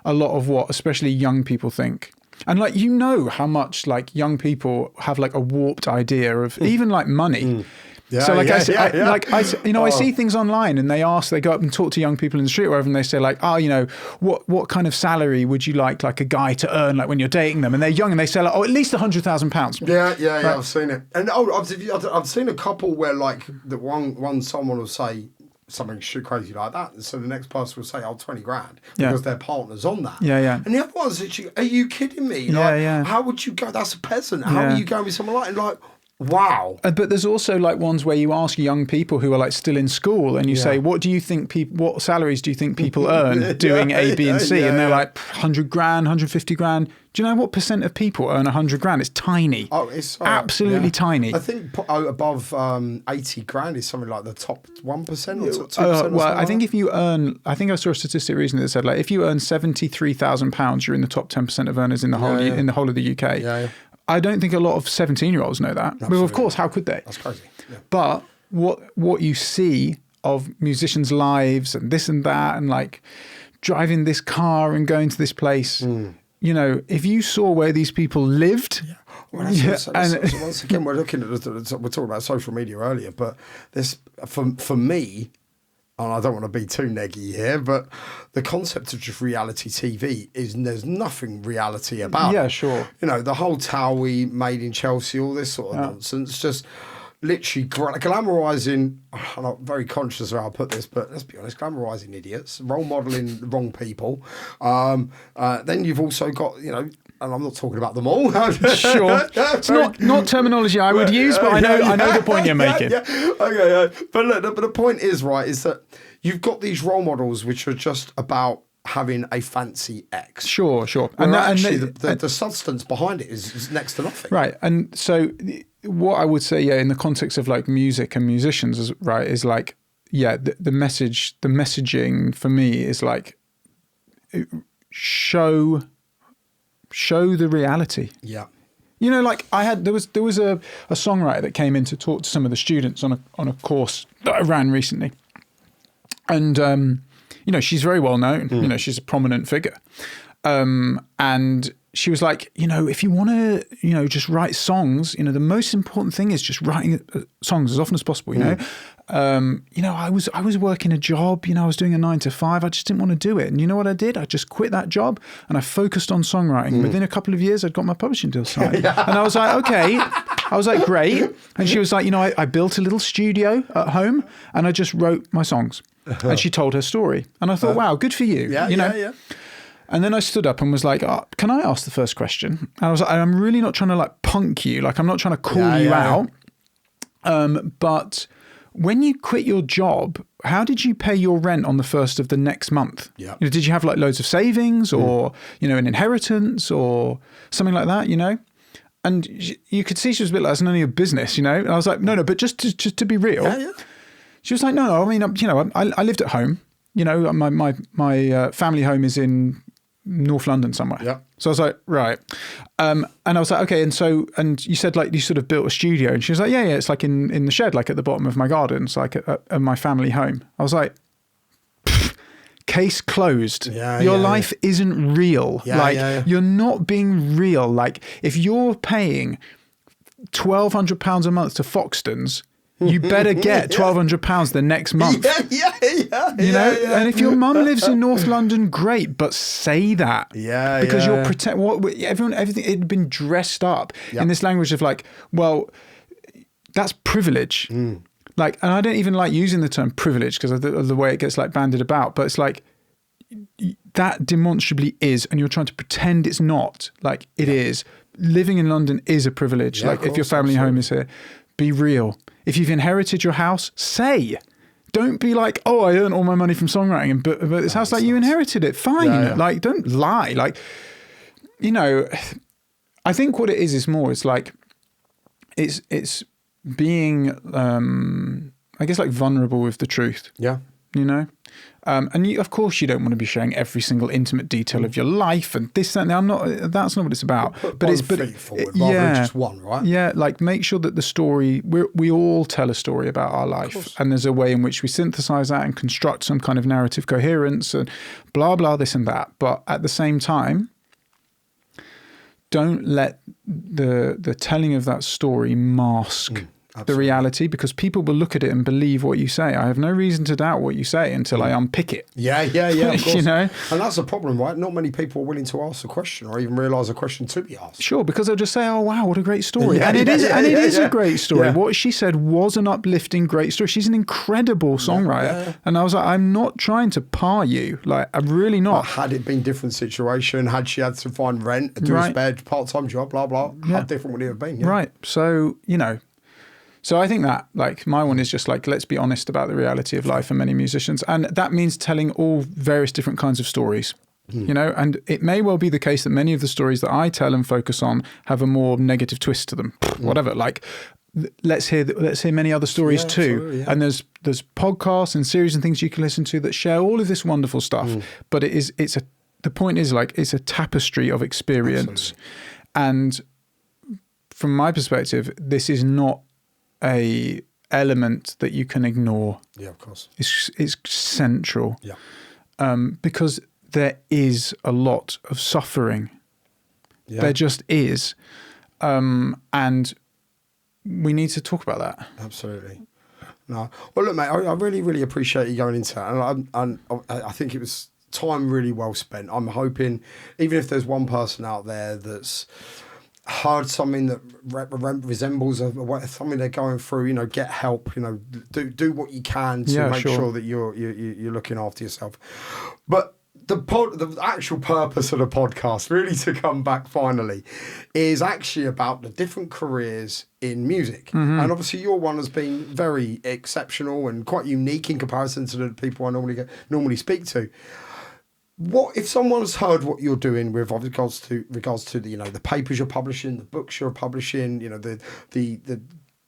a lot of what especially young people think. And like, you know how much like young people have like a warped idea of even like money. I see things online, and they go up and talk to young people in the street or whatever, and they say like, you know, what kind of salary would you like a guy to earn, like when you're dating them? And they're young and they say like, at least £100,000. Yeah, I've seen it. And I've seen a couple where like the one someone will say something crazy like that, and so the next person will say, 20 grand, because their partner's on that. And the other one's literally, are you kidding me? How would you go? That's a peasant. How are you going with someone like that? Like, wow. But there's also like ones where you ask young people who are like still in school, and you say, what do you think what salaries do you think people earn doing A, B, and C? And they're like 100 grand, 150 grand. Do you know what % of people earn 100 grand? It's tiny. It's absolutely tiny. I think above 80 grand is something like the top 1% or top 2%. Well, I think if you earn, I think I saw a statistic recently that said like, if you earn £73,000, you're in the top 10% of earners in the whole in the whole of the UK. I don't think a lot of 17-year-olds know that. Absolutely. Well, of course, how could they? That's crazy. But what you see of musicians' lives and this and that, and like driving this car and going to this place, you know, if you saw where these people lived. Yeah. Well, so once again, we're talking about social media earlier, but this, for me, and I don't want to be too neggy here, but the concept of just reality TV there's nothing reality about it. Yeah, sure. You know, the whole Towie, Made in Chelsea, all this sort of nonsense, just literally glamorising, I'm not very conscious of how I put this, but let's be honest, glamorising idiots, role modelling the wrong people. Then you've also got, you know, and I'm not talking about them all. Sure. It's not terminology I would use, but I know the point you're making. Okay, but look, but the point is, right, is that you've got these role models which are just about having a fancy X. Sure. And actually, the substance behind it is next to nothing. Right. And so what I would say, in the context of like music and musicians, is like, the messaging for me is like, show the reality. Yeah. You know, like there was a songwriter that came in to talk to some of the students on a course that I ran recently. And, you know, she's very well known, you know, she's a prominent figure. And she was like, you know, if you want to, you know, just write songs, you know, the most important thing is just writing songs as often as possible, you know. You know, I was working a job, you know, I was doing a 9 to 5. I just didn't want to do it. And you know what I did? I just quit that job and I focused on songwriting. Within a couple of years, I'd got my publishing deal signed. And I was like, okay. I was like, great. And she was like, you know, I built a little studio at home and I just wrote my songs. And she told her story. And I thought, wow, good for you. You know? Yeah. And then I stood up and was like, can I ask the first question? And I was like, I'm really not trying to like punk you. Like, I'm not trying to call you out. But when you quit your job, how did you pay your rent on the first of the next month? Yeah. You know, did you have like loads of savings or, you know, an inheritance or something like that, you know? And you could see she was a bit like, it's none of your business, you know? And I was like, no, but just to be real. Yeah. She was like, no, I mean, you know, I lived at home. You know, my family home is in North London somewhere. Yeah. So I was like, right. And I was like, okay. And you said like you sort of built a studio. And she was like, yeah, it's like in the shed, like at the bottom of my garden. It's like at my family home. I was like, case closed. Your life isn't real. You're not being real. Like if you're paying £1,200 a month to Foxtons, you better get £1,200 the next month. You know, and if your mum lives in North London, great, but say that. Because you're everything had been dressed up in this language of like, well, that's privilege. Like, and I don't even like using the term privilege because of the way it gets like bandied about, but it's like that demonstrably is, and you're trying to pretend it's not. Like it is. Living in London is a privilege. Like if your family home is here, be real. If you've inherited your house, say. Don't be like, oh, I earned all my money from songwriting and but this house, like you inherited it. Fine. Like, don't lie. Like, you know, I think what it is more, it's like, it's being, I guess like vulnerable with the truth. Yeah. You know? And of course you don't want to be sharing every single intimate detail of your life and this and that. That's not what it's about. But it's rather than just one, right? Yeah, like make sure that the story, we all tell a story about our life, and there's a way in which we synthesize that and construct some kind of narrative coherence and blah blah this and that. But at the same time, don't let the telling of that story mask the reality, because people will look at it and believe what you say. I have no reason to doubt what you say until I unpick it. Yeah, of course. You know? And that's the problem, right? Not many people are willing to ask a question or even realise a question to be asked. Sure, because they'll just say, oh, wow, what a great story. And it is a great story. What she said was an uplifting, great story. She's an incredible songwriter. And I was like, I'm not trying to par you. Like, I'm really not. But had it been a different situation, had she had to find rent, do a spare part-time job, blah, blah, how different would it have been? Right. So, you know, so I think that, like, my one is just like, let's be honest about the reality of life for many musicians. And that means telling all various different kinds of stories, you know, and it may well be the case that many of the stories that I tell and focus on have a more negative twist to them, whatever. Like, let's hear many other stories too. And there's podcasts and series and things you can listen to that share all of this wonderful stuff. But the point is like, it's a tapestry of experience. And from my perspective, this is not a element that you can ignore. Yeah, of course. It's central. Yeah. Because there is a lot of suffering Yeah. There just is. And we need to talk about that. Absolutely. No. Well, look, mate, I really, really appreciate you going into that. And I think it was time really well spent. I'm hoping, even if there's one person out there that's heard something that resembles something they're going through, get help, do what you can to make sure that you're looking after yourself. But the actual purpose of the podcast, really to come back finally, is actually about the different careers in music. And obviously your one has been very exceptional and quite unique in comparison to the people I normally speak to. What if someone's heard what you're doing with regards to the the papers you're publishing, the books you're publishing, the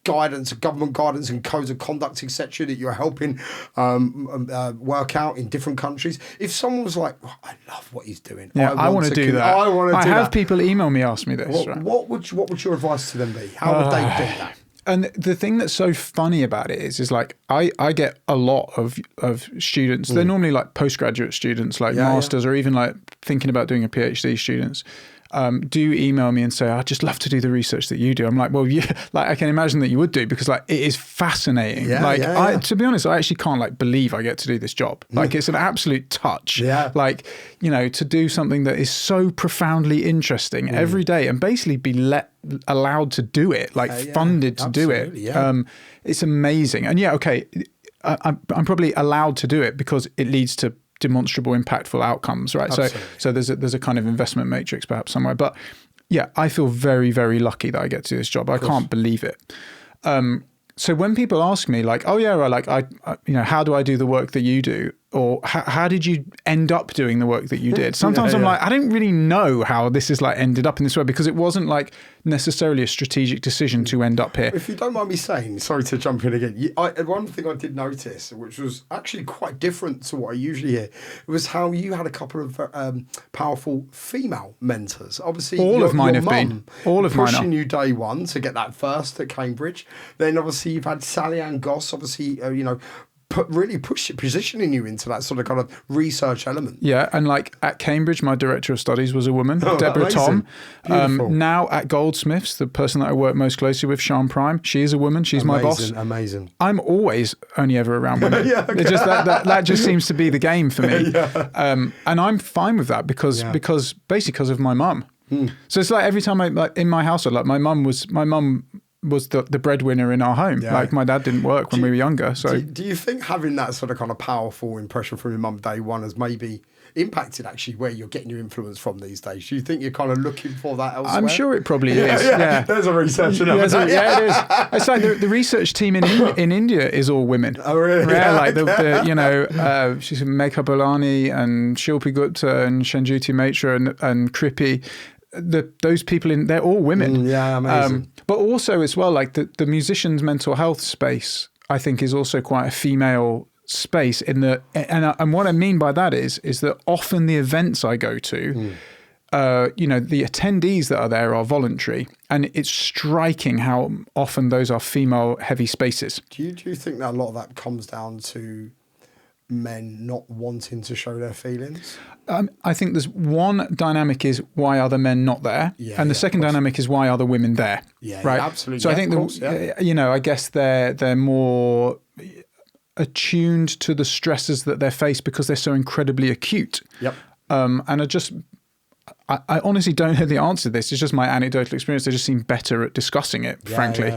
guidance, government guidance and codes of conduct, etc., that you're helping work out in different countries. If someone was like, I love what he's doing. Yeah, I want to do that. I have people email me, ask me this. What would your advice to them be? How would they do that? And the thing that's so funny about it is like I get a lot of students. They're normally like postgraduate students, like masters, or even like thinking about doing a PhD students. Do email me and say, I'd just love to do the research that you do. I'm like, well, yeah, like I can imagine that you would do, because like it is fascinating. To be honest, I actually can't like believe I get to do this job. Like it's an absolute touch. Yeah. Like, to do something that is so profoundly interesting every day and basically be allowed to do it, like funded to do it. Yeah. It's amazing. And I'm probably allowed to do it because it leads to demonstrable, impactful outcomes, right? Absolutely. So there's a kind of investment matrix perhaps somewhere. But yeah, I feel very, very lucky that I get to do this job. I can't believe it. So when people ask me like, oh yeah, right, like I how do I do the work that you do? Or how did you end up doing the work that you did? Sometimes I'm like, I don't really know how this is like ended up in this way, because it wasn't like necessarily a strategic decision to end up here. If you don't mind me saying, sorry to jump in again, one thing I did notice, which was actually quite different to what I usually hear, was how you had a couple of powerful female mentors. Obviously, all of mine have been pushing you day one to get that first at Cambridge. Then obviously you've had Sally Ann Goss, obviously, positioning you into that sort of kind of research element. Yeah, and like at Cambridge, my director of studies was a woman, Deborah Tom. Now at Goldsmiths, the person that I work most closely with, Sian Prime, she is a woman. She's my boss. Amazing. I'm always only ever around women. Okay. It just that just seems to be the game for me. And I'm fine with that because basically because of my mum. So it's like every time in my household, like my mum was the breadwinner in our home. Like my dad didn't work when we were younger. So do you think having that sort of kind of powerful impression from your mum day one has maybe impacted actually where you're getting your influence from these days? Do you think you're kind of looking for that elsewhere? I'm sure it probably is. Yeah. There's a research. It is. It's like the research team in India is all women. Oh really? Yeah, like she's Megha Bolani and Shilpi Gupta and Shanjuti Mitra and Krippy. Those people they're all women. Amazing. But also as well, like the musician's mental health space, I think is also quite a female space and what I mean by that is that often the events I go to, the attendees that are there are voluntary, and it's striking how often those are female heavy spaces. Do you think that a lot of that comes down to men not wanting to show their feelings? I think there's one dynamic is why are the men not there, and the second dynamic is why are the women there. Right, absolutely. So I think I guess they're more attuned to the stresses that they face because they're so incredibly acute. And I honestly don't know the answer to this. It's just my anecdotal experience. They just seem better at discussing it, frankly.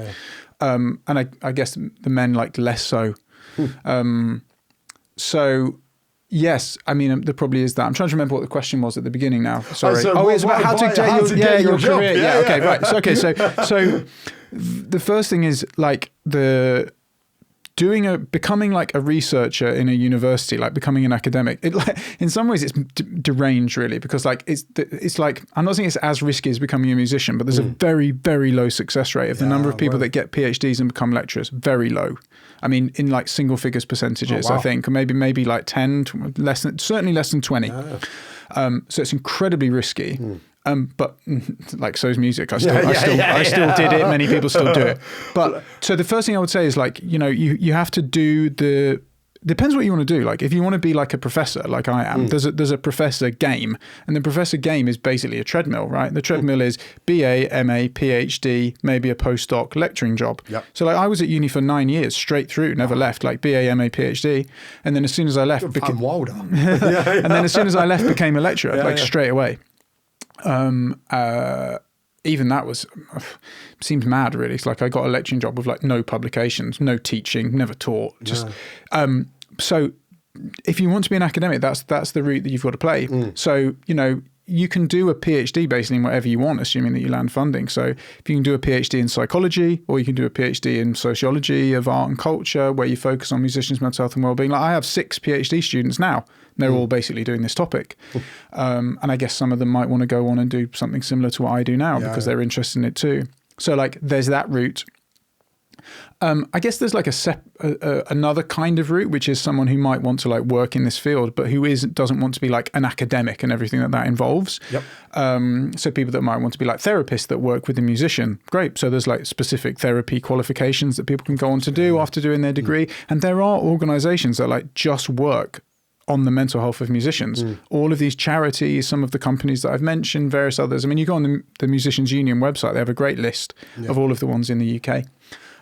And I guess the men like less so. So, yes, I mean, there probably is that. I'm trying to remember what the question was at the beginning now. Sorry. It's about how to get your career. Job. Okay, right. So the first thing is like becoming like a researcher in a university, like becoming an academic. It like in some ways it's deranged really, because like it's like, I'm not saying it's as risky as becoming a musician, but there's a very, very low success rate of the number of people that get PhDs and become lecturers. Very low. I mean, in like single figures percentages, I think, or maybe like 10, certainly less than 20. So it's incredibly risky. But like, so is music. I still did it. Many people still do it. But so the first thing I would say is like, you have to do depends what you want to do. Like if you want to be like a professor, like I am, there's a professor game, and the professor game is basically a treadmill, right? The treadmill is BA, MA, PhD, maybe a postdoc lecturing job. Yep. So like I was at uni for 9 years straight through, never left, like BA, MA, PhD. And then as soon as I left, Wilder. and then as soon as I left, became a lecturer, straight away. Even that seems mad, really. It's like I got a lecturing job with like no publications, no teaching, never taught. Just so if you want to be an academic, that's the route that you've got to play. So you can do a PhD basically in whatever you want, assuming that you land funding. So if you can do a PhD in psychology, or you can do a PhD in sociology of art and culture, where you focus on musicians' mental health and well-being. Like I have 6 PhD students now. They're all basically doing this topic. And I guess some of them might want to go on and do something similar to what I do now because they're interested in it too. So like there's that route. I guess there's like another kind of route, which is someone who might want to like work in this field, but who doesn't want to be like an academic and everything that involves. Yep. So people that might want to be like therapists that work with a musician. Great. So there's like specific therapy qualifications that people can go on to do after doing their degree. And there are organizations that like just work on the mental health of musicians. All of these charities, some of the companies that I've mentioned, various others. I mean, you go on the Musicians Union website, they have a great list of all of the ones in the UK.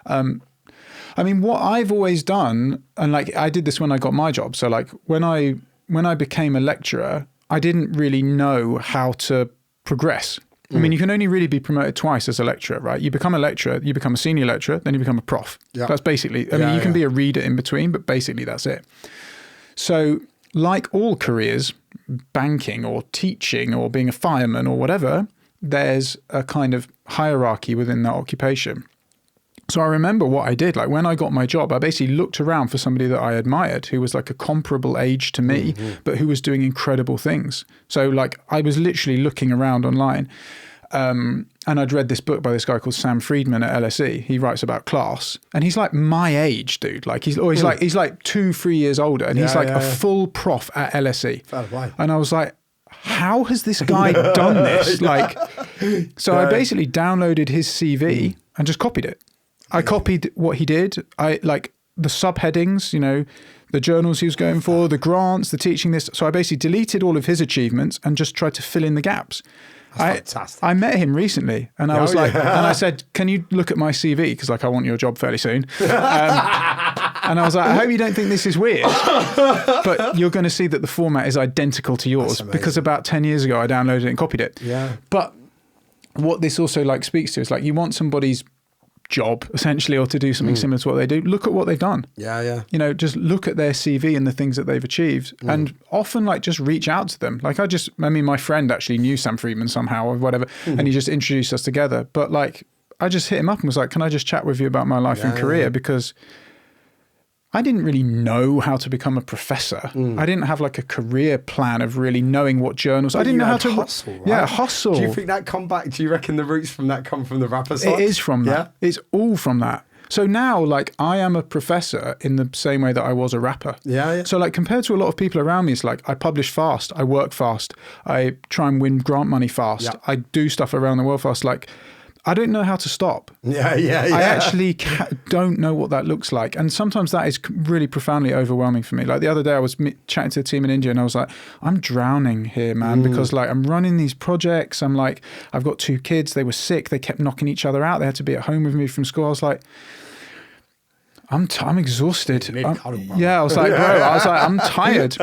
I mean, what I've always done, and like I did this when I got my job. So like when I became a lecturer, I didn't really know how to progress. I mean, you can only really be promoted twice as a lecturer, right? You become a lecturer, you become a senior lecturer, then you become a prof. Yep. That's basically, I mean, you can be a reader in between, but basically that's it. So like all careers, banking or teaching or being a fireman or whatever, there's a kind of hierarchy within that occupation. So I remember what I did. Like when I got my job, I basically looked around for somebody that I admired who was like a comparable age to me, but who was doing incredible things. So like I was literally looking around online, and I'd read this book by this guy called Sam Friedman at LSE. He writes about class, and he's like my age, dude. Like he's like 2-3 years older, and he's like a full prof at LSE. And I was like, how has this guy done this? Like, so I basically downloaded his CV and just copied it. I copied what he did. I like the subheadings, the journals he was going for, the grants, the teaching this. So I basically deleted all of his achievements and just tried to fill in the gaps. Fantastic. I met him recently, and I was and I said, "Can you look at my CV? Because like I want your job fairly soon." And I was like, "I hope you don't think this is weird, but you're going to see that the format is identical to yours because about 10 years ago I downloaded it and copied it." Yeah. But what this also like speaks to is like you want somebody's job essentially, or to do something similar to what they do. Look at what they've done. Just look at their CV and the things that they've achieved, and often like just reach out to them. Like my friend actually knew Sam Friedman somehow or whatever, and he just introduced us together. But like I just hit him up and was like, can I just chat with you about my life and career? Because I didn't really know how to become a professor. I didn't have like a career plan of really knowing what journals. I didn't know how to hustle. Right? Yeah, hustle. Do you think that come back? Do you reckon the roots from that come from the rapper side? It is from that. It's all from that. So now, like, I am a professor in the same way that I was a rapper. Yeah. So, like, compared to a lot of people around me, it's like I publish fast, I work fast, I try and win grant money fast, I do stuff around the world fast. Like, I don't know how to stop. Yeah. I actually don't know what that looks like. And sometimes that is really profoundly overwhelming for me. Like the other day I was chatting to a team in India and I was like, I'm drowning here, man, because like I'm running these projects. I'm like, I've got 2 kids. They were sick. They kept knocking each other out. They had to be at home with me from school. I was like, I'm exhausted. I was like, bro, I'm tired.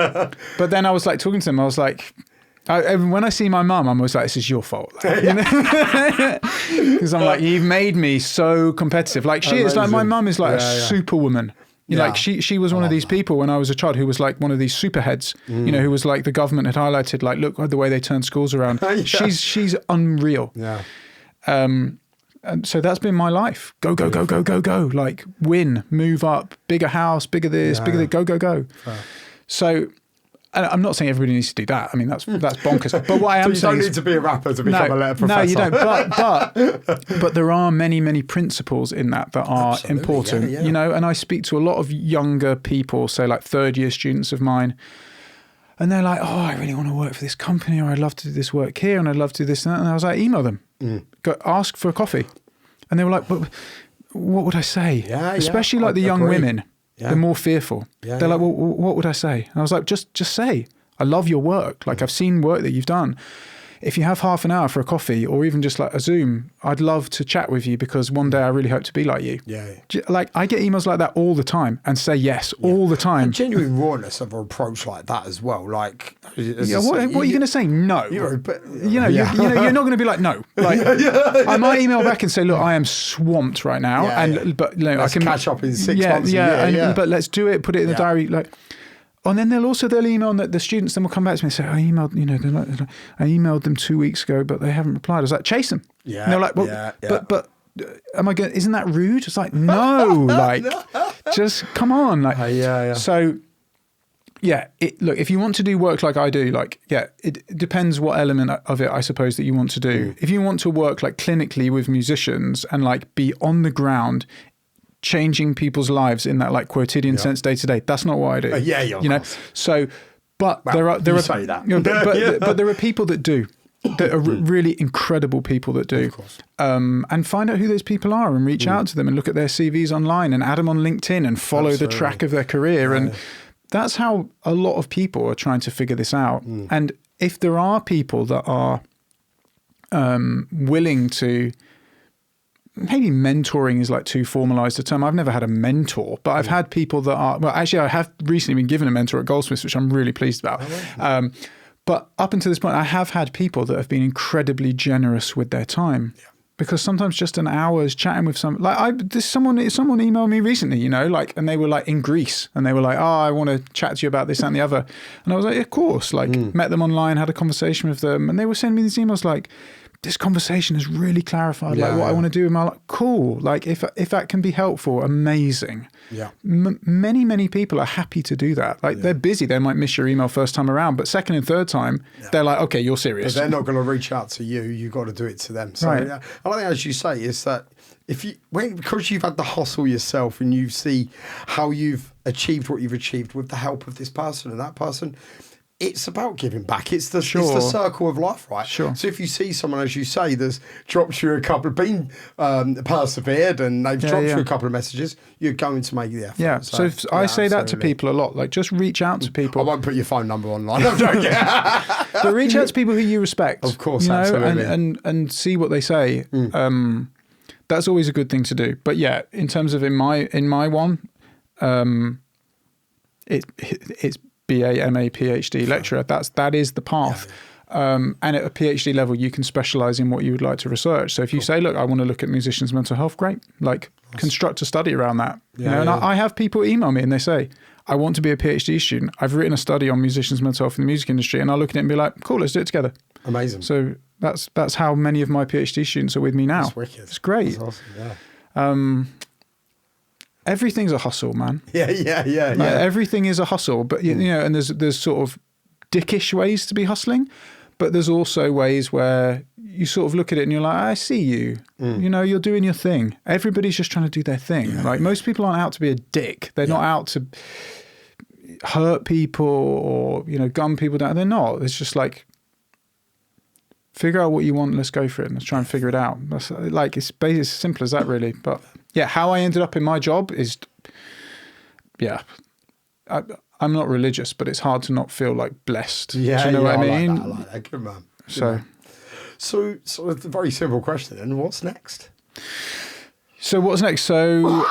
But then I was like talking to them. I was like, when I see my mum, I'm always like, this is your fault. Because I'm like, you've made me so competitive. Like she is like, my mum is like a superwoman. Like she was one of these people when I was a child who was like one of these superheads, who was like the government had highlighted, like, look the way they turn schools around. She's unreal. And so that's been my life. Go. Like win, move up, bigger house, bigger this, bigger that, go. So, and I'm not saying everybody needs to do that. I mean, that's bonkers. But what I am saying you don't need to be a rapper to become a letter professor. No, you don't. But there are many principles in that are important. And I speak to a lot of younger people, say like 3rd-year students of mine, and they're like, oh, I really want to work for this company, or I'd love to do this work here, and I'd love to do this and that. And I was like, email them, go ask for a coffee. And they were like, but what would I say? Especially like the young women. they're more fearful. Yeah, they're like, well, what would I say? And I was like, just say, I love your work. Like I've seen work that you've done. If you have half an hour for a coffee or even just like a Zoom, I'd love to chat with you because one day I really hope to be like you. Yeah. Like I get emails like that all the time and say yes all the time. And genuine rawness of an approach like that as well. Like, what are you going to say? No. You're not going to be like, no. Like, I might email back and say, look, I am swamped right now. But I can catch up in 6 months. But let's do it. Put it in the diary. Like, and then they'll email the students. Then will come back to me and say, I emailed them 2 weeks ago, but they haven't replied. I was like, chase them. Yeah. And they're like, well, but am I going? Isn't that rude? It's like, no, like, just come on, like, So, look, if you want to do work like I do, like, it depends what element of it I suppose that you want to do. If you want to work like clinically with musicians and like be on the ground, changing people's lives in that like quotidian sense day to day. That's not what I do. So, but there are say that. But there are people that do. That are really incredible people that do. And find out who those people are and reach out to them and look at their CVs online and add them on LinkedIn and follow the track of their career. And that's how a lot of people are trying to figure this out. And if there are people that are willing to, maybe mentoring is like too formalized a term. I've never had a mentor, but I've had people that are, well, actually I have recently been given a mentor at Goldsmiths, which I'm really pleased about. But up until this point, I have had people that have been incredibly generous with their time. Because sometimes just an hour's chatting with someone emailed me recently, and they were like in Greece and they were like, I want to chat to you about this and the other. And I was like, of course, met them online, had a conversation with them. And they were sending me these emails like, this conversation has really clarified what I want to do with my life. Cool. Like if that can be helpful, amazing. Yeah. Many people are happy to do that. Like they're busy. They might miss your email first time around, but second and third time, they're like, okay, you're serious. But they're not going to reach out to you. You've got to do it to them. So I think, as you say, is that because you've had the hustle yourself and you see how you've achieved what you've achieved with the help of this person and that person, it's about giving back. It's the circle of life, right? Sure. So if you see someone, as you say, there's dropped you a couple of persevered and they've dropped you a couple of messages, you're going to make the effort. Yeah. So I say that to people a lot, like just reach out to people. I won't put your phone number online. I'm joking. But reach out to people who you respect. Of course, absolutely. And see what they say. That's always a good thing to do. But yeah, in terms of in my one, it's BA, MA, PhD lecturer. That is the path. And at a PhD level, you can specialize in what you would like to research. So if you say, look, I want to look at musicians' mental health, great. Like construct a study around that. And I have people email me and they say, I want to be a PhD student. I've written a study on musicians' mental health in the music industry. And I'll look at it and be like, cool, let's do it together. Amazing. So that's how many of my PhD students are with me now. That's wicked. It's great. That's awesome, Everything's a hustle, man. Yeah. Everything is a hustle, but and there's sort of dickish ways to be hustling, but there's also ways where you sort of look at it and you're like, I see you. You're doing your thing. Everybody's just trying to do their thing. Most people aren't out to be a dick. They're not out to hurt people or gun people down. They're not. It's just like, figure out what you want. Let's go for it. Let's try and figure it out. That's like, it's as simple as that, really. But yeah, how I ended up in my job is, I'm not religious, but it's hard to not feel like blessed. Yeah, do you know what I mean? I like that. Good man. So it's a very simple question. And what's next? So what's next? So,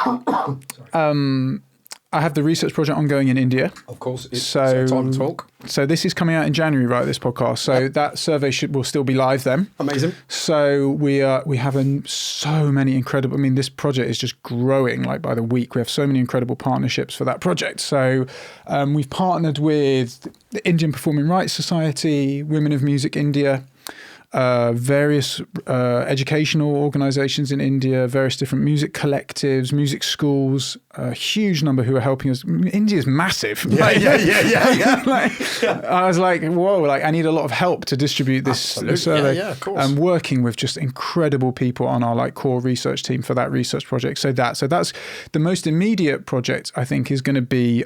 I have the research project ongoing in India. Of course. So time to talk. So this is coming out in January, right? This podcast. So that survey will still be live then. Amazing. So we have so many incredible. I mean, this project is just growing like by the week. We have so many incredible partnerships for that project. So we've partnered with the Indian Performing Rights Society, Women of Music India, various educational organizations in India, various different music collectives, music schools, a huge number who are helping us. India's massive. Yeah. I was like, whoa, like I need a lot of help to distribute this survey. Yeah, of course. I'm working with just incredible people on our like core research team for that research project. So that's the most immediate project, I think, is going to be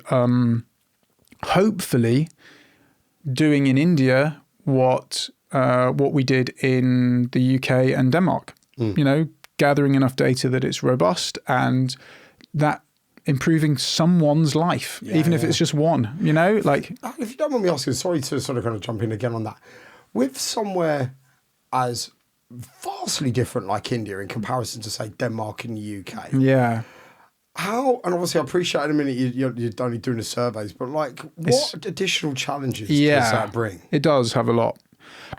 hopefully doing in India what we did in the UK and Denmark, gathering enough data that it's robust and that improving someone's life, even if it's just one, you know, like. If you don't mind me asking, sorry to sort of kind of jump in again on that. With somewhere as vastly different like India in comparison to, say, Denmark and the UK. Yeah. How, and obviously I appreciate in a minute you're only doing the surveys, but like what additional challenges does that bring? It does have a lot.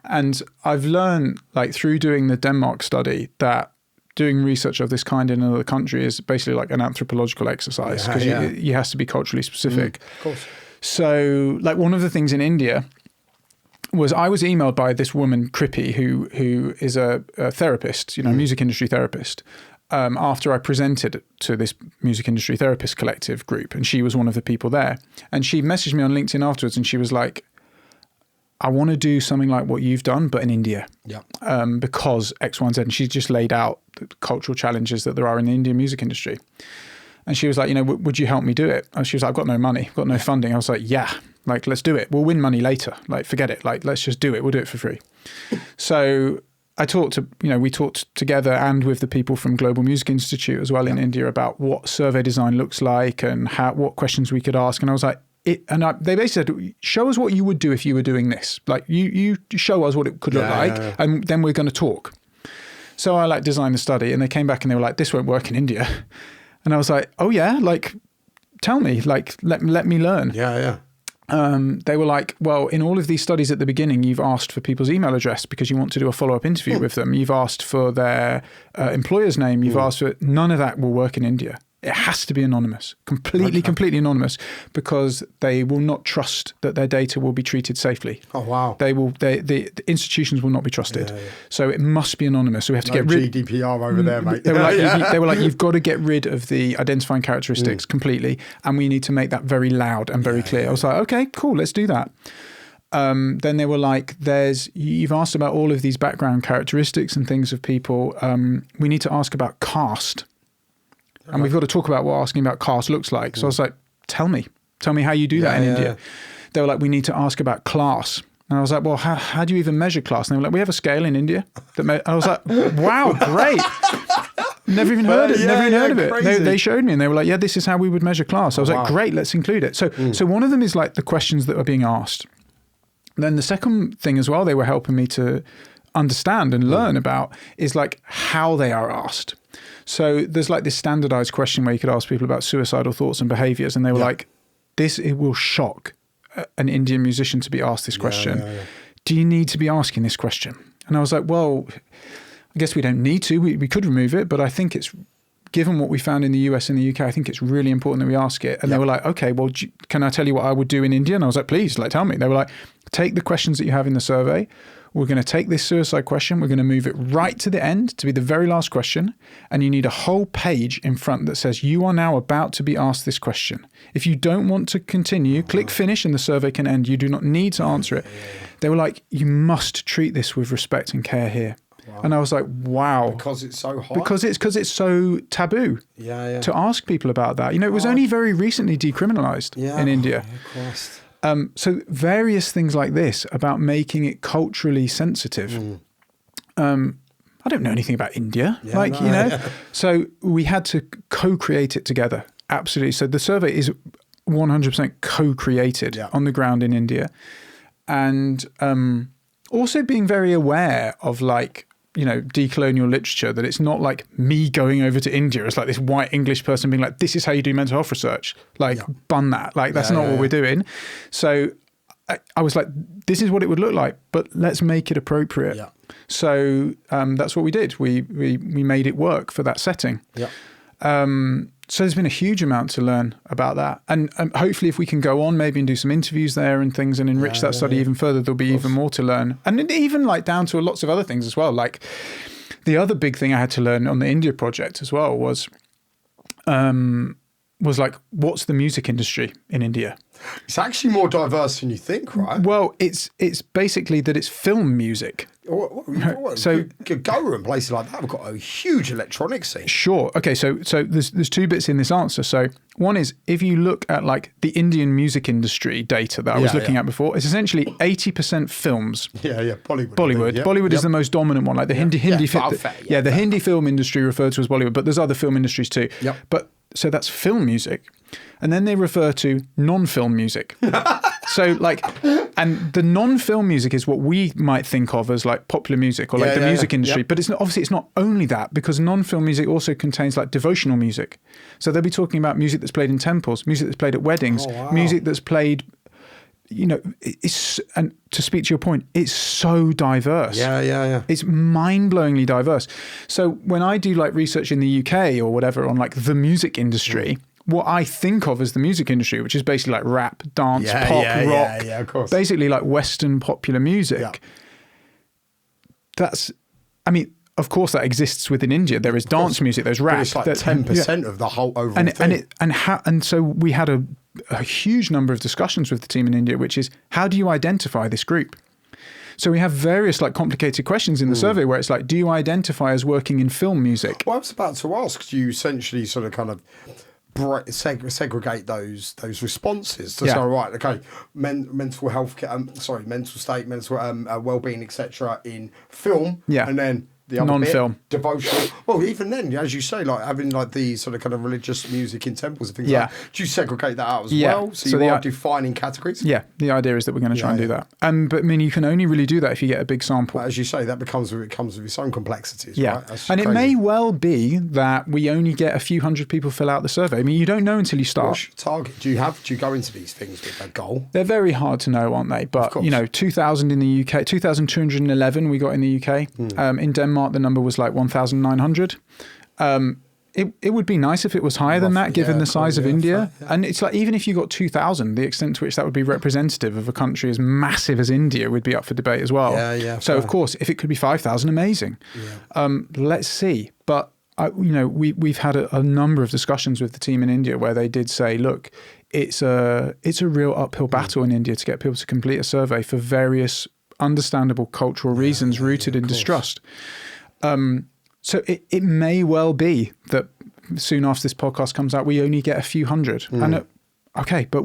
And I've learned, like, through doing the Denmark study, that doing research of this kind in another country is basically like an anthropological exercise, because you has to be culturally specific. Of course. So, like, one of the things in India was I was emailed by this woman, Krippy, who is a therapist, you know, music industry therapist, after I presented to this music industry therapist collective group, and she was one of the people there. And she messaged me on LinkedIn afterwards, and she was like, I want to do something like what you've done, but in India. Yeah. Because X, Y, and Z. And she just laid out the cultural challenges that there are in the Indian music industry. And she was like, you know, would you help me do it? And she was like, I've got no money, I've got no funding. I was like, yeah, like, let's do it. We'll win money later. Like, forget it. Like, let's just do it. We'll do it for free. So I we talked together and with the people from Global Music Institute as well in India about what survey design looks like and what questions we could ask. And I was like, they basically said, show us what you would do if you were doing this. Like, you show us what it could look like, and then we're going to talk. So I like designed the study, and they came back and they were like, this won't work in India. And I was like, oh yeah, like, tell me, like, let me learn. They were like, well, in all of these studies at the beginning, you've asked for people's email address because you want to do a follow-up interview with them. You've asked for their employer's name. You've asked for, none of that will work in India. It has to be anonymous, completely anonymous, because they will not trust that their data will be treated safely. Oh, wow. The institutions will not be trusted. So it must be anonymous. So we have to get rid of GDPR over there, mate. They were like, you've got to get rid of the identifying characteristics completely. And we need to make that very loud and very clear. I was like, okay, cool, let's do that. Then they were like, you've asked about all of these background characteristics and things of people. We need to ask about caste. And we've got to talk about what asking about caste looks like. So I was like, tell me how you do that in India. They were like, we need to ask about class. And I was like, well, how do you even measure class? And they were like, we have a scale in India. I was like, wow, great. Never even heard of it. They showed me and they were like, yeah, this is how we would measure class. I was like, great, let's include it. So one of them is like the questions that are being asked. Then the second thing as well, they were helping me to understand and learn about is like how they are asked. So there's like this standardized question where you could ask people about suicidal thoughts and behaviors. And they were like, it will shock an Indian musician to be asked this question. Do you need to be asking this question? And I was like, well, I guess we don't need to. We could remove it, but I think it's, given what we found in the US and the UK, I think it's really important that we ask it. And they were like, okay, well, can I tell you what I would do in India? And I was like, please, like, tell me. They were like, take the questions that you have in the survey. We're going to take this suicide question. We're going to move it right to the end to be the very last question. And you need a whole page in front that says, you are now about to be asked this question. If you don't want to continue, click finish and the survey can end. You do not need to answer it. They were like, you must treat this with respect and care here. Wow. And I was like, wow. Because it's so hot? Because it's so taboo to ask people about that. You know, it was only very recently decriminalized in India. So various things like this about making it culturally sensitive. I don't know anything about India, So we had to co-create it together. Absolutely. So the survey is 100% co-created on the ground in India. And also being very aware of like, you know, decolonial literature, that it's not like me going over to India as like this white English person being like, this is how you do mental health research. Like, bun that. Like, that's not what we're doing. So I was like, this is what it would look like, but let's make it appropriate. Yeah. So that's what we did. We made it work for that setting. Yeah. So there's been a huge amount to learn about that. And hopefully if we can go on maybe and do some interviews there and things and enrich that study even further, there'll be even more to learn. And even like down to lots of other things as well. Like the other big thing I had to learn on the India project as well was like, what's the music industry in India? It's actually more diverse than you think, right? Well, it's basically that it's film music. So Goa and places like that have got a huge electronic scene. Sure. Okay. So there's two bits in this answer. So one is, if you look at like the Indian music industry data that I was looking at before, it's essentially 80% films. Bollywood. Bollywood is the most dominant one. Like the Hindi film industry referred to as Bollywood, but there's other film industries too. But so that's film music. And then they refer to non-film music. So like, and the non-film music is what we might think of as like popular music or like the music industry. But it's not, obviously it's not only that, because non-film music also contains like devotional music. So they'll be talking about music that's played in temples, music that's played at weddings, music that's played, you know, and to speak to your point, it's so diverse. Yeah. It's mind-blowingly diverse. So when I do like research in the UK or whatever on like the music industry, what I think of as the music industry, which is basically like rap, dance, pop, rock, of course. basically like Western popular music. Yeah. That's, I mean, of course that exists within India. There is dance music, there's rap. But it's like 10% of the whole overall thing. And so we had a huge number of discussions with the team in India, which is, how do you identify this group? So we have various like complicated questions in the survey where it's like, do you identify as working in film music? Well, I was about to ask, do you essentially sort of kind of segregate those responses to say, right, okay, mental health, mental state, mental well-being, etc. in film, and then the other non-film, bit, devotional. Well, even then, as you say, like having like the sort of kind of religious music in temples and things like that. Do you segregate that out as well? So you are defining categories? Yeah, the idea is that we're going to try and do that. But I mean, you can only really do that if you get a big sample. But as you say, that comes with its own complexities, right? That's and crazy. It may well be that we only get a few hundred people fill out the survey. I mean, you don't know until you start. What's your target? Do you go into these things with a goal? They're very hard to know, aren't they? But, you know, 2,000 in the UK, 2,211 we got in the UK. In Denmark, the number was like 1,900. It would be nice if it was higher than that, given the size of India. And it's like, even if you got 2,000, the extent to which that would be representative of a country as massive as India would be up for debate as well. So, of course, if it could be 5,000, amazing. Let's see. But, you know, we've had a number of discussions with the team in India where they did say, look, it's a real uphill battle in India to get people to complete a survey for various understandable cultural reasons rooted in distrust. So it may well be that soon after this podcast comes out, we only get a few hundred. And okay, but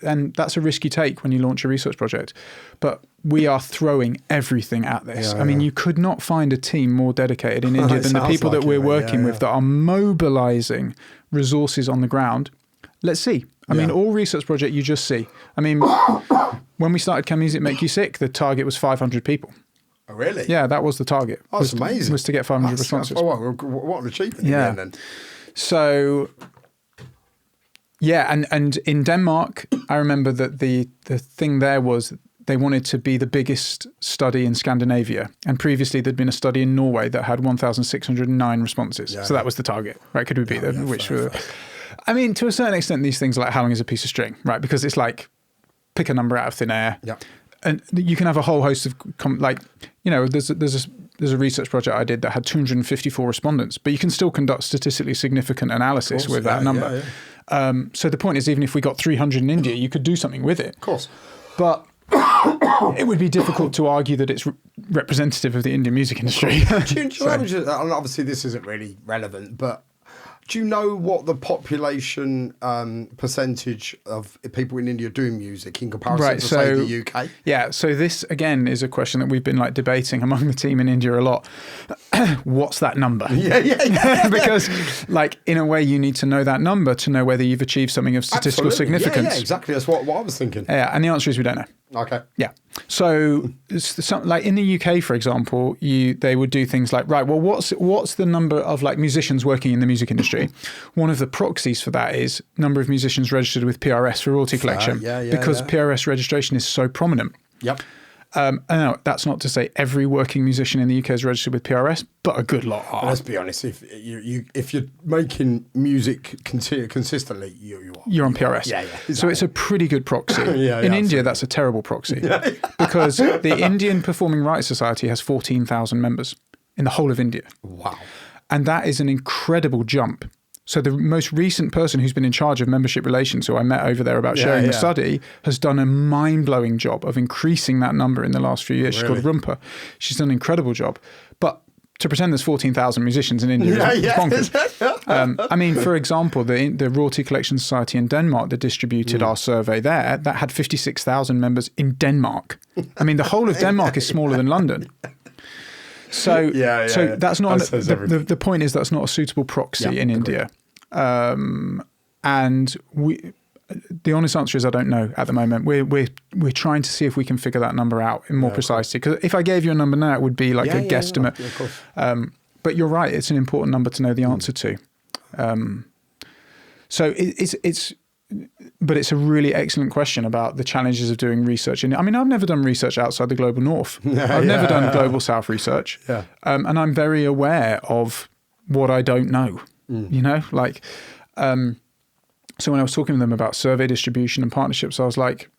and that's a risk you take when you launch a research project. But we are throwing everything at this. I mean, you could not find a team more dedicated in India than the people that we're working with that are mobilizing resources on the ground. Let's see. I mean, all research project you just see. I mean, when we started Can Music Make You Sick, the target was 500 people. Oh, really? Yeah, that was the target. Oh, that's amazing. Was to get 500 responses. Oh, what an achievement in the end, then. So, yeah, and in Denmark, I remember that the thing there was they wanted to be the biggest study in Scandinavia. And previously there'd been a study in Norway that had 1,609 responses. So that was the target, right? Could we beat them? Fair. I mean, to a certain extent, these things are like how long is a piece of string, right? Because it's like, pick a number out of thin air. And you can have a whole host of, like, you know, there's a research project I did that had 254 respondents, but you can still conduct statistically significant analysis with that number. So the point is, even if we got 300 in India, you could do something with it. Of course. But it would be difficult to argue that it's representative of the Indian music industry. Obviously, this isn't really relevant, but do you know what the population percentage of people in India do music in comparison to, say, the UK? Yeah, so this, again, is a question that we've been like debating among the team in India a lot. What's that number? Yeah. Because, like, in a way, you need to know that number to know whether you've achieved something of statistical significance. Yeah, exactly. That's what I was thinking. Yeah, and the answer is we don't know. Okay. Yeah. So, like in the UK, for example, they would do things like, right, well, what's the number of like musicians working in the music industry? One of the proxies for that is number of musicians registered with PRS for royalty collection, because PRS registration is so prominent. Yep. No, that's not to say every working musician in the UK is registered with PRS, but a good lot are. Let's be honest, if you're making music consistently, you're on PRS. Yeah, exactly. So it's a pretty good proxy. In India, that's a terrible proxy because the Indian Performing Rights Society has 14,000 members in the whole of India. Wow. And that is an incredible jump. So the most recent person who's been in charge of membership relations, who I met over there about sharing the study, has done a mind-blowing job of increasing that number in the last few years. Really? She's called Rumpa. She's done an incredible job. But to pretend there's 14,000 musicians in India is bonkers. I mean, for example, the Royalty Collection Society in Denmark that distributed our survey there, that had 56,000 members in Denmark. I mean, the whole of Denmark is smaller than London. So that's not the point is that's not a suitable proxy in India. And the honest answer is I don't know at the moment. We're trying to see if we can figure that number out more precisely. Because if I gave you a number now, it would be like a guesstimate. Yeah, of course. But you're right; it's an important number to know the answer to. So but it's a really excellent question about the challenges of doing research. I mean, I've never done research outside the global north. I've never done global south research. Yeah. And I'm very aware of what I don't know, you know, like, so when I was talking to them about survey distribution and partnerships, I was like,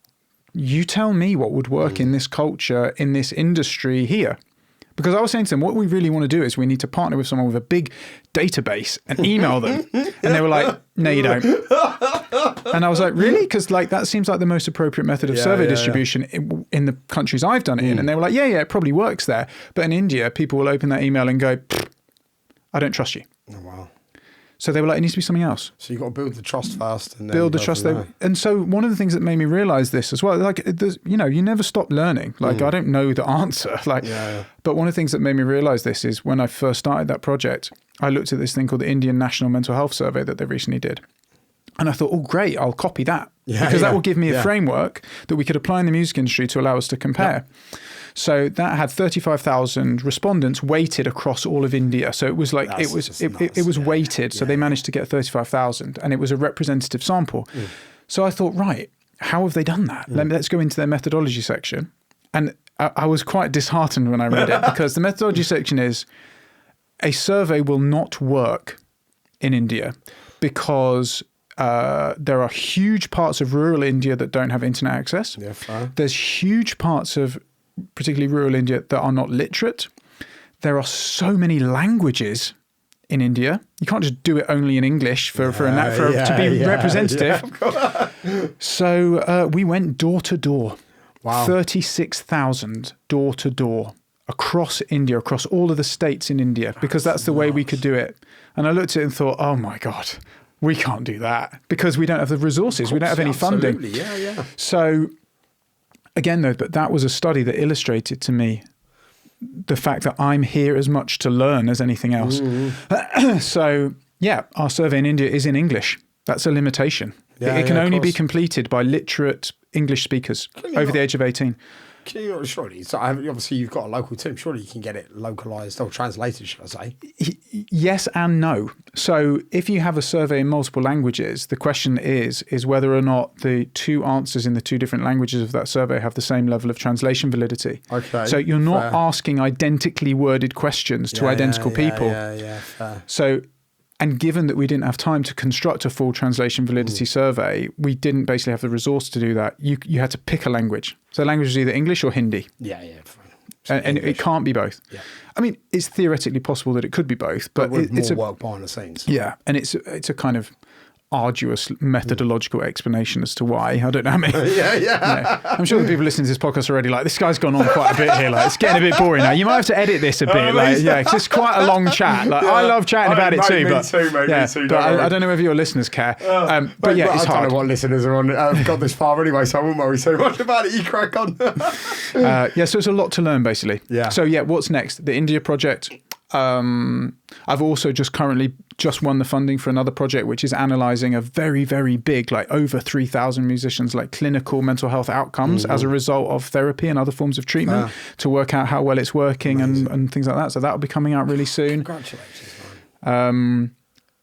you tell me what would work in this culture, in this industry here. Because I was saying to them, what we really want to do is we need to partner with someone with a big database and email them. And they were like, no, you don't. And I was like, really? Because like that seems like the most appropriate method of survey distribution in the countries I've done it in. And they were like, yeah, it probably works there. But in India, people will open that email and go, I don't trust you. Oh, wow. So they were like, it needs to be something else. So you've got to build the trust first. And then build the trust. And so one of the things that made me realize this as well, like, you know, you never stop learning. Like, I don't know the answer. Like, but one of the things that made me realize this is when I first started that project, I looked at this thing called the Indian National Mental Health Survey that they recently did. And I thought, oh, great, I'll copy that. Because that will give me a framework that we could apply in the music industry to allow us to compare. So that had 35,000 respondents weighted across all of India. So it was like, it was weighted. So they managed to get 35,000 and it was a representative sample. So I thought, right, how have they done that? Let's go into their methodology section. And I was quite disheartened when I read it because the methodology section is a survey will not work in India because there are huge parts of rural India that don't have internet access. Yeah, fair. There's huge parts of particularly rural India that are not literate. There are so many languages in India. You can't just do it only in English to be representative. So we went door to door. Wow. 36,000 door to door across India, across all of the states in India, because that's the way we could do it. And I looked at it and thought, oh my God, we can't do that because we don't have the resources. We don't have any funding. Yeah. So again, though, but that was a study that illustrated to me the fact that I'm here as much to learn as anything else. So yeah, our survey in India is in English. That's a limitation. It can only be completed by literate English speakers over the age of 18. Can you not, surely, so obviously you've got a local team, surely you can get it localised or translated, should I say? Yes and no. So if you have a survey in multiple languages, the question is whether or not the two answers in the two different languages of that survey have the same level of translation validity. Okay. So you're not asking identically worded questions to identical people. Yeah, fair. So, and given that we didn't have time to construct a full translation validity survey, we didn't basically have the resource to do that. You had to pick a language. So the language was either English or Hindi. Yeah. And it can't be both. Yeah. I mean, it's theoretically possible that it could be both, but it's more work behind the scenes. Yeah, and it's a kind of arduous methodological explanation as to why. I don't know how many. Yeah. I'm sure the people listening to this podcast are already like, this guy's gone on quite a bit here. Like, it's getting a bit boring now. You might have to edit this a bit. Because it's quite a long chat. Like, I love chatting about it too. Me too. But I don't know if your listeners care. But it's hard. I don't know what listeners are on. I've got this far anyway, so I won't worry so much about it. You crack on. So it's a lot to learn, basically. Yeah. So what's next? The India project. I've also currently won the funding for another project, which is analysing a very, very big, like over 3,000 musicians, like clinical mental health outcomes as a result of therapy and other forms of treatment to work out how well it's working and things like that. So that will be coming out really soon. Congratulations, man.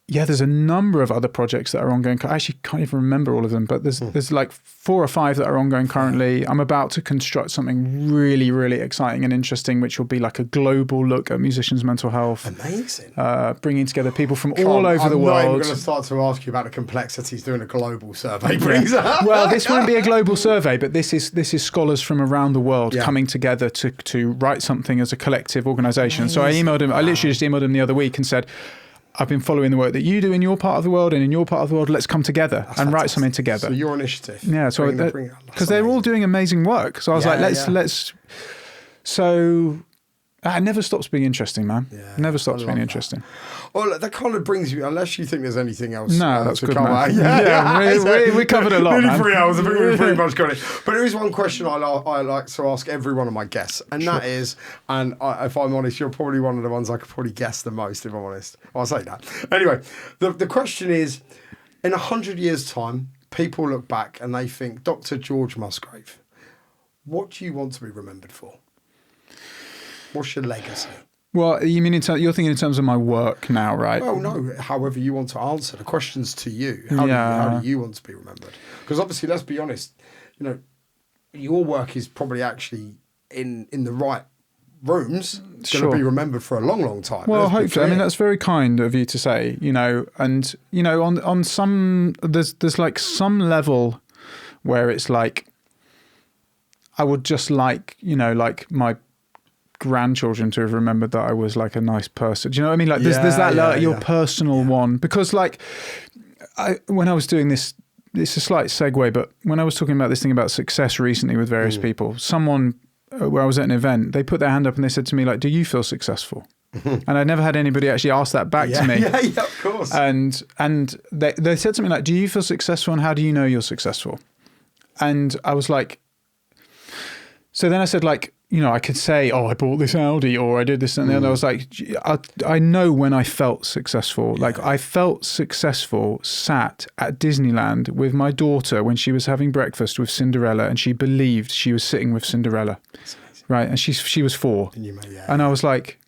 There's a number of other projects that are ongoing. I actually can't even remember all of them, but there's like 4 or 5 that are ongoing currently. I'm about to construct something really, really exciting and interesting, which will be like a global look at musicians' mental health. Amazing. Bringing together people from all over the world. I'm not even going to start to ask you about the complexities doing a global survey brings up. Well, this won't be a global survey, but this is scholars from around the world coming together to write something as a collective organisation. So I emailed him. I literally just emailed him the other week and said, I've been following the work that you do in your part of the world and in your part of the world. Let's come together and write something together. So your initiative. Yeah. So because they're all doing amazing work. So I was let's. So It never stops being interesting, man. Yeah, Never stops I being love interesting. Well, look, that kind of brings you, unless you think there's anything else No, that's to good, cover. man. Yeah, we covered a lot, Nearly man. 3 hours. I think we've pretty much got it. But there is one question I like to ask every one of my guests, and that is, and if I'm honest, you're probably one of the ones I could probably guess the most, if I'm honest. I'll say that. Anyway, the question is, in 100 years' time, people look back and they think, Dr. George Musgrave, what do you want to be remembered for? What's your legacy? Well, you mean you're thinking in terms of my work now, right? Well, no, however you want to answer. The question's to you. How do you want to be remembered? Because obviously, let's be honest, your work is probably actually in the right rooms. It's going to be remembered for a long, long time. Well, hopefully. I mean, that's very kind of you to say, and, on some, there's like some level where it's like, I would just like, like my grandchildren to have remembered that I was like a nice person. Do you know what I mean? Like there's that your personal one, because like when I was doing this, it's a slight segue, but when I was talking about this thing about success recently with various people, someone where I was at an event, they put their hand up and they said to me like, do you feel successful? And I'd never had anybody actually ask that back to me. Yeah, of course. And they said something like, do you feel successful, and how do you know you're successful? And I was like, so then I said like, I could say, oh, I bought this Audi, or I did this and the other. I was like, I know when I felt successful. Like I felt successful sat at Disneyland with my daughter when she was having breakfast with Cinderella, and she believed she was sitting with Cinderella. Right. And she was 4. And I was like,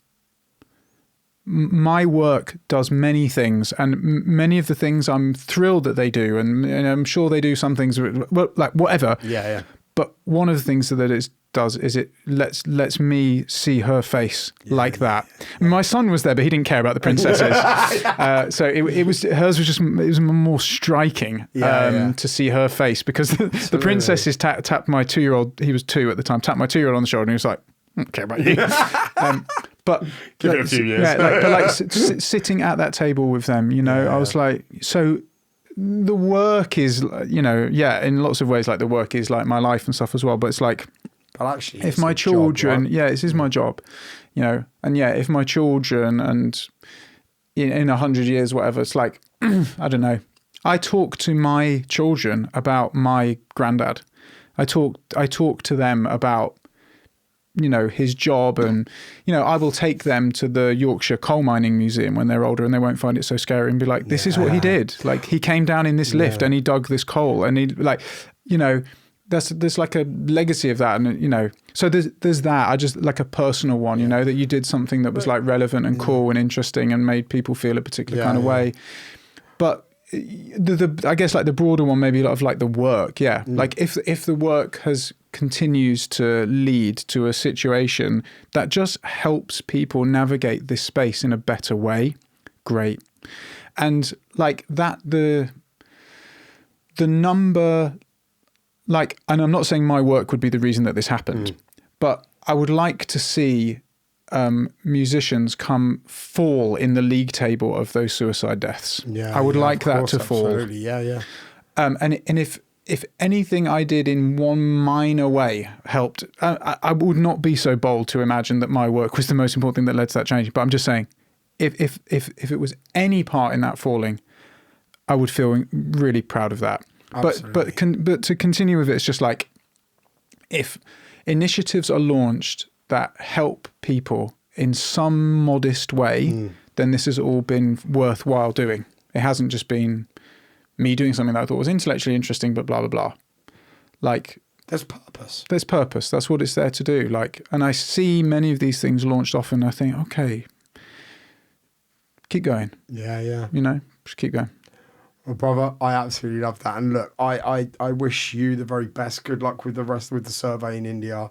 my work does many things, and many of the things I'm thrilled that they do. And I'm sure they do some things, well, like whatever. Yeah. But one of the things that it does is it lets me see her face like that. My son was there, but he didn't care about the princesses. So it was more striking to see her face, because the princesses tapped my 2-year-old. He was 2 at the time. Tapped my 2-year-old on the shoulder, and he was like, I don't care about you. But give it a few years. But like sitting at that table with them, I was like, so. The work is, in lots of ways, like the work is like my life and stuff as well. But it's like, but actually, if my children, job, right? this is my job, and if my children and in 100 years, whatever, it's like, I don't know. I talk to my children about my granddad. I talk to them about, his job, and, I will take them to the Yorkshire Coal Mining Museum when they're older, and they won't find it so scary, and be like, this is what he did. Like, he came down in this lift and he dug this coal, and he there's like a legacy of that. And, so there's that. I just like a personal one, that you did something that was like relevant and cool and interesting and made people feel a particular kind of way. But I guess like the broader one, maybe a lot of like the work. Like if the work continues to lead to a situation that just helps people navigate this space in a better way, great. And like that, the number, like, and I'm not saying my work would be the reason that this happened, but I would like to see musicians fall in the league table of those suicide deaths. I would like that to fall. Absolutely, And if anything I did in one minor way helped, I would not be so bold to imagine that my work was the most important thing that led to that change. But I'm just saying, if it was any part in that falling, I would feel really proud of that. Absolutely. But to continue with it, it's just like, if initiatives are launched that help people in some modest way, then this has all been worthwhile doing. It hasn't just been me doing something that I thought was intellectually interesting, but blah, blah, blah. Like, there's purpose. That's what it's there to do. Like, and I see many of these things launched off, and I think, okay, keep going. Yeah. Just keep going. Well, brother, I absolutely love that. And look, I wish you the very best. Good luck with the survey in India.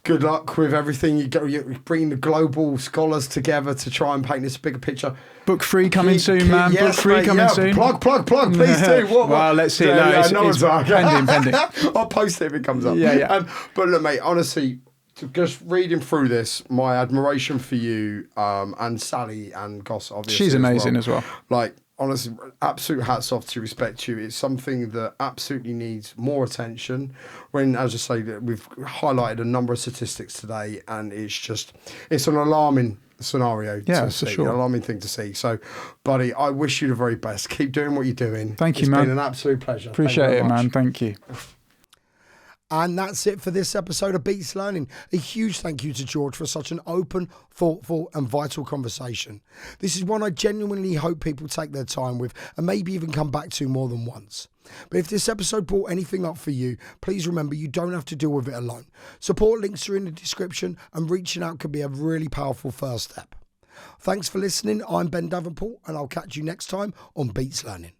Good luck with everything. You're bringing the global scholars together to try and paint this bigger picture. Book 3 coming soon, man. Yes, Book 3 coming soon. Plug, please do. Well, let's see. It's pending. I'll post it if it comes up. Yeah. But look, mate, honestly, just reading through this, my admiration for you and Sally and Goss, obviously. She's amazing as well. Like, honestly, absolute hats off to respect you. It's something that absolutely needs more attention. When, as I say, that we've highlighted a number of statistics today, and it's an alarming scenario to see, sure. an alarming thing to see. So, buddy, I wish you the very best. Keep doing what you're doing. Thank you, man. It's been an absolute pleasure. Appreciate it, man. Thank you. And that's it for this episode of Beats Learning. A huge thank you to George for such an open, thoughtful and vital conversation. This is one I genuinely hope people take their time with and maybe even come back to more than once. But if this episode brought anything up for you, please remember you don't have to deal with it alone. Support links are in the description, and reaching out can be a really powerful first step. Thanks for listening. I'm Ben Davenport, and I'll catch you next time on Beats Learning.